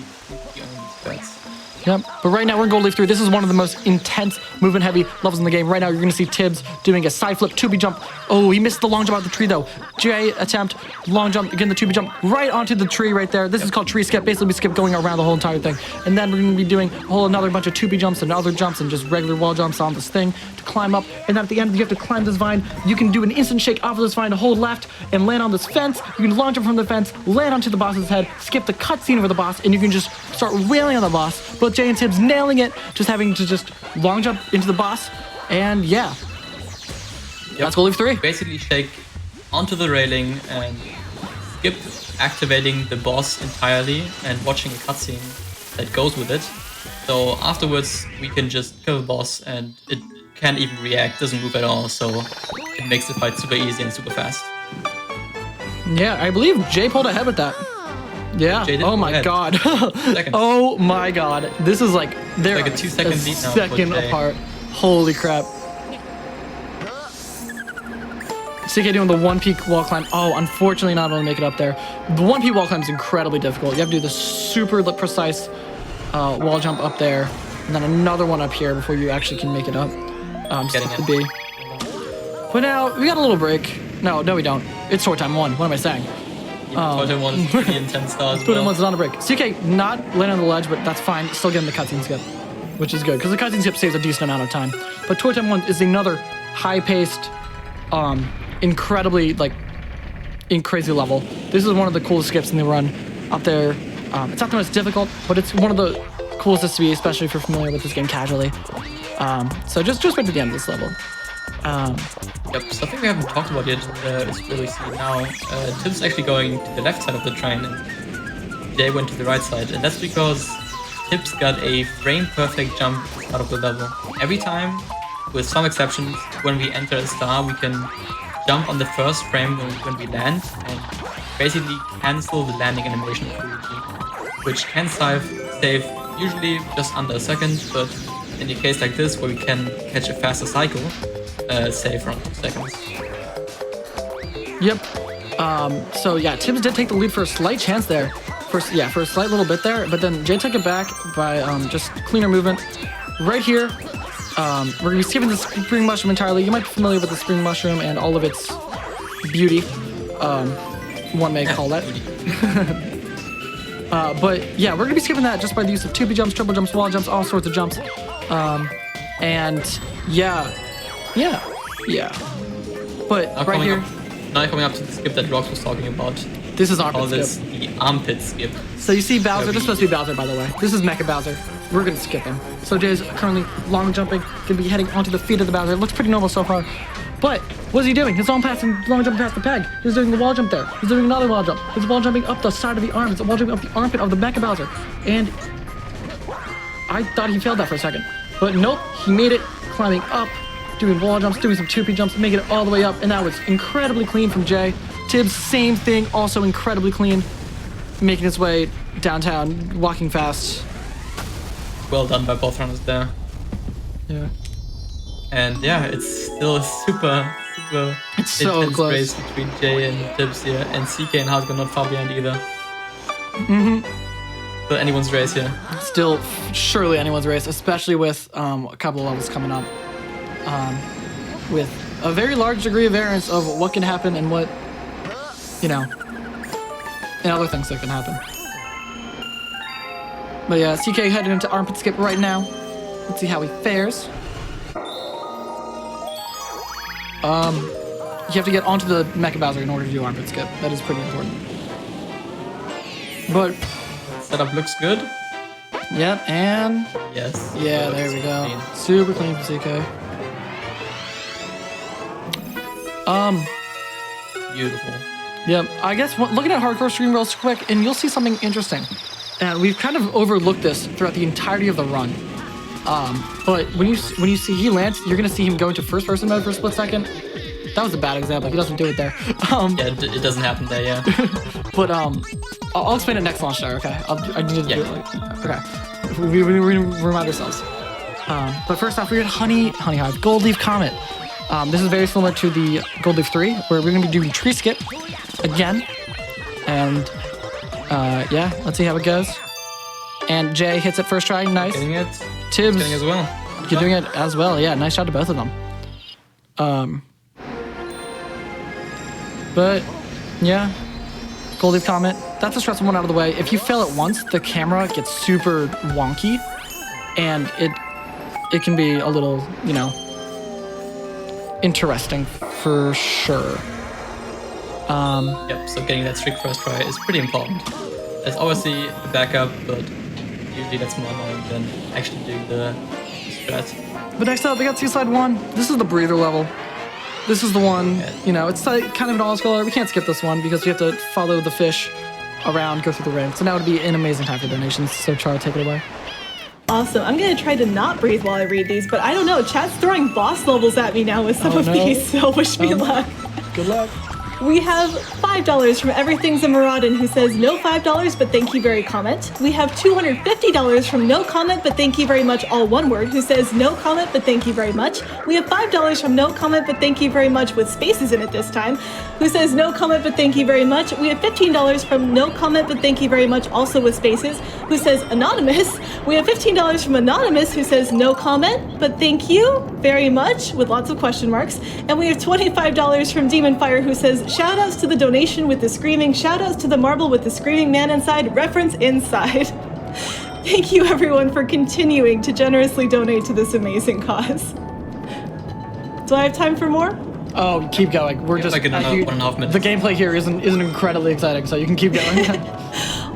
Yep, but right now we're in Gold Leaf 3. This is one of the most intense movement-heavy levels in the game. Right now you're going to see Tibs doing a side flip 2B jump. Oh, he missed the long jump out of the tree though. Jhay attempt, long jump, again the 2B jump right onto the tree right there. This is called tree skip. Basically we skip going around the whole entire thing. And then we're going to be doing another bunch of 2B jumps and other jumps and just regular wall jumps on this thing to climb up. And then at the end you have to climb this vine. You can do an instant shake off of this vine to hold left and land on this fence. You can launch jump from the fence, land onto the boss's head, skip the cutscene over the boss, and you can just start wailing on the boss. Both Jhay and Tibs nailing it, just having to just long jump into the boss, and yeah. That's Gold Leaf 3. Basically shake onto the railing and skip activating the boss entirely and watching a cutscene that goes with it. So afterwards we can just kill the boss and it can't even react, doesn't move at all, so it makes the fight super easy and super fast. Yeah, I believe Jhay pulled ahead with that. Yeah. Oh my god. Oh my god. This is like they're like a 2-second lead now. Second apart. Holy crap. CK doing the 1P wall climb. Oh, unfortunately not able to make it up there. The 1P wall climb is incredibly difficult. You have to do the super precise wall jump up there, and then another one up here before you actually can make it up. Getting it. B. But now we got a little break. No, we don't. It's short time 1. What am I saying? Totem 1's pretty intense stars. Totem 1's on a break. CK not landing on the ledge, but that's fine. Still getting the cutscenes good. which is good because the cutscene skip saves a decent amount of time. But Toy Time 1 is another high-paced, incredibly in crazy level. This is one of the coolest skips in the run up there. It's not the most difficult, but it's one of the coolest to be, especially if you're familiar with this game casually. So just wait to the end of this level. Yep, something we haven't talked about yet is really see now. Tibs actually going to the left side of the train and Jhay went to the right side, and that's because Tibs got a frame-perfect jump out of the level. Every time, with some exceptions, when we enter a star, we can jump on the first frame when we land and basically cancel the landing animation completely, which can save usually just under a second, but in a case like this where we can catch a faster cycle, save around 2 seconds. Yep. So yeah, Tibs did take the lead for a slight chance there. For a slight little bit there, but then Jhay took it back by just cleaner movement. Right here, we're going to be skipping the spring mushroom entirely. You might be familiar with the spring mushroom and all of its beauty, one may call that. But yeah, we're going to be skipping that just by the use of 2B jumps, triple jumps, wall jumps, all sorts of jumps. And yeah. But now right here... Now coming up to the skip that Rox was talking about. This is armpit Call this skip. the armpit skip. So you see Bowser, this is supposed to be Bowser, by the way. This is Mecha Bowser. We're gonna skip him. So Jay's currently long jumping, gonna be heading onto the feet of the Bowser. It looks pretty normal so far. But what is he doing? He's long jumping past the peg. He's doing the wall jump there. He's doing another wall jump. He's wall jumping up the side of the arm. He's wall jumping up the armpit of the Mecha Bowser. And I thought he failed that for a second. But nope, he made it, climbing up, doing wall jumps, doing some 2P jumps, making it all the way up, and that was incredibly clean from Jhay. Tibs, same thing, also incredibly clean, making his way downtown, walking fast. Well done by both runners there. Yeah. And yeah, it's still a super It's so intense close. race between Jhay and Tibs here, and CK and Hardcore not far behind either. But anyone's race here. Still, surely anyone's race, especially with a couple of levels coming up. With a very large degree of variance of what can happen and what, and other things that can happen. But yeah, CK headed into armpit skip right now. Let's see how he fares. You have to get onto the Mecha Bowser in order to do armpit skip. That is pretty important. But Setup looks good. yep, and Yes. yeah, there we go. Super clean for CK. Beautiful. Yep, I guess looking at hardcore stream real quick, and you'll see something interesting. And we've kind of overlooked this throughout the entirety of the run. But when you see he lands, you're gonna see him go into first person mode for a split second. That was a bad example. He doesn't do it there. Yeah, it doesn't happen there, yeah. But I'll explain it next launch there. Okay, I need to do it. Okay, we remind ourselves. But first off, we got Honey Hive, Gold Leaf Comet. This is very similar to the Gold Leaf 3, where we're gonna be doing tree skip again. And yeah, let's see how it goes. And Jhay hits it first try, nice. Getting it. Tibs, Getting it as well. you're doing it as well. Yeah, nice shot to both of them. But yeah, Gold Leaf Comet. That's a stressful one out of the way. If you fail it once, the camera gets super wonky, and it can be a little, interesting for sure. Yep, so getting that streak first try is pretty important. There's obviously a backup, but usually that's more annoying than actually doing the strat. But next up, we got Seaside 1. This is the breather level. This is the one, it's like kind of an all-scholar. We can't skip this one because we have to follow the fish around, go through the ring. So now would be an amazing time for donations. So Char, take it away. Awesome. I'm going to try to not breathe while I read these, but I don't know. Chat's throwing boss levels at me now with some of these, so wish me luck. Good luck. We have $5 from Everything's a Maradin, who says no $5 but thank you very comment. We have $250 from no comment but thank you very much, all one word, who says no comment but thank you very much. We have $5 from no comment but thank you very much with spaces in it this time, who says no comment but thank you very much. We have $15 from no comment but thank you very much, also with spaces, who says anonymous. We have $15 from anonymous, who says no comment but thank you very much with lots of question marks. And we have $25 from Demon Fire, who says shoutouts to the donation with the screaming, shoutouts to the marble with the screaming man inside, reference inside. Thank you everyone for continuing to generously donate to this amazing cause. Do I have time for more? Oh, keep going. We're just like another 1.5 minutes. The gameplay here isn't incredibly exciting, so you can keep going.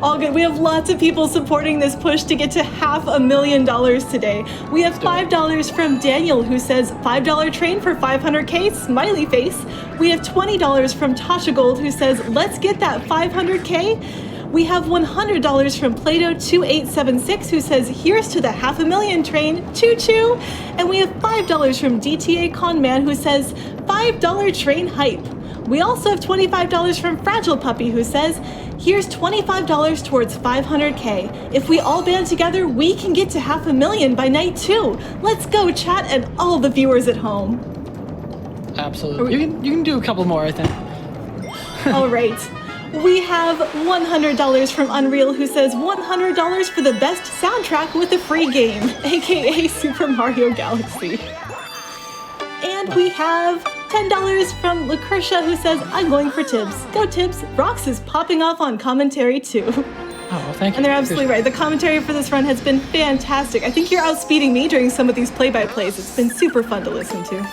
All good. We have lots of people supporting this push to get to $500,000 today. We have $5 from Daniel, who says $5 train for 500K, smiley face. We have $20 from Tasha Gold, who says let's get that 500K. We have $100 from Plato2876, who says here's to the $500,000 train, choo choo. And we have $5 from DTA Conman, who says $5 train hype. We also have $25 from Fragile Puppy, who says here's $25 towards 500K. If we all band together, we can get to $500,000 by night 2. Let's go, chat, and all the viewers at home. Absolutely. You can do a couple more, I think. All right. We have $100 from Unreal, who says $100 for the best soundtrack with a free game, aka Super Mario Galaxy. And we have $10 from Lucretia, who says, I'm going for Tibs. Go Tibs. Rox is popping off on commentary too. Oh, well, thank you. And they're absolutely right. The commentary for this run has been fantastic. I think you're outspeeding me during some of these play-by-plays. It's been super fun to listen to.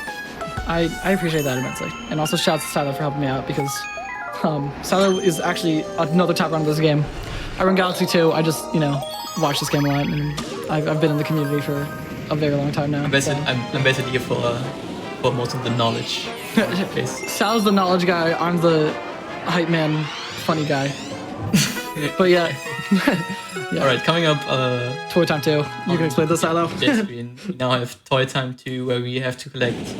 I appreciate that immensely. And also shouts to Sailo for helping me out, because Sailo is actually another top runner of this game. I run Galaxy 2. I just, watch this game a lot, and I've been in the community for a very long time now. I'm basically here for most of the knowledge. Sal's the knowledge guy. I'm the hype man, funny guy. But yeah. All right, coming up. Toy Time 2. You can explain this, Sailo. We now have Toy Time 2, where we have to collect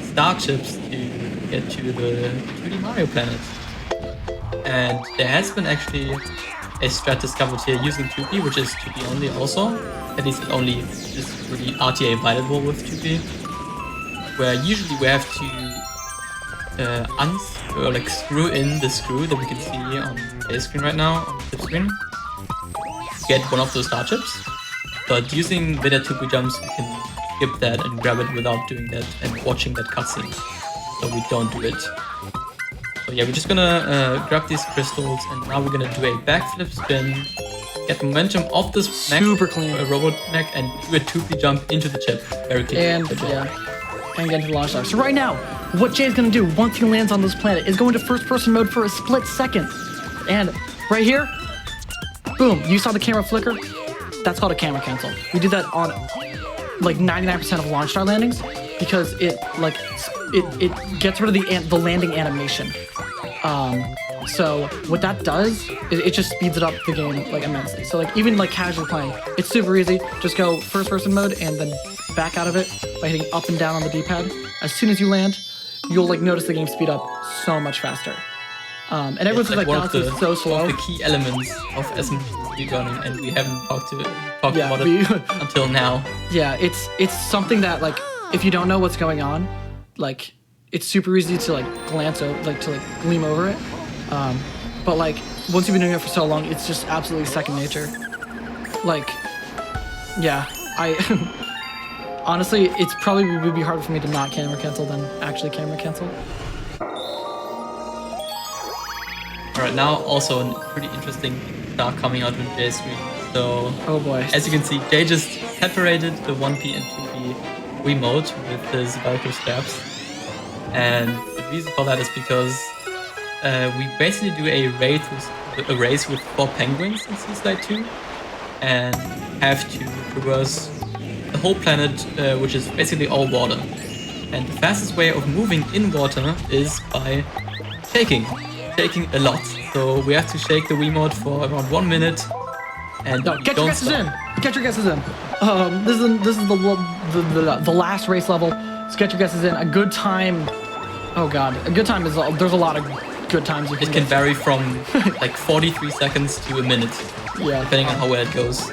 star chips to get to the 2D Mario planet. And there has been actually a strat discovered here using 2P, which is 2P only also. At least it only is really RTA viable with 2P. Where usually we have to screw in the screw that we can see on the screen right now, on the screen, get one of those star chips. But using linear 2P jumps, we can skip that and grab it without doing that and watching that cutscene. So we don't do it. So yeah, we're just gonna grab these crystals, and now we're gonna do a backflip spin, get momentum off this super clean robot mech, and do a 2P jump into the chip. Very clean. And get into the launch star. So right now, what Jay's gonna do once he lands on this planet is go into first-person mode for a split second. And right here, boom, you saw the camera flicker? That's called a camera cancel. We do that on like 99% of launch star landings, because it gets rid of the landing animation. So what that does is it just speeds it up the game like immensely. So like even like casual playing, it's super easy. Just go first-person mode and then back out of it by hitting up and down on the D-pad. As soon as you land, you'll like notice the game speed up so much faster. And everyone says like Galaxy is so slow. One of the key elements of SMT speedrunning, and we haven't talked about it until now. Yeah, it's something that like if you don't know what's going on, like it's super easy to like glance over, like to like gleam over it. But like once you've been doing it for so long, it's just absolutely second nature. Like, yeah, honestly, it's probably would be harder for me to not camera cancel than actually camera cancel. All right, now also a pretty interesting stuff coming out with Jay's screen. So, oh boy, as you can see, Jay just separated the 1P and 2P Wiimote with his Velcro straps, and the reason for that is because we basically do a race with 4 penguins in Seaslide 2, and have to traverse the whole planet, which is basically all water. And the fastest way of moving in water is by shaking a lot. So we have to shake the Wiimote for around 1 minute, and get your guesses in. Get your guesses in. This is the last race level. So get your guesses in. A good time. Oh god, a good time is there's a lot of good times. It can vary from like 43 seconds to a minute. Yeah, depending on how well it goes.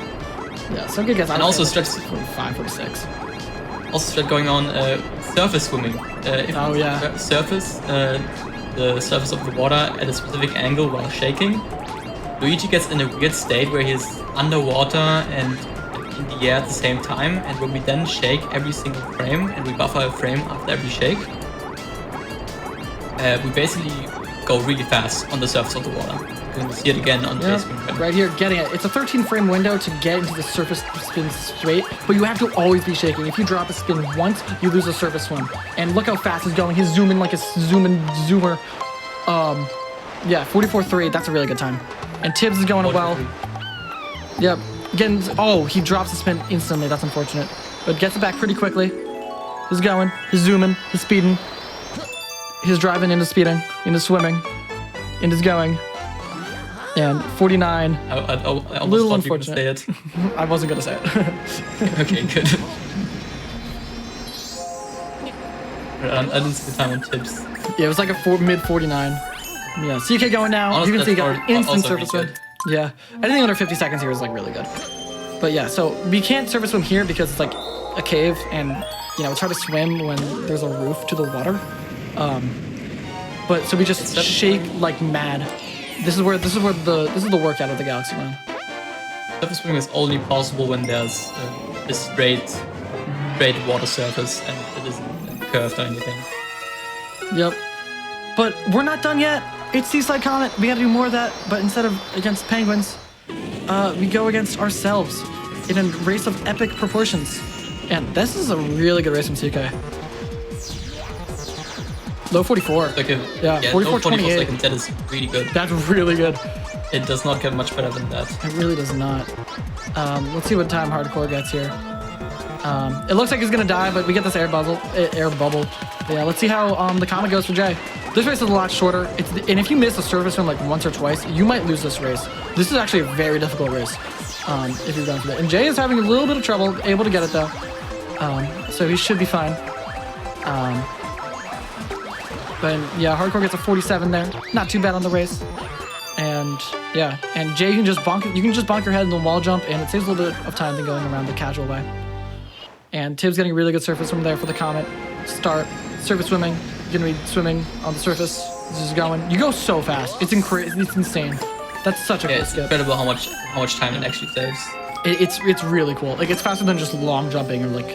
Yeah, so good guess. And also stretch 45, 46. Also stretch going on surface swimming. Surface. The surface of the water at a specific angle while shaking. Luigi gets in a weird state where he's underwater and in the air at the same time, and when we then shake every single frame and we buffer a frame after every shake, we basically go really fast on the surface of the water. You're going to see it again on Jay's screen. Right here, getting it. It's a 13 frame window to get into the surface spin straight, but you have to always be shaking. If you drop a spin once, you lose a surface swim. And look how fast he's going. He's zooming like a zoomer. Yeah, 44.3. That's a really good time. And Tibs is going well. Yep. Getting. Oh, he drops the spin instantly. That's unfortunate, but gets it back pretty quickly. He's going. He's zooming. He's speeding. He's driving into speeding, into swimming, into going. And 49. I almost a little thought you were gonna say unfortunate. it. I wasn't gonna say it. Okay, good. I didn't see the time on Tibs. Yeah, it was like a mid 49. Yeah, CK going now. Honestly, you can see he that's got instant also surface really swim. Yeah, anything under 50 seconds here is like really good. But yeah, so we can't surface swim here because it's like a cave, and you know it's hard to swim when there's a roof to the water. But so we just shake like mad. This is the workout of the Galaxy Run. Surface swimming is only possible when there's a straight water surface and it isn't curved or anything. Yep. But we're not done yet. It's Seaside Comet. We gotta do more of that. But instead of against penguins, we go against ourselves in a race of epic proportions. And this is a really good race from CK. Low 44. Like a, yeah, 44.28. Seconds, that is really good. That's really good. It does not get much better than that. It really does not. Let's see what time Hardcore gets here. It looks like he's gonna die, but we get this air bubble. Yeah, let's see how the Comet goes for Jay. This race is a lot shorter. And if you miss a surface from like once or twice, you might lose this race. This is actually a very difficult race if you're going for that. And Jay is having a little bit of trouble, able to get it though. So he should be fine. But yeah, Hardcore gets a 47 there. Not too bad on the race. And yeah, and Jay, you can just bonk your head in the wall jump, and it saves a little bit of time than going around the casual way. And Tibs getting a really good surface from there for the Comet. Start surface swimming. You're gonna be swimming on the surface. This is going. You go so fast. It's insane. That's such a cool it's skip. incredible how much time it actually saves. It's really cool. Like it's faster than just long jumping or like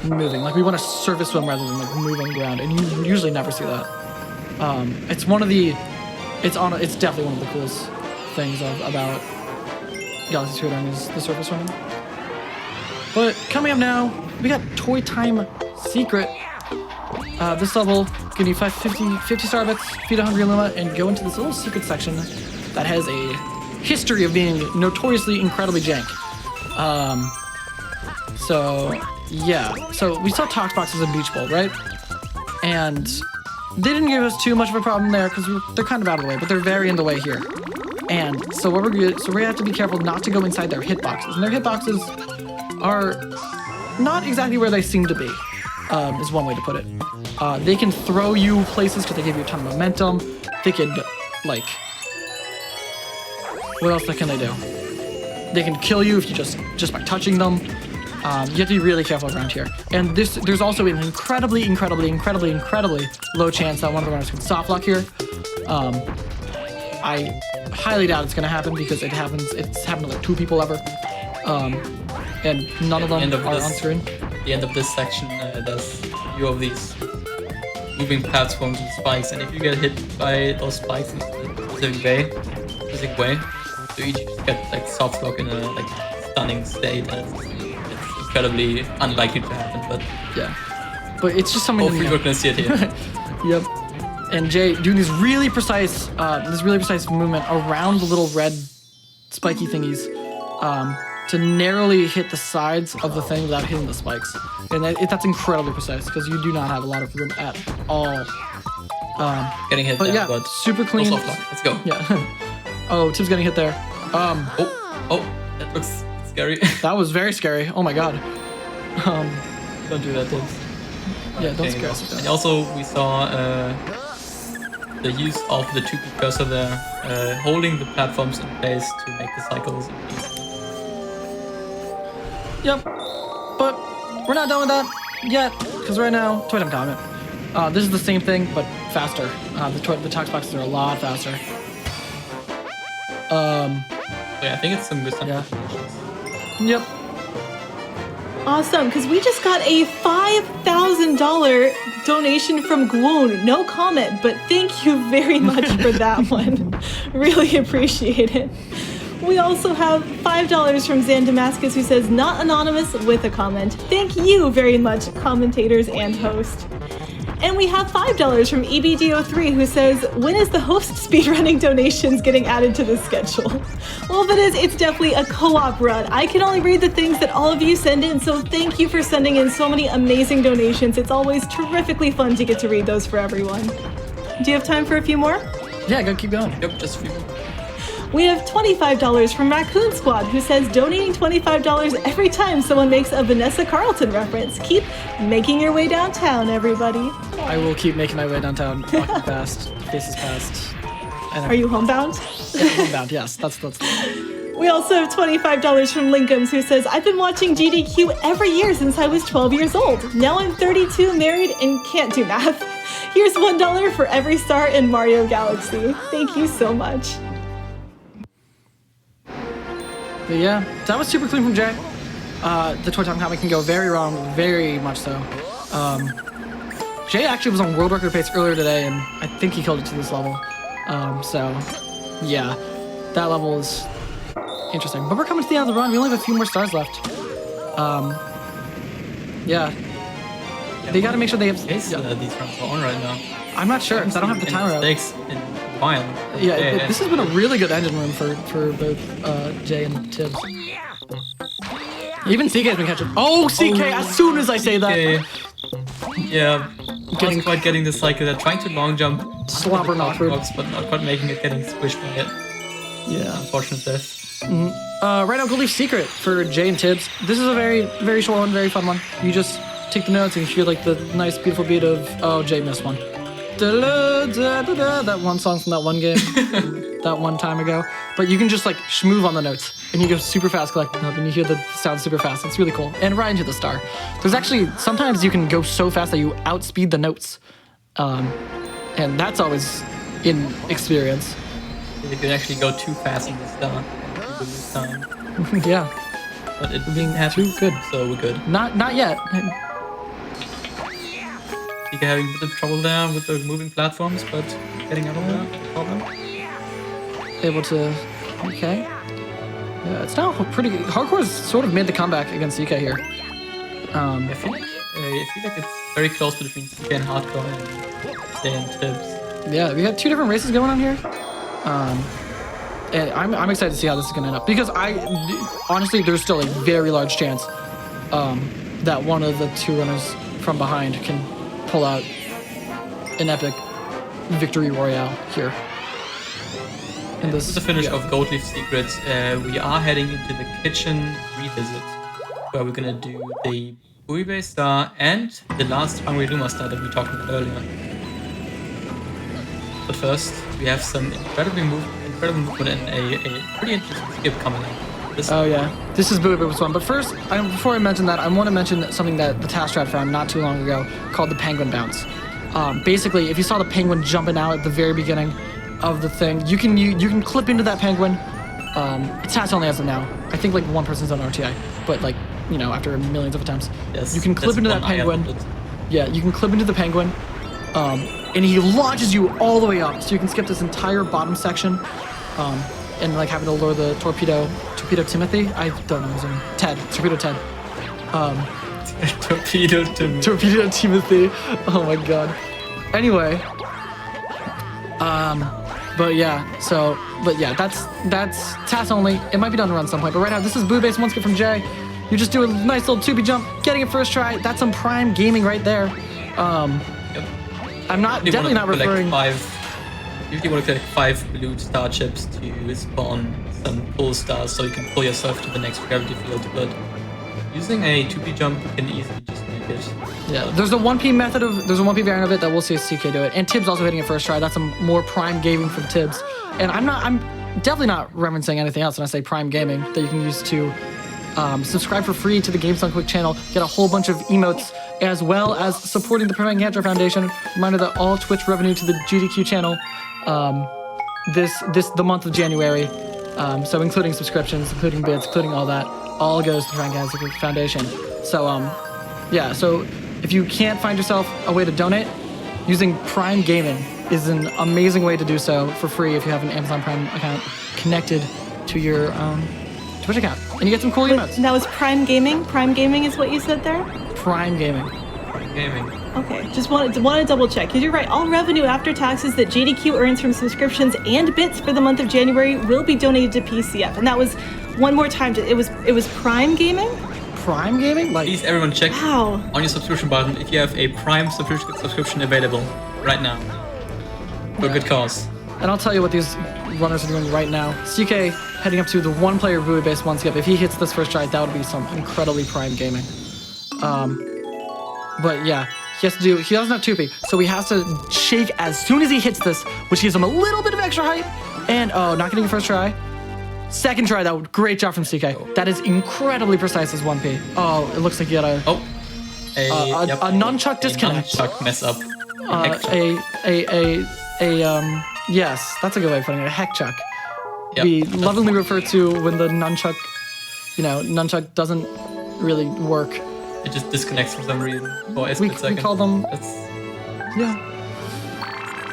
moving. Like we want to surface swim rather than like move on the ground, and you usually never see that. It's definitely one of the coolest things about Galaxy Speedrun is the surface swimming. But coming up now, we got Toy Time Secret. This level, give you 50 star bits, feed a Hungry Luma, and go into this little secret section that has a history of being notoriously incredibly jank. So yeah, so we saw Tox Boxes and Beach Bowl, right? And they didn't give us too much of a problem there because they're kind of out of the way, but they're very in the way here. And so we have to be careful not to go inside their hitboxes, and their hitboxes are not exactly where they seem to be. Is one way to put it. They can throw you places because they give you a ton of momentum. They could, like, what else can they do? They can kill you if you just by touching them. You have to be really careful around here. And there's also an incredibly low chance that one of the runners can soft lock here. I highly doubt it's gonna happen because it's happened to like 2 people ever. And none of them are on screen. The end of this section, there's a few of these moving platforms and spikes, and if you get hit by those spikes in a specific way, so you just get like soft lock in a like stunning state, and it's incredibly unlikely to happen. But yeah, but it's just something. Hopefully, we're gonna see it here. Yep. And Jay doing this really precise movement around the little red spiky thingies. To narrowly hit the sides of the thing without hitting the spikes. And that's incredibly precise because you do not have a lot of room at all. Getting hit but there, yeah, but super clean. Let's go. Yeah. Oh, Tibs getting hit there. Oh, that looks scary. That was very scary. Oh my god. Don't do that, Tibs. Yeah, don't scare us. And also, we saw the use of the 2 cursor there, holding the platforms in place to make the cycles easy. Yep, but we're not done with that yet, because right now, Toy Time Comet. This is the same thing, but faster. The Tox Boxes are a lot faster. Yeah, I think it's some good stuff. Yeah. Yep. Awesome, because we just got a $5,000 donation from Gwoon. No comment, but thank you very much for that one. Really appreciate it. We also have $5 from Zan Damascus, who says, not anonymous, with a comment. Thank you very much, commentators and host. And we have $5 from EBDO3, who says, when is the host speedrunning donations getting added to the schedule? Well, if it is, it's definitely a co-op run. I can only read the things that all of you send in, so thank you for sending in so many amazing donations. It's always terrifically fun to get to read those for everyone. Do you have time for a few more? Yeah, go keep going. Yep, just a few more. We have $25 from Raccoon Squad, who says, donating $25 every time someone makes a Vanessa Carlton reference. Keep making your way downtown, everybody. I will keep making my way downtown, walking past, faces past. Are you homebound? Yeah, homebound, yes. That's We also have $25 from Linkums, who says, I've been watching GDQ every year since I was 12 years old. Now I'm 32, married, and can't do math. Here's $1 for every star in Mario Galaxy. Thank you so much. But yeah, that was super clean from Jhay. The Toy Time comic can go very wrong, very much so. Jhay actually was on world record pace earlier today, and I think he killed it to this level. So, yeah, that level is interesting. But we're coming to the end of the run. We only have a few more stars left. Yeah. They gotta make sure they have... These runs are on right now. I'm not sure, because I don't have the timer up. Mistakes in while. Yeah, this has been a really good engine room for both Jhay and Tibs. Even CK has been catching. Oh, CK! As soon as I say that, yeah, not quite getting the cycle. They're trying to long jump, slobber not through, but not quite making it. Getting squished by it. Yeah, unfortunate death. Right now, Gold Leaf Secret for Jhay and Tibs. This is a very, very short one, very fun one. You just take the notes and you hear like the nice, beautiful beat of Jhay missed one. That one song from that one game, that one time ago. But you can just like schmoove on the notes, and you go super fast collecting up, and you hear the sound super fast. It's really cool. And right into the star. There's actually, sometimes you can go so fast that you outspeed the notes. And that's always in experience. You can actually go too fast in the star. You lose time. Yeah. But it being too good. So we're good. Not yet. You're having a bit of trouble there with the moving platforms, but getting out of there, no problem. Able to, okay. Yeah, it's now pretty. Hardcore's sort of made the comeback against CK here. I feel like it's very close between CK and Hardcore and Jhay and Tibs. Yeah, we have two different races going on here. And I'm excited to see how this is going to end up, because honestly, there's still a very large chance that one of the two runners from behind can pull out an epic victory royale here. And this is the finish of Gold Leaf Secrets. We are heading into the kitchen revisit, where we're gonna do the Buibe Star and the last Hungry Luma Star that we talked about earlier. But first, we have some incredible movement and a pretty interesting skip coming in. This is Buibe's one. But first, before I mention that, I want to mention something that the task strat found not too long ago called the penguin bounce. Basically, if you saw the penguin jumping out at the very beginning of the thing, you can clip into that penguin. It's task only as of now. I think like one person's on RTI, but like, you know, after millions of attempts, you can clip into that penguin. Yeah, you can clip into the penguin, and he launches you all the way up, so you can skip this entire bottom section. And like having to lure the Torpedo Timothy? I don't know his name. Torpedo Ted. Torpedo Timothy. Oh my god. Anyway. But yeah, that's task only. It might be done to run at some point, but right now this is Blue Base one skip from Jhay. You just do a nice little 2B jump, getting it first try. That's some prime gaming right there. I'm definitely not referring. Usually want to collect 5 blue star chips to spawn some pull stars so you can pull yourself to the next gravity field, but using a 2P jump you can easily just make it. Yeah, there's a 1P variant of it that we'll see CK do it, and Tibs also hitting it first try. That's some more prime gaming from Tibs. And I'm definitely not referencing anything else when I say prime gaming that you can use to subscribe for free to the Games Done Quick channel, get a whole bunch of emotes, as well as supporting the Preventing Cancer Foundation. Reminder that all Twitch revenue to the GDQ channel the month of January, so including subscriptions, including bits, including all that, all goes to the Frank Hazard Foundation. So, yeah, so if you can't find yourself a way to donate, using Prime Gaming is an amazing way to do so for free if you have an Amazon Prime account connected to your Twitch account. And you get some cool emotes. That was Prime Gaming? Prime Gaming is what you said there? Prime Gaming. Gaming. Okay, just wanted to double check. You're right. All revenue after taxes that JDQ earns from subscriptions and bits for the month of January will be donated to PCF. And that was one more time. It was Prime Gaming? Prime Gaming? Like, Please, everyone, check Wow. on your subscription button if you have a Prime subscription available right now for a good cause. and I'll tell you what these runners are doing right now. CK heading up to the one-player buoy-based one skip. If he hits this first try, that would be some incredibly Prime Gaming. But yeah, he doesn't have 2P, so he has to shake as soon as he hits this, which gives him a little bit of extra height. And not getting your first try. Second try, great job from CK. That is incredibly precise as 1P. Oh, it looks like you got a a nunchuck disconnect. A nunchuck mess up. Yes, that's a good way of putting it. A heck chuck. Yep. We lovingly refer to when the nunchuck doesn't really work. It just disconnects for some reason for a We split second. call them.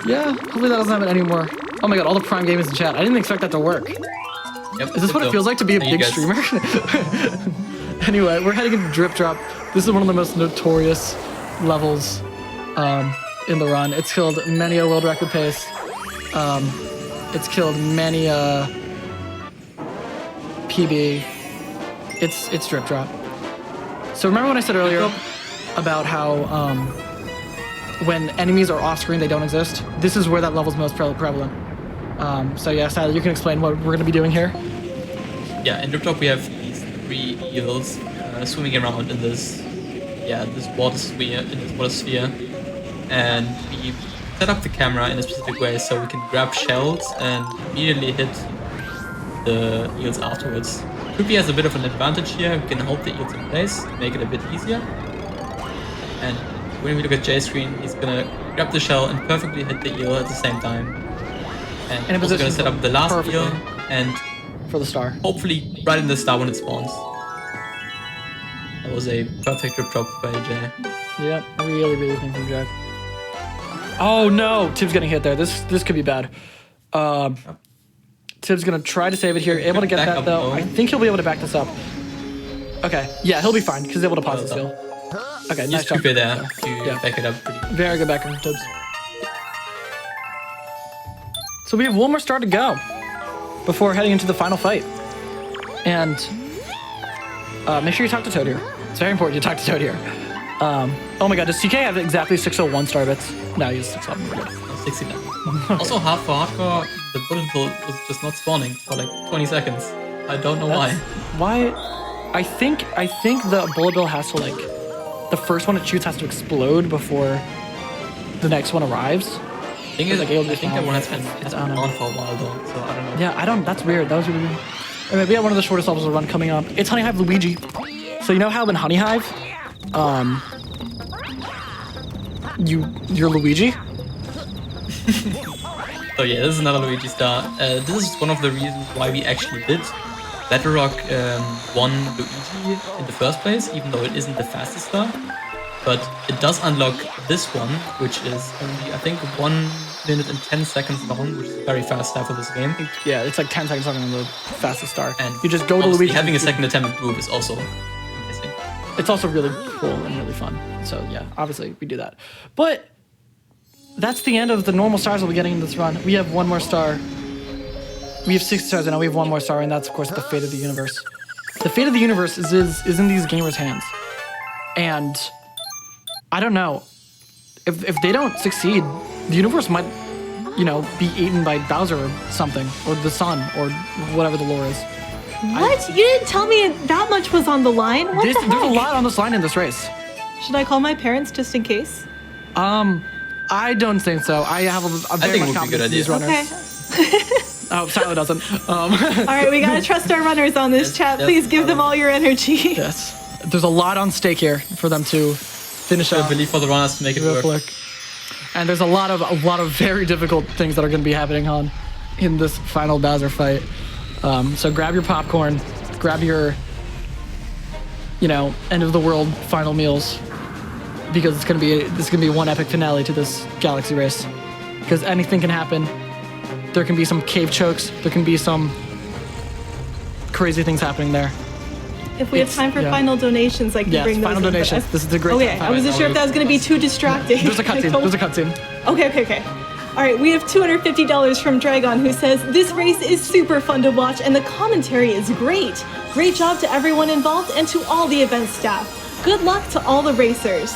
Yeah. Hopefully that doesn't happen anymore. Oh my god, all the Prime gamers in chat. I didn't expect that to work. Yep, Is this what it feels like to be a Thank you, big guys. streamer? Anyway, we're heading into Drip Drop. This is one of the most notorious levels in the run. It's killed many a world record pace. It's killed many a PB. It's Drip Drop. So remember when I said earlier about how when enemies are off screen, they don't exist? This is where that level's most prevalent. So yeah, Sailo, you can explain what we're going to be doing here. Yeah, in Drip Drop we have these 3 eels swimming around in this water sphere, and we set up the camera in a specific way so we can grab shells and immediately hit the eels afterwards. Kirby has a bit of an advantage here. We can hold the eels in place, make it a bit easier. And when we look at Jay's screen, he's gonna grab the shell and perfectly hit the eel at the same time. And also gonna set up the last eel and for the star. hopefully right in the star when it spawns. That was a perfect Drip Drop by Jay. Yep, really, really thin from Jack. Oh no, Tibs getting hit there. This could be bad. Tibs gonna try to save it here. Able to get that though. I think he'll be able to back this up. Okay, yeah, he'll be fine because he's able to pause this deal. Okay, nice job. Keep it there to back it up pretty. Very good backer from Tibs. So we have one more star to go before heading into the final fight. And make sure you talk to Toad here. It's very important you talk to Toad here. Oh my god, does CK have exactly 601 star bits? No, he has 601. 69. Also, for hardcore, the bullet bill was just not spawning for like 20 seconds. I don't know why. Why? I think the bullet bill has to the first one it shoots has to explode before the next one arrives. I think that one has been on for a while though, so I don't know. Yeah, that's weird. That was really weird. Anyway, we have one of the shortest levels of the run coming up. It's Honey Hive Luigi. So you know how in Honey Hive, you're Luigi? So yeah, this is another Luigi star. This is one of the reasons why we actually did Bedrock 1 Luigi in the first place, even though it isn't the fastest star. But it does unlock this one, which is only, I think, 1 minute and 10 seconds long, which is a very fast star for this game. Yeah, it's like 10 seconds longer than the fastest star. And you just go to Luigi. Having a second attempt at Groove is also amazing. It's also really cool and really fun. So yeah, obviously we do that. But that's the end of the normal stars we'll be getting in this run. We have one more star. We have 6 stars and now we have one more star, and that's of course the fate of the universe. The fate of the universe is in these gamers' hands. And I don't know. If they don't succeed, the universe might, be eaten by Bowser or something, or the sun, or whatever the lore is. What? You didn't tell me that much was on the line? What the heck? There's a lot on this line in this race. Should I call my parents just in case? I don't think so. I have a very much confidence in these runners. Okay. Oh, Sailo doesn't. All right, we gotta trust our runners on this chat. Please give them all your energy. Yes. There's a lot on stake here for them to finish up. I believe for the runners to make it work. And there's a lot of very difficult things that are going to be happening in this final Bowser fight. So grab your popcorn, grab your you know, end of the world final meals, because it's gonna be one epic finale to this galaxy race. Because anything can happen. There can be some cave chokes. There can be some crazy things happening there. If we have time for final donations, I can bring those final in, but donations. This is a great Okay, I wasn't sure if that was going to be too distracting. There's a cutscene. There's a cutscene. Okay. All right, we have $250 from Dragon, who says, this race is super fun to watch and the commentary is great. Great job to everyone involved and to all the event staff. Good luck to all the racers.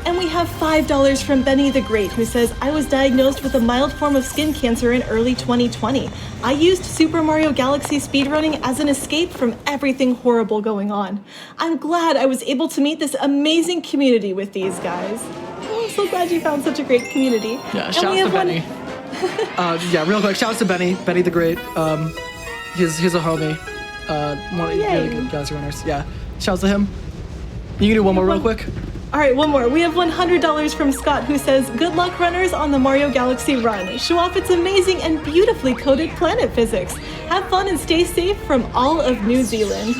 And we have $5 from Benny the Great, who says, I was diagnosed with a mild form of skin cancer in early 2020. I used Super Mario Galaxy speedrunning as an escape from everything horrible going on. I'm glad I was able to meet this amazing community with these guys. Oh, I'm so glad you found such a great community. Yeah, shout out to Benny. Yeah, real quick, shout out to Benny the Great. He's a homie. One of the really good Galaxy runners. Yeah, shout out to him. You can do one more real quick? All right, one more. We have $100 from Scott, who says, good luck, runners, on the Mario Galaxy run. Show off its amazing and beautifully coded planet physics. Have fun and stay safe from all of New Zealand.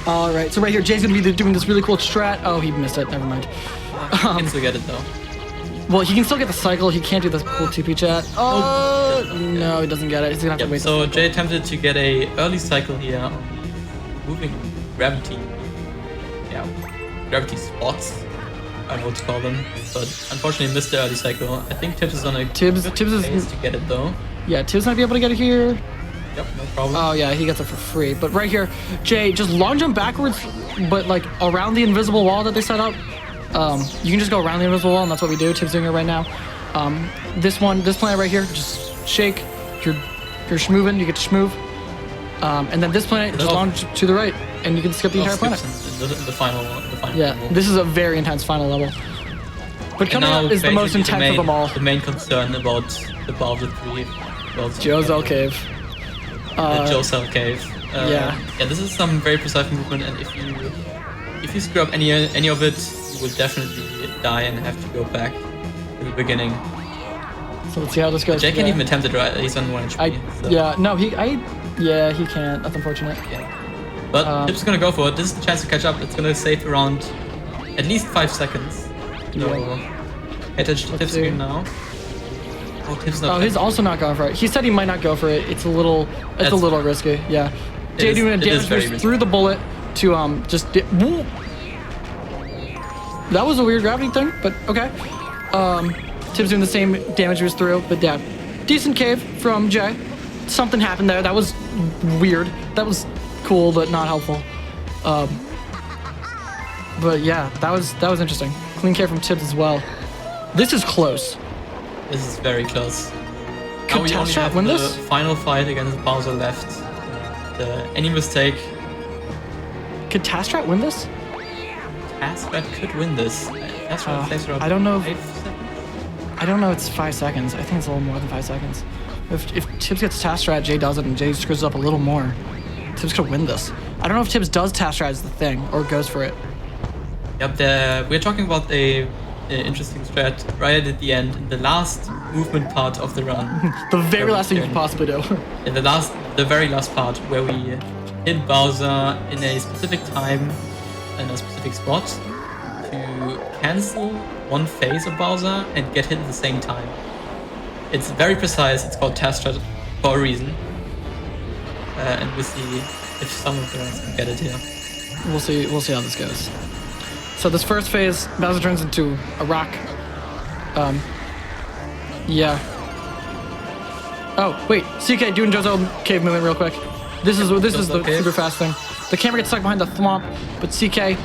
All right, so right here, Jay's gonna be doing this really cool strat. Oh, he missed it. Never mind. He can still get it though. Well, he can still get the cycle. He can't do the cool TP chat. Oh, no, he doesn't get it. He's gonna have to wait. So Jay attempted to get a early cycle here on moving gravity. Yeah. Gravity spots, I don't know what to call them, but unfortunately missed the early cycle. I think Tibs is on a Tibs good is pace to get it though. Yeah, Tibs might be able to get it here. Yep, no problem. Oh yeah, he gets it for free. But right here, Jay, just long jump backwards, but like around the invisible wall that they set up. You can just go around the invisible wall, and that's what we do. Tibs doing it right now. This planet right here, just shake. You're schmooving, you get to schmoove. And then this planet, just long to the right, and you can skip the entire planet. The final. Yeah, level. this is a very intense final level. But coming up is the most intense of them all. The main concern about the Bowser 3. Josel Cave. The Josel Cave. Yeah, this is some very precise movement, and if you screw up any of it, you will definitely die and have to go back to the beginning. So let's see how this goes. Jay can't even attempt it, right? He's on 1 HP. He can't. That's unfortunate. Yeah. But Tibs is gonna go for it. This is the chance to catch up. It's gonna save around at least 5 seconds. So head to Tibs screen now. Oh, Tibs not. Oh, he's also not going for it. He said he might not go for it. It's a little risky. Yeah. Jay doing a damage boost through the bullet to that was a weird gravity thing, but okay. Tibs doing the same damage boost through, but yeah, decent cave from Jay. Something happened there. That was weird. That was cool, but not helpful. But yeah, that was interesting. Clean cave from Tibs as well. This is close. This is very close. Could Now we only have win the this? final fight against Bowser left. Any mistake, Could Tastrat win this? Tastrat could win this. Tastrat saves around I don't know. 5 seconds. I don't know. It's 5 seconds. I think it's a little more than 5 seconds. If Tibs gets Tastrat, Jay does it, and Jay screws up a little more. Tibs could win this. I don't know if Tibs does Tastrat as the thing or goes for it. Yep, we're talking about a interesting strat right at the end, in the last movement part of the run. The very last thing you could possibly do. In the very last part, where we hit Bowser in a specific time in a specific spot to cancel one phase of Bowser and get hit at the same time. It's very precise. It's called Tastrat for a reason. And we'll see if some of the runs can get it here. We'll see how this goes. So this first phase, Bowser turns into a rock. Yeah. Oh wait, CK doing Joe's cave movement real quick. This is the super fast thing. The camera gets stuck behind the thwomp, but CK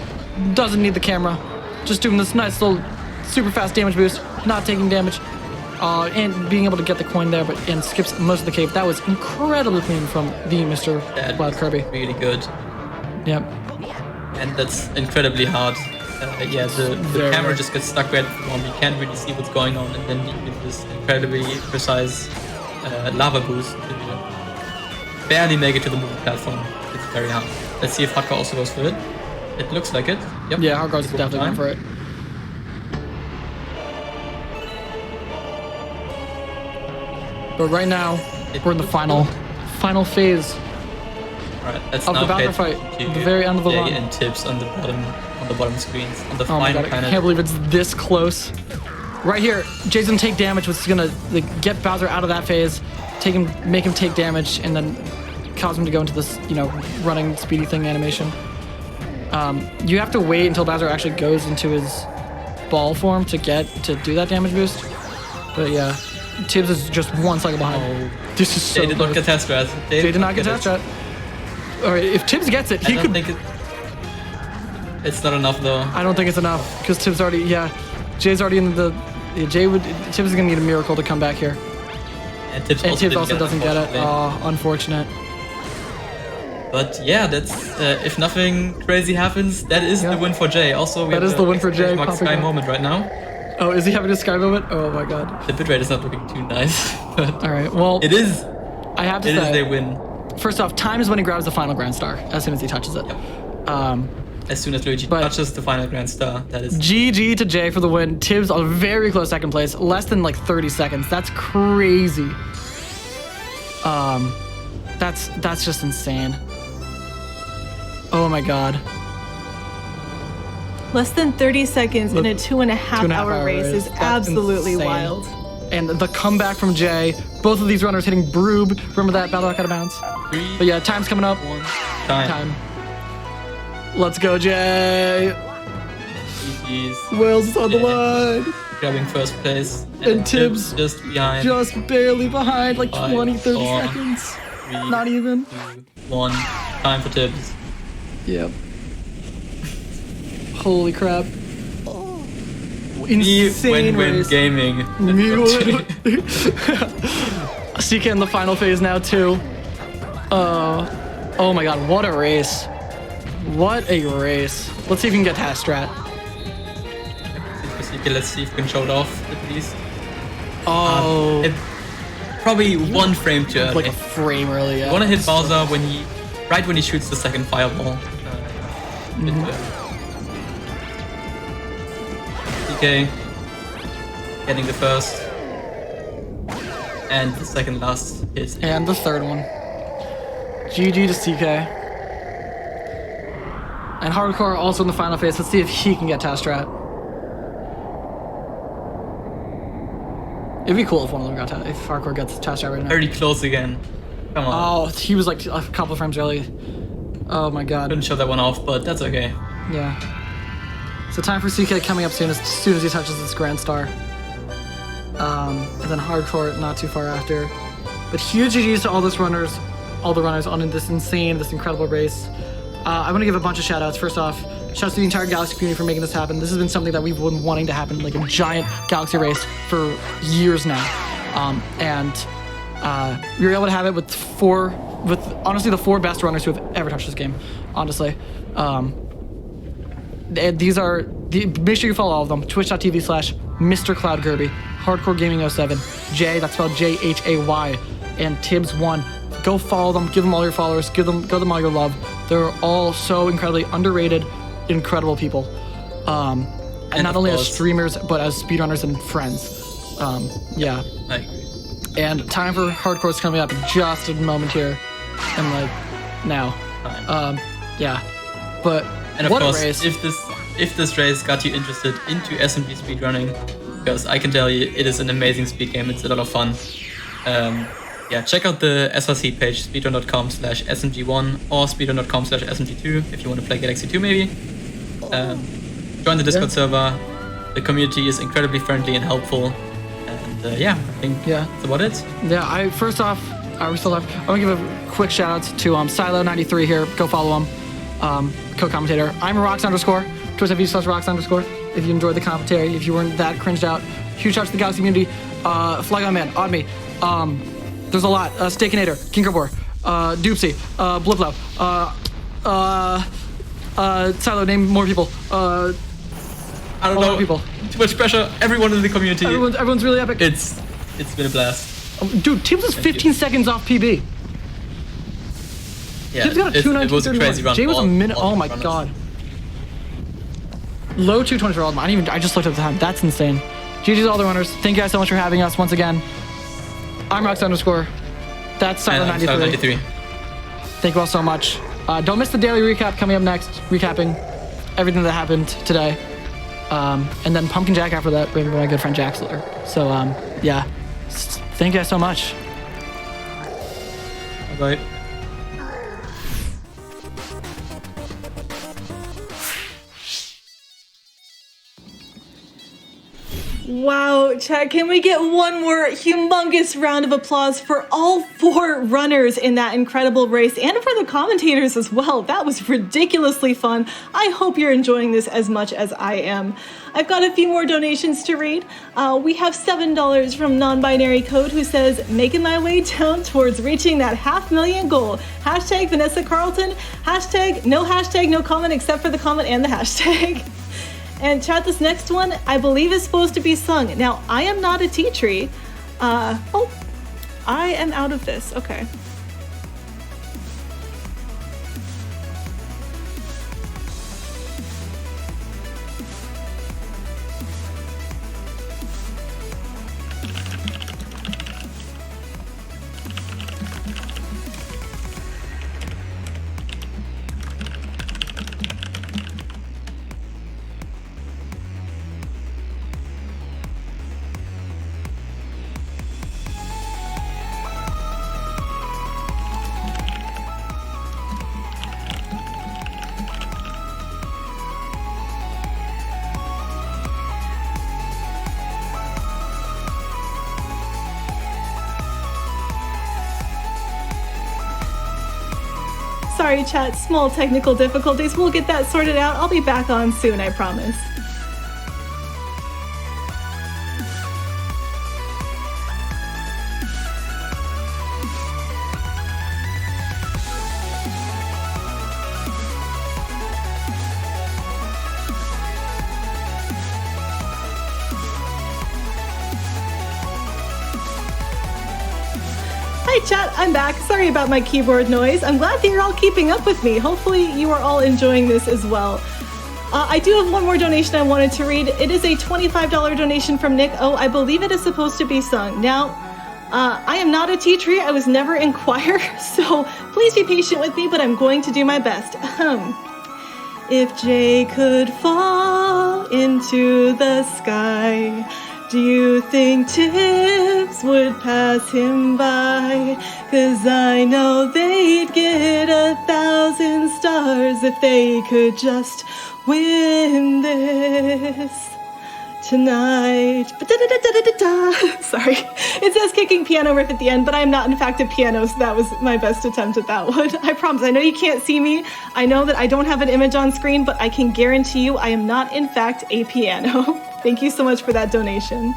doesn't need the camera. Just doing this nice little super fast damage boost, not taking damage, and being able to get the coin there, and skips most of the cave. That was incredibly clean from the Mr. Cloud Kirby. Really good. Yep. And that's incredibly hard. The camera just gets stuck right at the moment. You can't really see what's going on, and then you get this incredibly precise lava boost to barely make it to the moving platform. It's very hard. Let's see if Hardcore also goes for it. It looks like it. Yep. Yeah, Hardcore's definitely going for it. But right now, we're in the final phase. Alright, let's Of now the Bowser head fight, to the very end of the Jay run. and Tibs on the bottom screens. On the Oh my final god, I kind can't of. believe it's this close. Right here, Jay's gonna take damage, which is gonna like, get Bowser out of that phase, make him take damage, and then cause him to go into this, running speedy thing animation. You have to wait until Bowser actually goes into his ball form to do that damage boost. But yeah, Tibs is just 1 cycle behind. Oh, This is so Jay did not close. get test rat. Jay did not get test rat. All right, if Tibs gets it, I he don't could. think it's not enough though. I don't think it's enough because Tibs already. Yeah, Jay's already in the. Yeah, Tibs is gonna need a miracle to come back here. And Tibs And also, Tibs didn't also doesn't get it. unfortunately. Oh, unfortunate. But yeah, that's if nothing crazy happens, that is the win for Jay. Also, we That have is the win for Jay, Max popping Sky up. moment right now. Oh, is he having a sky moment? Oh my god. The bitrate is not looking too nice, but All right. Well, it is. I have to It is say, their win. first off, time is when he grabs the final Grand Star as soon as he touches it. As soon as Luigi But- touches the final Grand Star, that is. GG to Jay for the win. Tibs a very close second place, less than like 30 seconds. That's crazy. That's just insane. Oh my god. Less than 30 seconds in a 2.5 hour hour race is That's absolutely insane. wild. And the comeback from Jay, both of these runners hitting Broob. Remember that battle rock out of bounds? 3, But yeah, time's coming up. 1, time. Time. Let's go, Jay. GG's. Wales is on the Yeah. line. Grabbing first place. And Tibs just behind. Just barely behind, like 5, 20, 30 4, seconds. 3, Not even. 2, 1. Time for Tibs. Yep. Holy crap. Me Insane win race. gaming. Me win. CK in the final phase now too. Oh my god, what a race. What a race. Let's see if we can get past strat. Okay, let's see if we can show it off at least. Oh, Probably 1 frame too early. like a frame early. Yeah. You want to hit Bowser right when he shoots the second fireball. DK getting the first and the second last hit. And the third one. GG to CK. And Hardcore also in the final phase. Let's see if he can get Task Strat. It'd be cool if one of them got if Hardcore gets Task Strat right now. Very close again. Come on. Oh, he was like a couple of frames early. Oh my god. Couldn't show that one off, but that's okay. Yeah. So time for CK coming up as soon as he touches this Grand Star. And then Hardcore not too far after. But huge GGs to all the runners on this incredible race. I want to give a bunch of shout outs. First off, shout out to the entire Galaxy community for making this happen. This has been something that we've been wanting to happen, like a giant Galaxy race for years now. We were able to have it with honestly the 4 best runners who have ever touched this game, honestly. Make sure you follow all of them. Twitch.tv/MrCloudKirby, HardcoreGaming07, Jay, that's spelled Jhay, and Tibs1. Go follow them, give them all your followers, give them all your love. They're all so incredibly underrated, incredible people. And not only as course, streamers, but as speedrunners and friends. Yeah. I agree. And time for Hardcore's coming up in just a moment here. And like, now. Time. Yeah. But And of what course, a race. if this race got you interested into SMG speedrunning, because I can tell you it is an amazing speed game, it's a lot of fun. Yeah, check out the SRC page, speedrun.com/smg1 or speedrun.com/smg2 if you want to play Galaxy 2 maybe. Join the Discord server. The community is incredibly friendly and helpful. And I think that's about it. Yeah, first off, are we still live? I want to give a quick shout out to Sailo93 here. Go follow him. Co-commentator. I'm Rox_. Twitch.tv/Rox_. If you enjoyed the commentary, if you weren't that cringed out, huge shout out to the Galaxy community. Flygon Man, Oddme. There's a lot. Steakinator, Kinkerbor, Doopsy, Bliplow, Silo, name more people. I don't a lot know. of people. Too much pressure. Everyone in the community. Everyone's really epic. It's been a blast. Dude, Tibs is 15 seconds off PB. Yeah, Tibs got a it was a crazy 2:19:31. run. Jay was a minute. all Oh my runners. god. Low 2:20 for all of them. I just looked at the time. That's insane. GG's to all the runners. Thank you guys so much for having us once again. I'm Rox_. That's And I'm Silo93. Silo93. Thank you all so much. Don't miss the daily recap coming up next, recapping everything that happened today. And then Pumpkin Jack after that, with my good friend Jaxler. So, yeah. Thank you guys so much. Bye. Wow, chat, can we get one more humongous round of applause for all 4 runners in that incredible race and for the commentators as well. That was ridiculously fun. I hope you're enjoying this as much as I am. I've got a few more donations to read. We have $7 from Non-Binary Code who says, making my way down towards reaching that 500,000 goal. Hashtag Vanessa Carlton. Hashtag no comment except for the comment and the hashtag. And chat, this next one, I believe is supposed to be sung. Now, I am not a tea tree. Oh, I am out of this. Okay. Sorry, chat, small technical difficulties. We'll get that sorted out. I'll be back on soon, I promise. Hi chat, I'm back. Sorry about my keyboard noise. I'm glad that you're all keeping up with me. Hopefully you are all enjoying this as well. I do have one more donation I wanted to read. It is a $25 donation from Nick. Oh, I believe it is supposed to be sung. Now, I am not a tea tree. I was never in choir, so please be patient with me, but I'm going to do my best. If Jhay could fall into the sky, do you think Tibs would pass him by? 'Cause I know they'd get 1,000 stars if they could just win this tonight. Sorry, it says kicking piano riff at the end, but I'm not in fact a piano, so that was my best attempt at that one. I promise. I know you can't see me. I know that I don't have an image on screen, but I can guarantee you I am not in fact a piano. Thank you so much for that donation.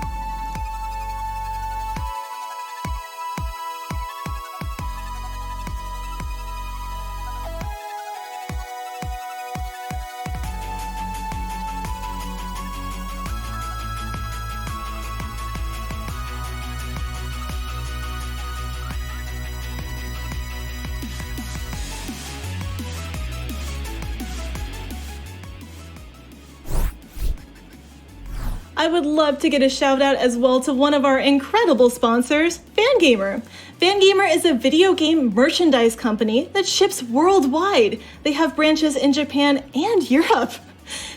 I would love to get a shout out as well to one of our incredible sponsors, Fangamer. Fangamer is a video game merchandise company that ships worldwide. They have branches in Japan and Europe.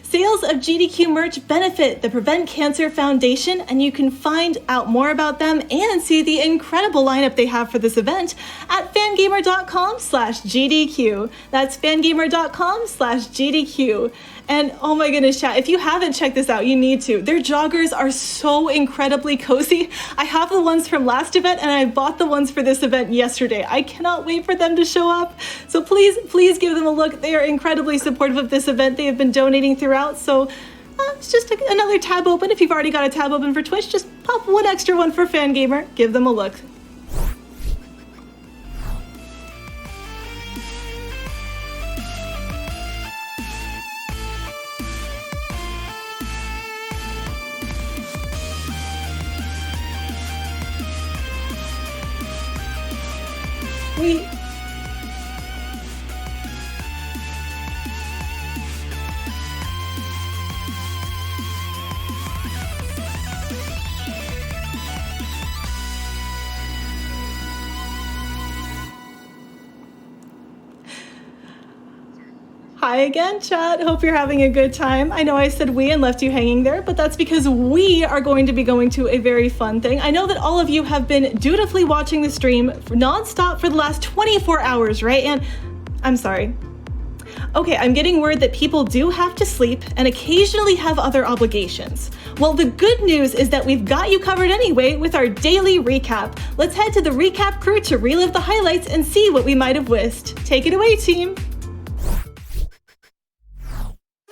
Sales of GDQ merch benefit the Prevent Cancer Foundation, and you can find out more about them and see the incredible lineup they have for this event at fangamer.com/GDQ. That's fangamer.com/GDQ. And oh my goodness, chat, if you haven't checked this out, you need to. Their joggers are so incredibly cozy. I have the ones from last event and I bought the ones for this event yesterday. I cannot wait for them to show up. So please give them a look. They are incredibly supportive of this event. They have been donating throughout. So it's just another tab open. If you've already got a tab open for Twitch, just pop one extra one for Fangamer. Give them a look. Hi again, chat. Hope you're having a good time. I know I said we and left you hanging there, but that's because we are going to be going to a very fun thing. I know that all of you have been dutifully watching the stream nonstop for the last 24 hours, right? And I'm sorry. Okay, I'm getting word that people do have to sleep and occasionally have other obligations. Well, the good news is that we've got you covered anyway with our daily recap. Let's head to the recap crew to relive the highlights and see what we might have missed. Take it away, team.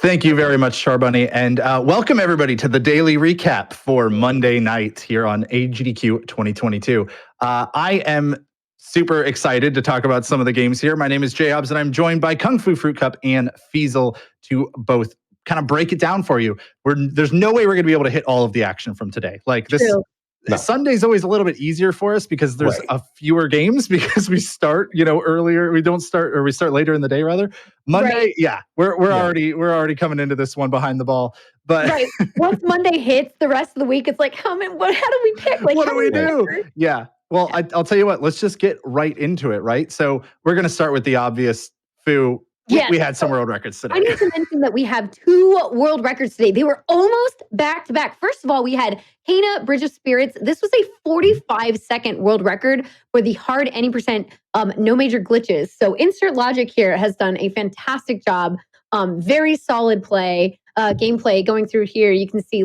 Thank you very much, Charbunny, and welcome everybody to the daily recap for Monday night here on AGDQ 2022. I am super excited to talk about some of the games here. My name is Jhay, and I'm joined by Kung Fu Fruit Cup and Feasel to both kind of break it down for you. There's no way we're going to be able to hit all of the action from today. Like this. True. No. Sunday's always a little bit easier for us because there's a fewer games because we start, earlier. We start later in the day rather. Monday, we're already coming into this one behind the ball. But once Monday hits, the rest of the week it's like, how do we pick? Like, what do we do? Yeah. Well, I'll tell you what. Let's just get right into it. Right. So we're gonna start with the obvious. Fu. We had some world records today. I need to mention that we have 2 world records today. They were almost back to back. First of all, we had Kana Bridge of Spirits. This was a 45-second world record for the hard any percent, no major glitches. So Insert Logic here has done a fantastic job. Very solid gameplay going through here. You can see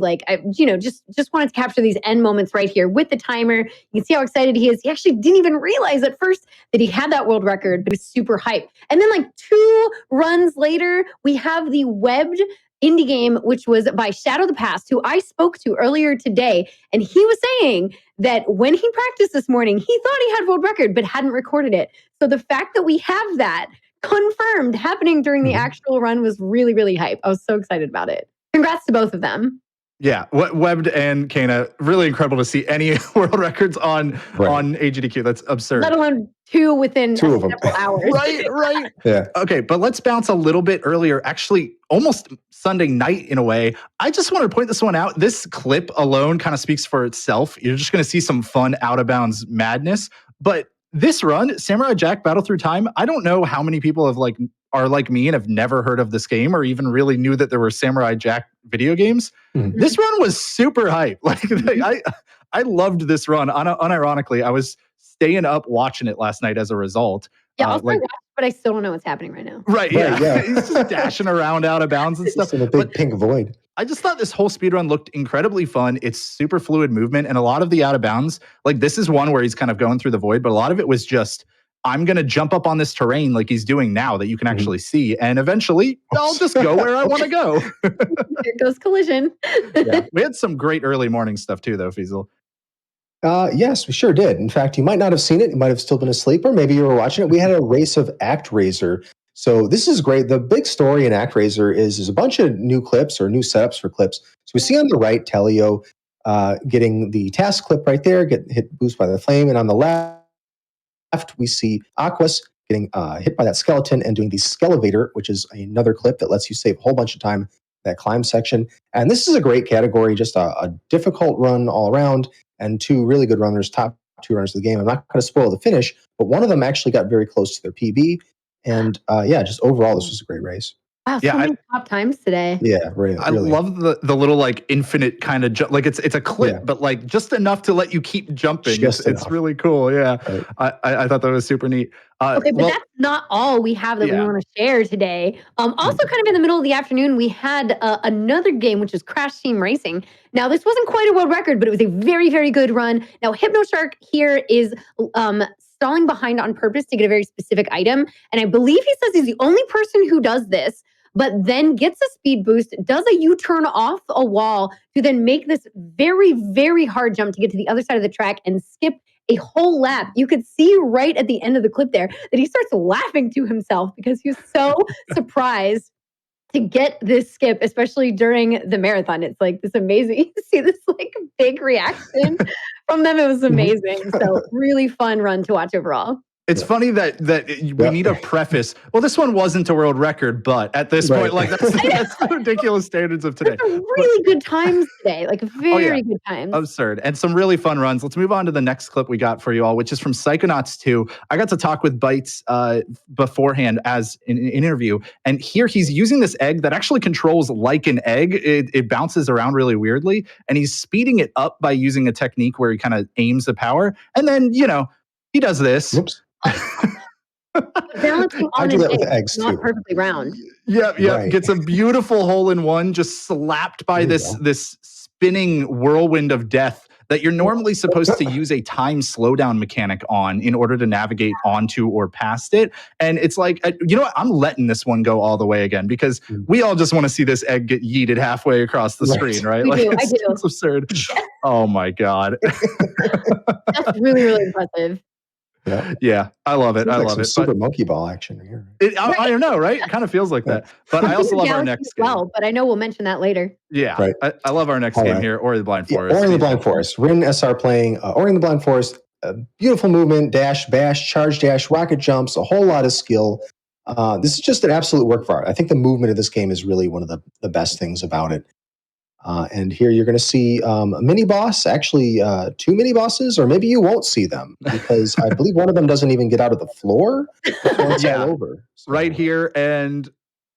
just wanted to capture these end moments right here with the timer. You can see how excited he is. He actually didn't even realize at first that he had that world record, but he was super hyped. And then 2 runs later, we have the webbed indie game, which was by Shadow the Past, who I spoke to earlier today. And he was saying that when he practiced this morning, he thought he had world record, but hadn't recorded it. So the fact that we have that confirmed happening during the actual run was really, really hype. I was so excited about it. Congrats to both of them. Yeah, Webbed and Kana, really incredible to see any world records on AGDQ. That's absurd. Let alone 2 within 2 of them. several hours. Right. Yeah. Okay, but let's bounce a little bit earlier. Actually, almost Sunday night in a way. I just want to point this one out. This clip alone kind of speaks for itself. You're just going to see some fun out of bounds madness, but this run, Samurai Jack Battle Through Time, I don't know how many people are like me and have never heard of this game or even really knew that there were Samurai Jack video games. Mm-hmm. This run was super hype. I loved this run. Unironically, I was staying up watching it last night as a result. Yeah, I'll watch, but I still don't know what's happening right now. Right, yeah. He's just dashing around out of bounds and stuff. It's in a big pink void. I just thought this whole speedrun looked incredibly fun. It's super fluid movement, and a lot of the out of bounds, this is one where he's kind of going through the void, but a lot of it was just, I'm going to jump up on this terrain like he's doing now that you can actually see, and eventually I'll just go where I want to go. There goes collision. Yeah. We had some great early morning stuff too, though, Feasel. Yes, we sure did. In fact, you might not have seen it. You might have still been asleep, or maybe you were watching it. We had a race of ActRaiser. So this is great. The big story in ActRaiser is a bunch of new clips or new setups for clips. So we see on the right, Telio getting the task clip right there, get hit boost by the flame. And on the left, we see Aquas getting hit by that skeleton and doing the Skelevator, which is another clip that lets you save a whole bunch of time, that climb section. And this is a great category, just a difficult run all around, and 2 really good runners, top 2 runners of the game. I'm not going to spoil the finish, but one of them actually got very close to their PB. And just overall, this was a great race. Wow, so many top times today. Yeah, really. I love the little infinite kind of jump. It's a clip, but just enough to let you keep jumping. It's really cool. Yeah, right. I thought that was super neat. Okay, but that's not all we have that we want to share today. Also, kind of in the middle of the afternoon, we had another game, which is Crash Team Racing. Now, this wasn't quite a world record, but it was a very, very good run. Now, HypnoShark here is stalling behind on purpose to get a very specific item. And I believe he says he's the only person who does this, but then gets a speed boost, does a U-turn off a wall to then make this very, very hard jump to get to the other side of the track and skip a whole lap. You could see right at the end of the clip there that he starts laughing to himself because he was so surprised to get this skip, especially during the marathon. It's this amazing, you see this big reaction from them. It was amazing. So really fun run to watch overall. It's funny that we need a preface. Well, this one wasn't a world record, but at this point, like that's the ridiculous standards of today. Really good times today, like very good times. Absurd. And some really fun runs. Let's move on to the next clip we got for you all, which is from Psychonauts 2. I got to talk with Bites beforehand as an interview, and here he's using this egg that actually controls like an egg. It bounces around really weirdly, and he's speeding it up by using a technique where he kind of aims the power, and then, he does this. Whoops. Balancing on do that an with egg, eggs, not too. perfectly round. Yeah. Right. Gets a beautiful hole in one, just slapped by this spinning whirlwind of death that you're normally supposed to use a time slowdown mechanic on in order to navigate onto or past it. And it's like, you know what? I'm letting this one go all the way again, because we all just want to see this egg get yeeted halfway across the screen, right? I do. It's absurd. Oh my God. That's really, really impressive. Yeah, I love it. Seems I like love some it. Super Monkey Ball action here. I don't know, right? It kind of feels like that. But I also love our next game. Well, but I know we'll mention that later. Yeah, Right. I love our next game here, Ori the Blind Forest. Ori the Blind Forest. Rin SR playing Ori the Blind Forest. Beautiful movement, dash, bash, charge dash, rocket jumps, a whole lot of skill. This is just an absolute work of art. I think the movement of this game is really one of the best things about it. And here you're going to see a mini boss, actually 2 mini bosses, or maybe you won't see them because I believe one of them doesn't even get out of the floor before it's all over. So, Right here, and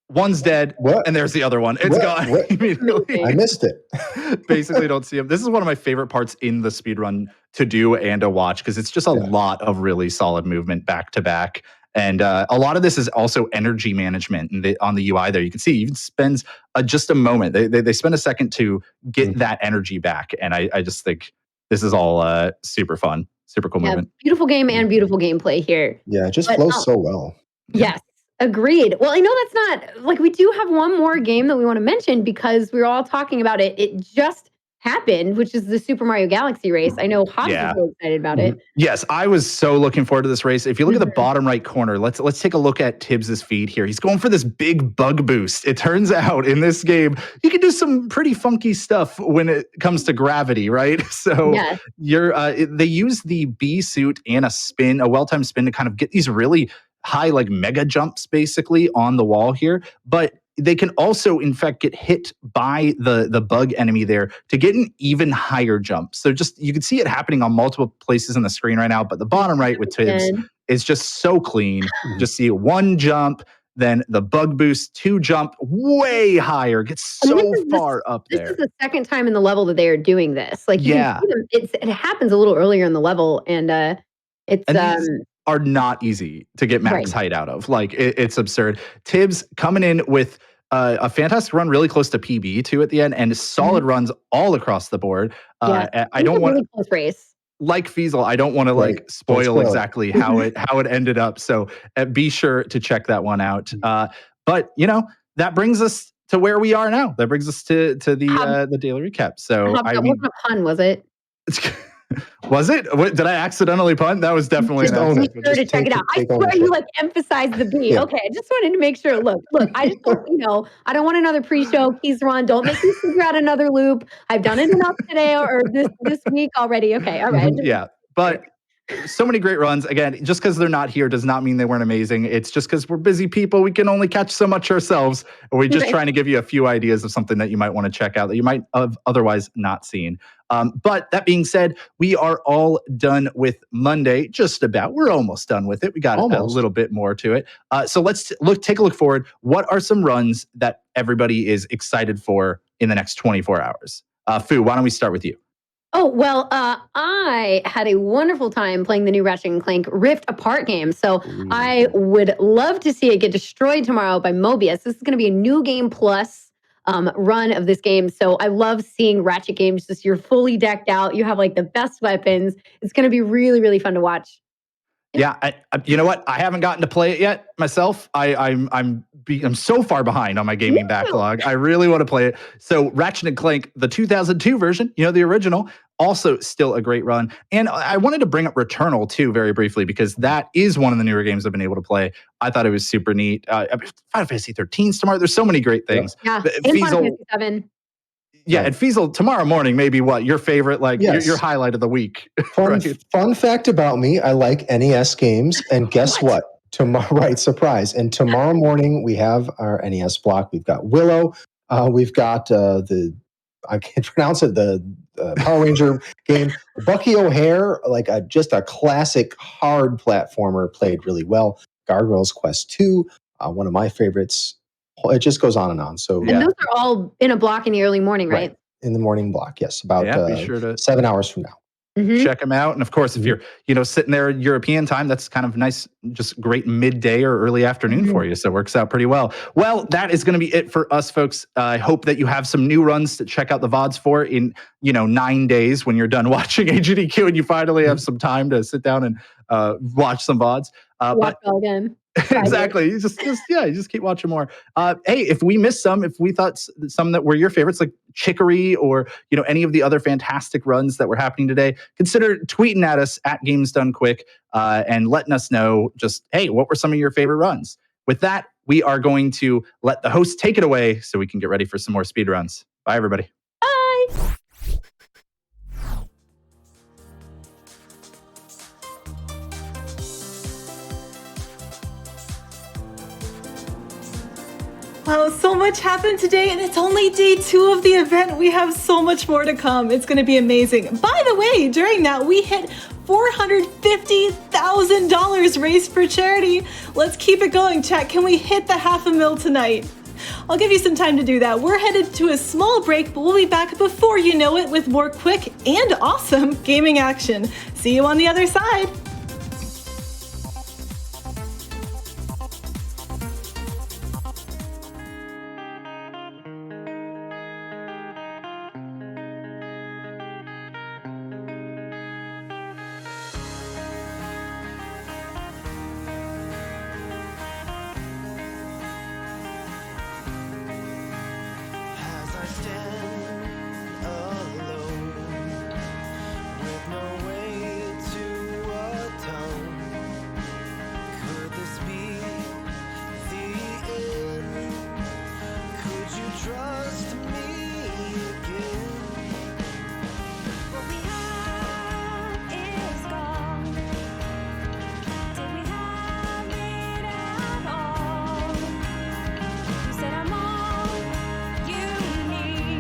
one's dead, and there's the other one. It's gone immediately. I missed it. Basically don't see him. This is one of my favorite parts in the speedrun to do and to watch, because it's just a lot of really solid movement back to back. And a lot of this is also energy management. And on the UI there, you can see even spends just a moment. They spend a second to get that energy back. And I just think this is all super fun, super cool movement. Beautiful game and beautiful gameplay here. Yeah, it just flows so well. Yes, agreed. Well, I know that's not, like, we do have one more game that we want to mention because we were all talking about it. It just happened, which is the Super Mario Galaxy race. I know Hobbs is really excited about it. Yes, I was so looking forward to this race. If you look at the bottom right corner, let's take a look at Tibs' feed here. He's going for this big bug boost. It turns out in this game, you can do some pretty funky stuff when it comes to gravity, right? So they use the B suit and a well-timed spin to kind of get these really high, like mega jumps basically on the wall here. But they can also, in fact, get hit by the bug enemy there to get an even higher jump. So just, you can see it happening on multiple places on the screen right now, but the bottom right with Tibs is just so clean. Just see 1 jump, then the bug boost, 2 jump, way higher, gets so far up there. This is the second time in the level that they are doing this. Like, you can see them, it happens a little earlier in the level, and it's... these are not easy to get max height out of. Like, it's absurd. Tibs coming in with a fantastic run, really close to PB too at the end, and solid runs all across the board. I don't want really close race. Like Feasel, I don't want to like spoil exactly how it ended up. So be sure to check that one out. But that brings us to where we are now. That brings us to the daily recap. So that wasn't a pun, was it? Was it? Did I accidentally punt? That was definitely an Be sure to check it out. I swear you emphasized the B. Yeah. Okay, I just wanted to make sure. Look, I just don't, I don't want another pre-show keys run. Don't make me figure out another loop. I've done it enough today or this week already. Okay, all right. Yeah, but so many great runs. Again, just because they're not here does not mean they weren't amazing. It's just because we're busy people. We can only catch so much ourselves. And we're just trying to give you a few ideas of something that you might want to check out that you might have otherwise not seen. But that being said, we are all done with Monday, just about. We're almost done with it. We got a little bit more to it. So let's take a look forward. What are some runs that everybody is excited for in the next 24 hours? Fu, why don't we start with you? Oh, well, I had a wonderful time playing the new Ratchet & Clank Rift Apart game. So I would love to see it get destroyed tomorrow by Mobius. This is going to be a new game plus run of this game. So I love seeing Ratchet games. Just you're fully decked out. You have like the best weapons. It's going to be really, really fun to watch. Yeah, you know what? I haven't gotten to play it yet myself. I'm so far behind on my gaming backlog. I really want to play it. So Ratchet & Clank, the 2002 version, the original, also still a great run. And I wanted to bring up Returnal too, very briefly, because that is one of the newer games I've been able to play. I thought it was super neat. Final Fantasy 13's tomorrow. There's so many great things. Yeah, and Final Fantasy 7. Yeah, Right. and Feasel, tomorrow morning, maybe what your favorite, like Yes. your highlight of the week. Fun, Right. fun fact about me, I like NES games. And guess what? Tomorrow, right, surprise. And tomorrow morning, we have our NES block. We've got Willow. We've got I can't pronounce it, the Power Ranger game. Bucky O'Hare, like just a classic hard platformer, played really well. Gargoyles Quest 2, one of my favorites. It just goes on and on. So And those are all in a block in the early morning, right? in the morning block, yes, about Be sure to 7 hours from now. Mhm. check them out. And of course, if you're, sitting there European time, that's kind of nice, just great midday or early afternoon for you. So it works out pretty well. Well, that is going to be it for us, folks. I hope that you have some new runs to check out the VODs for in, 9 days when you're done watching AGDQ and you finally have some time to sit down and watch some VODs. Watch all again. Exactly. You just keep watching more. Hey, if we missed some, if we thought some that were your favorites, like Chicory or any of the other fantastic runs that were happening today, consider tweeting at us at Games Done Quick and letting us know just, hey, what were some of your favorite runs? With that, we are going to let the host take it away so we can get ready for some more speed runs. Bye, everybody. Bye. Wow, so much happened today, and it's only day 2 of the event. We have so much more to come. It's going to be amazing. By the way, during that, we hit $450,000 raised for charity. Let's keep it going, chat. Can we hit the $500,000 tonight? I'll give you some time to do that. We're headed to a small break, but we'll be back before you know it with more quick and awesome gaming action. See you on the other side. As I stand alone with no way to atone, could this be the end? Could you trust me again? What we had is gone. Did we have it at all? You said I'm all you need.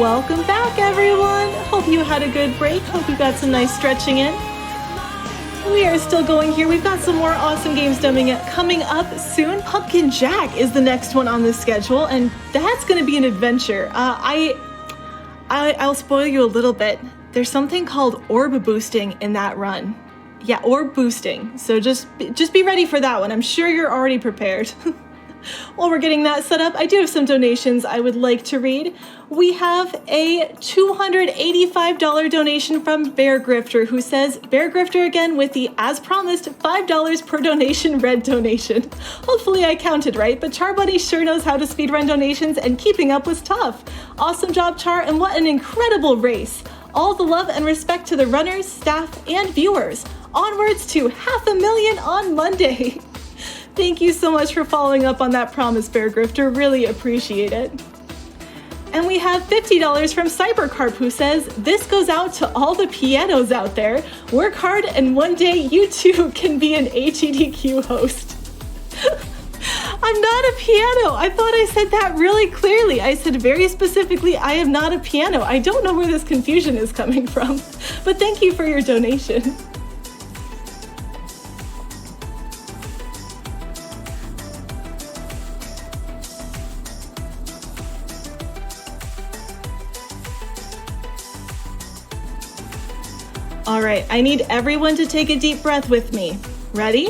Welcome back, everyone. Hope you had a good break. Hope you got some nice stretching in. We are still going here. We've got some more awesome games coming up soon. Pumpkin Jack is the next one on the schedule, and that's going to be an adventure. I'll spoil you a little bit. There's something called orb boosting in that run. Yeah, orb boosting. So just be ready for that one. I'm sure you're already prepared. While we're getting that set up, I do have some donations I would like to read. We have a $285 donation from Bear Grifter, who says, Bear Grifter again with the, as promised, $5 per donation red donation. Hopefully I counted right, but Char Buddy sure knows how to speedrun donations, and keeping up was tough. Awesome job, Char, and what an incredible race. All the love and respect to the runners, staff, and viewers. Onwards to 500,000 on Monday. Thank you so much for following up on that promise, Bear Grifter. Really appreciate it. And we have $50 from Cybercarp, who says, this goes out to all the pianos out there. Work hard and one day you too can be an AGDQ host. I'm not a piano. I thought I said that really clearly. I said very specifically, I am not a piano. I don't know where this confusion is coming from, but thank you for your donation. All right, I need everyone to take a deep breath with me. Ready?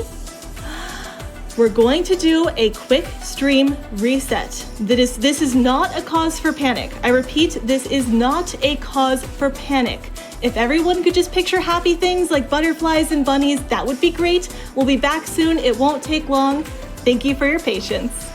We're going to do a quick stream reset. This is not a cause for panic. I repeat, this is not a cause for panic. If everyone could just picture happy things like butterflies and bunnies, that would be great. We'll be back soon. It won't take long. Thank you for your patience.